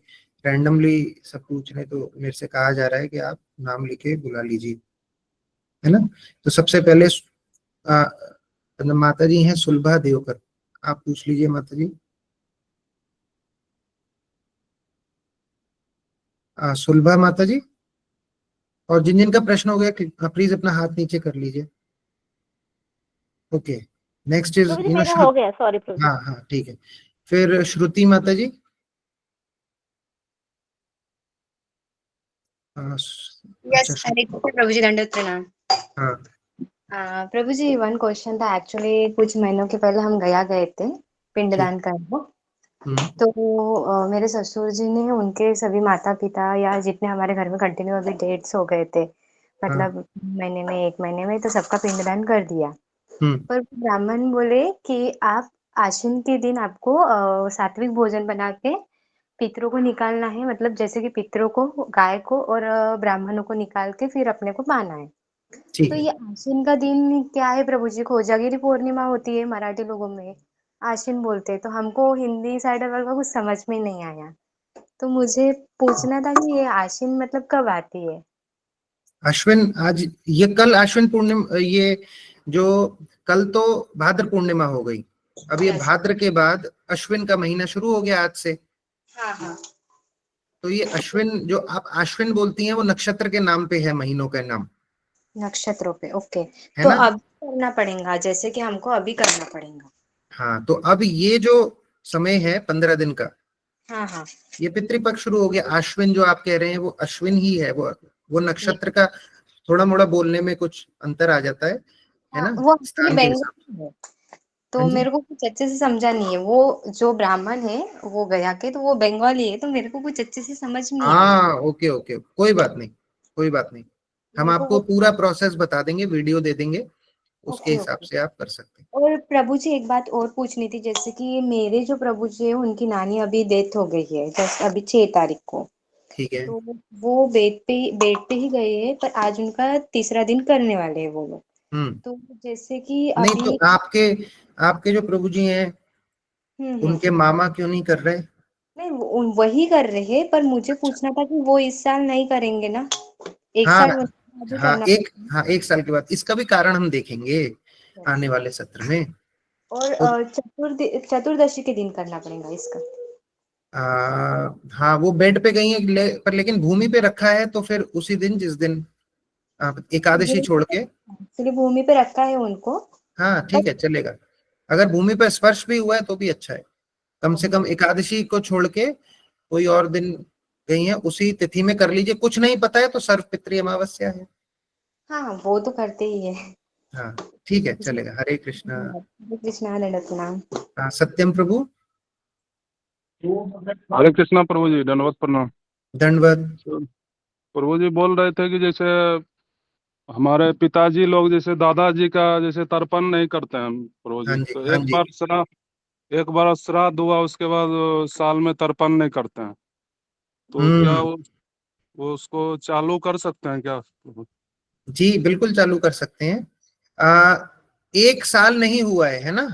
रैंडमली सब पूछने तो मेरे से कहा जा रहा है कि आप नाम लिखे बुला लीजिए, है ना? तो सबसे पहले माता जी हैं सुलभा देवकर, आप पूछ लीजिए माता जी। सुलभा माता जी, और जिन जिन का प्रश्न हो गया प्लीज अपना हाथ नीचे कर लीजिए। ओके, नेक्स्ट इज
मेरा हो गया, सॉरी प्रभु।
हाँ हाँ ठीक है, फिर श्रुति माता जी।
यस, हरे कृष्ण प्रभु जी, दंडवत प्रणाम।
हाँ
प्रभु जी, वन क्वेश्चन था एक्चुअली। कुछ महीनों के पहले हम गया गए थे पिंडदान करने, तो मेरे ससुर जी ने उनके सभी माता पिता या जितने हमारे घर में कंटिन्यू अभी डेट्स हो गए थे, मतलब महीने में 1 महीने में, तो सबका पिंडदान कर दिया। पर ब्राह्मण बोले कि आप आश्विन के दिन आपको सात्विक भोजन बना के पितरों को निकालना है, मतलब जैसे कि पितरों को, गाय को और ब्राह्मणों को निकाल के फिर अपने को पाना है। तो ये आश्विन का दिन क्या है प्रभु जी? कोजागिरी पूर्णिमा होती है मराठी लोगों में, आश्विन बोलते हैं, तो हमको हिंदी साइड वालों का कुछ समझ में नहीं आया, तो मुझे पूछना था कि ये आश्विन मतलब कब आती है?
अश्विन, आज ये कल अश्विन पूर्णिमा, ये जो कल तो भाद्र पूर्णिमा हो गई, अब ये भाद्र के बाद अश्विन का महीना शुरू हो गया आज से।
हाँ।
तो ये अश्विन जो आप अश्विन बोलती हैं वो नक्षत्र के नाम पे है, महीनों का नाम
नक्षत्रों पे, ओके।
है
तो
ना?
अब करना पड़ेगा, जैसे कि हमको अभी करना पड़ेगा।
हाँ, तो अब ये जो समय है 15 दिन का,
हाँ,
ये पितृपक्ष शुरू हो गया। अश्विन जो आप कह रहे हैं वो अश्विन ही है, वो नक्षत्र का थोड़ा मोड़ा बोलने में कुछ अंतर आ जाता है ना?
वो एक्चुअली बंगाली है, तो मेरे को कुछ अच्छे से समझा नहीं है। वो जो ब्राह्मण है वो गया के, तो वो बंगाली है, तो मेरे को कुछ अच्छे से समझ नहीं आया।
हाँ, ओके ओके, कोई बात नहीं, कोई बात नहीं, हम आपको पूरा प्रोसेस बता देंगे, वीडियो दे देंगे, उसके हिसाब से आप कर सकते हैं।
और प्रभु जी एक बात और पूछनी थी, जैसे कि मेरे जो प्रभु जी है उनकी नानी अभी डेथ हो गई है, जस्ट अभी 6 तारीख को।
ठीक है।
तो वो बेड पे ही गए हैं, पर आज उनका तीसरा दिन करने वाले हैं वो लोग। तो जैसे कि
नहीं
अभी
तो आपके जो प्रभु जी हैं उनके मामा क्यों नहीं कर रहे?
नहीं वही कर रहे हैं, पर मुझे पूछना था कि वो इस साल नहीं करेंगे ना, एक
हाँ
साल अभी करना
हाँ, 1 साल के बाद। इसका भी कारण हम देखेंगे आने वाले सत्र में।
और चतुर्दशी के दिन करना पड़ेगा इसका।
हाँ, वो बेड पे गई है पर लेकिन भूमि पे रखा है, तो फिर उसी दिन जिस दिन एकादशी छोड़ के
एक्चुअली भूमि पे रखा है उनको।
हाँ ठीक है, चलेगा। अगर भूमि पे स्पर्श भी हुआ है तो भी अच्छा है। कम से कम एकादशी को छोड़ के कोई और दिन गई है उसी तिथि में कर लीजिए। कुछ नहीं पता है तो सर्व पितृ अमावस्या है।
हाँ वो तो करते ही है।
हाँ ठीक है, चलेगा। हरे कृष्णा।
हरे कृष्णा, दंडवत प्रणाम।
सत्यम प्रभु।
हरे कृष्णा प्रभु जी, दंडवत प्रणाम।
दंडवत।
प्रभु जी बोल रहे थे कि जैसे हमारे पिताजी लोग जैसे दादाजी का जैसे तर्पण नहीं करते हैं प्रभु जी, तो एक बार श्राद्ध हुआ उसके बाद साल में तर्पण नहीं करते हैं, तो क्या वो उसको चालू कर सकते हैं क्या?
जी बिल्कुल चालू कर सकते हैं। 1 साल नहीं हुआ है ना?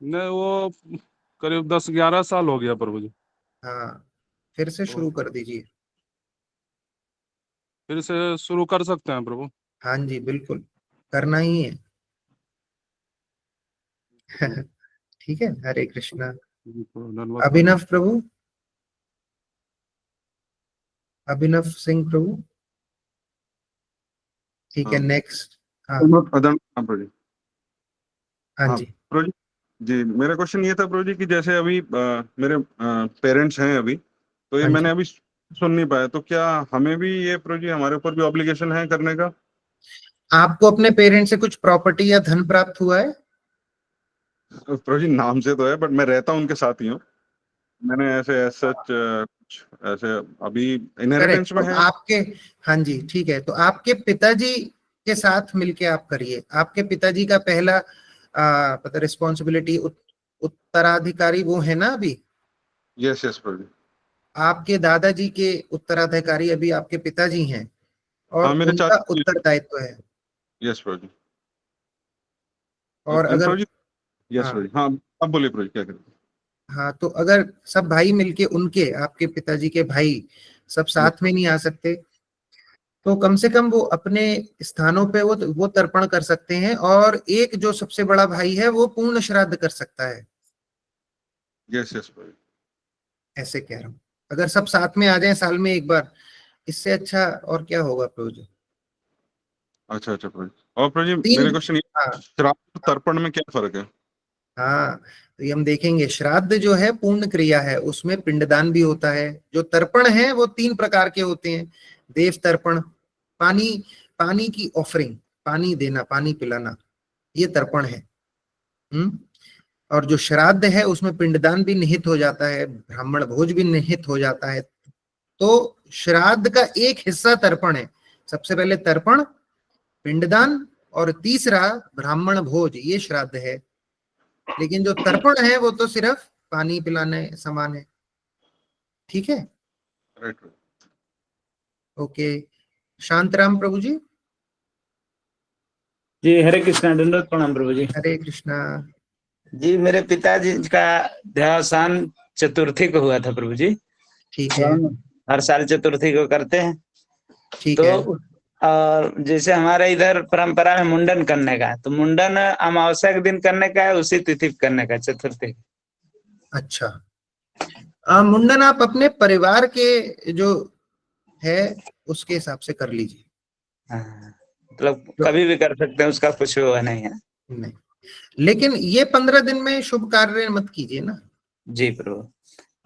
नहीं, वो करीब 10-11 साल हो गया प्रभु जी।
हाँ, फिर से शुरू कर दीजिए।
फिर से शुरू कर सकते हैं प्रभु?
हाँ जी बिल्कुल, करना ही है। ठीक है, हरे कृष्णा। अभिनव प्रभु, अभिनव सिंह प्रभु। ठीक है, नेक्स्ट। हाँ
प्रभु जी।
हाँ जी
प्रभु जी, जी मेरा क्वेश्चन ये था प्रभु जी कि जैसे अभी मेरे पेरेंट्स हैं अभी, तो ये मैंने अभी सुन नहीं पाया, तो क्या हमें भी ये प्रभु जी, हमारे ऊपर भी ऑब्लिगेशन है करने का?
आपको अपने पेरेंट्स से कुछ प्रॉपर्टी या धन प्राप्त हुआ है?
प्रभु जी नाम से तो है, बट मैं रहता हूँ उनके साथ ही हूँ। मैंने ऐसे सच ऐसे अभी इनहेरिटेंस में
तो
है
आपके, हाँ जी ठीक है, तो आपके पिताजी के साथ मिलके आप करिए। आपके पिताजी का पहला पता रिस्पॉन्सिबिलिटी उत्तराधिकारी वो है ना अभी?
यस यस प्रभु जी।
आपके दादाजी के उत्तराधिकारी अभी आपके पिताजी हैं और
मेरे
उनका उत्तरदायित्व है।
यस प्रभु जी।
और अगर
यस प्रभु जी, हाँ अब बोलिए प्रभु जी, क्या करें?
हाँ, तो अगर सब भाई मिलके उनके, आपके पिताजी के भाई सब साथ में नहीं आ सकते, तो कम से कम वो अपने स्थानों पे वो तर्पण कर सकते हैं, और एक जो सबसे बड़ा भाई है वो पूर्ण श्राद्ध कर सकता है।
यस यस प्रभु,
ऐसे कह रहा हूँ, अगर सब साथ में आ जाएं साल में एक बार, इससे अच्छा और क्या होगा प्रभु जी?
अच्छा अच्छा प्रभु जी। और प्रभु जी मेरे क्वेश्चन ये, श्राद्ध तर्पण में क्या फर्क है?
हाँ, तो ये हम देखेंगे। श्राद्ध जो है पूर्ण क्रिया है, उसमें पिंडदान भी होता है। जो तर्पण है वो 3 प्रकार के होते हैं। देव तर्पण, पानी की ऑफरिंग, पानी देना, पानी पिलाना, ये तर्पण है। और जो श्राद्ध है उसमें पिंडदान भी निहित हो जाता है, ब्राह्मण भोज भी निहित हो जाता है। तो श्राद्ध का एक हिस्सा तर्पण है। सबसे पहले तर्पण, पिंडदान, और तीसरा ब्राह्मण भोज, ये श्राद्ध है। लेकिन जो तर्पण है वो तो सिर्फ पानी पिलाने समान है। ठीक है, ओके। शांतराम प्रभु जी।
जी हरे कृष्णा, दंडवत प्रणाम प्रभु जी।
हरे कृष्णा
जी, मेरे पिताजी का देहावसान चतुर्थी को हुआ था प्रभु जी।
ठीक है,
हर साल चतुर्थी को करते हैं।
ठीक
तो
है।
और जैसे हमारे इधर परंपरा है मुंडन करने का, तो मुंडन अमावस्या के दिन करने का है, उसी तिथि करने का, चतुर्थी।
अच्छा, मुंडन आप अपने परिवार के जो है उसके हिसाब से कर लीजिए।
मतलब कभी भी कर सकते हैं, उसका कुछ हुआ नहीं है।
नहीं, लेकिन ये 15 दिन में शुभ कार्य मत कीजिए ना।
जी प्रभु।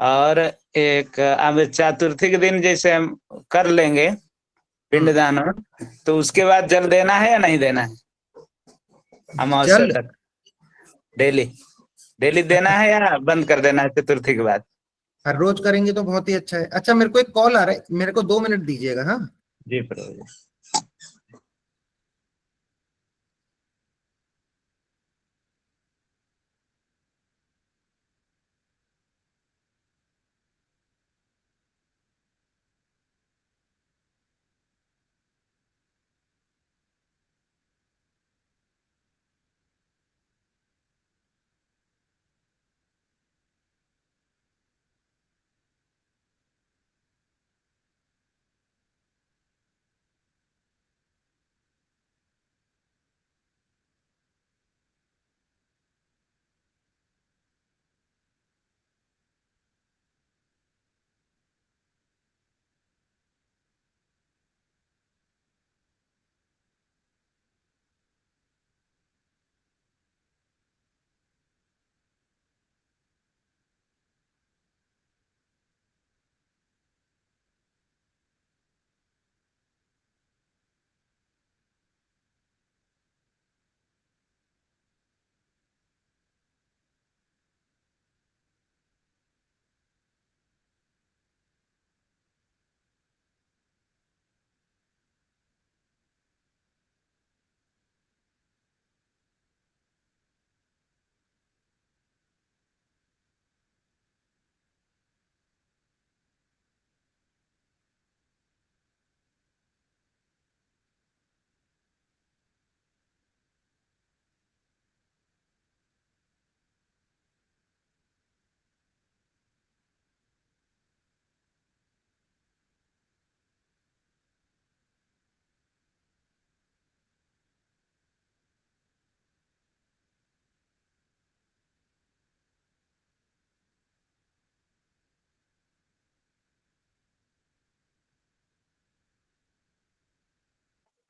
और एक अब चतुर्थी के दिन जैसे हम कर लेंगे पिंडदान, तो उसके बाद जल देना है या नहीं देना है? अमावस्या तक डेली देना है या बंद कर देना है चतुर्थी के बाद?
हर रोज करेंगे तो बहुत ही अच्छा है। अच्छा, मेरे को एक कॉल आ रहा है, मेरे को 2 मिनट दीजिएगा। हाँ
जी प्रभु जी।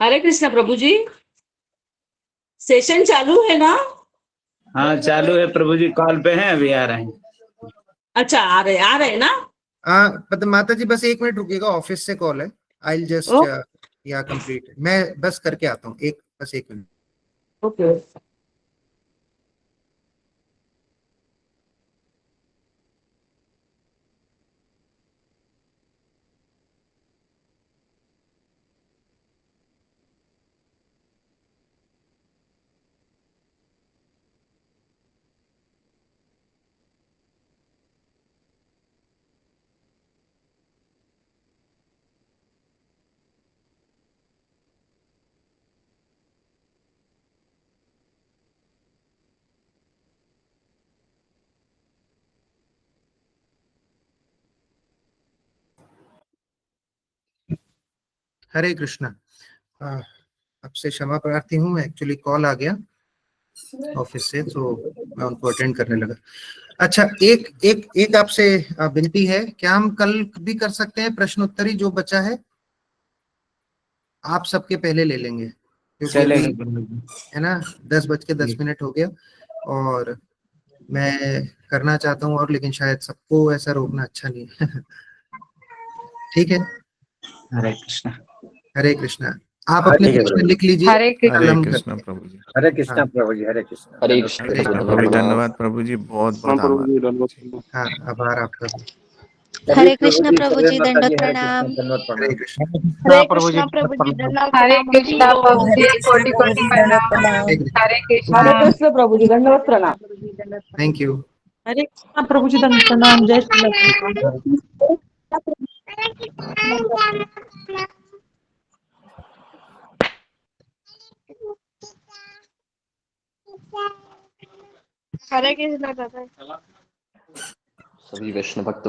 हरे कृष्णा प्रभु जी, सेशन चालू है ना?
हाँ चालू है प्रभु जी, कॉल पे हैं, अभी आ रहे हैं।
अच्छा आ रहे ना?
माता जी बस 1 मिनट रुकिएगा, ऑफिस से कॉल है। आई जस्ट या कंप्लीट, मैं बस करके आता हूँ, बस 1 मिनट।
ओके।
हरे कृष्णा। आपसे क्षमा प्रार्थी हूँ, एक्चुअली कॉल आ गया ऑफिस से, तो मैं उनको अटेंड करने लगा। अच्छा, एक आपसे विनती है, क्या हम कल भी कर सकते हैं प्रश्नोत्तरी जो बचा है? आप सबके पहले ले लेंगे क्योंकि अभी है ना 10:10 हो गया, और मैं करना चाहता हूँ, और लेकिन शायद सबको ऐसा रोकना अच्छा नहीं है। ठीक है।
हरे कृष्णा।
हरे कृष्णा। आप अपने प्रश्न लिख लीजिए।
हरे कृष्णा प्रभु जी।
हरे कृष्णा प्रभु जी, हरे कृष्णा।
हरे कृष्णा। धन्यवाद प्रभु जी, बहुत बहुत आभार।
हाँ, आभार आपका भी।
हरे कृष्णा प्रभु जी, दंडवत प्रणाम।
हरे कृष्णा।
हरे कृष्णा प्रभु जी, दंडवत हरे कृष्णा प्रभु जी, कोटि कोटि प्रणाम। हरे कृष्णा।
हरे कृष्ण प्रभु जी, दंडवत प्रणाम।
Thank you.
हरे कृष्णा प्रभु जी, दंडवत प्रणाम। जय श्री
हरे कृष्णा दादा।
सभी वैष्णव भक्त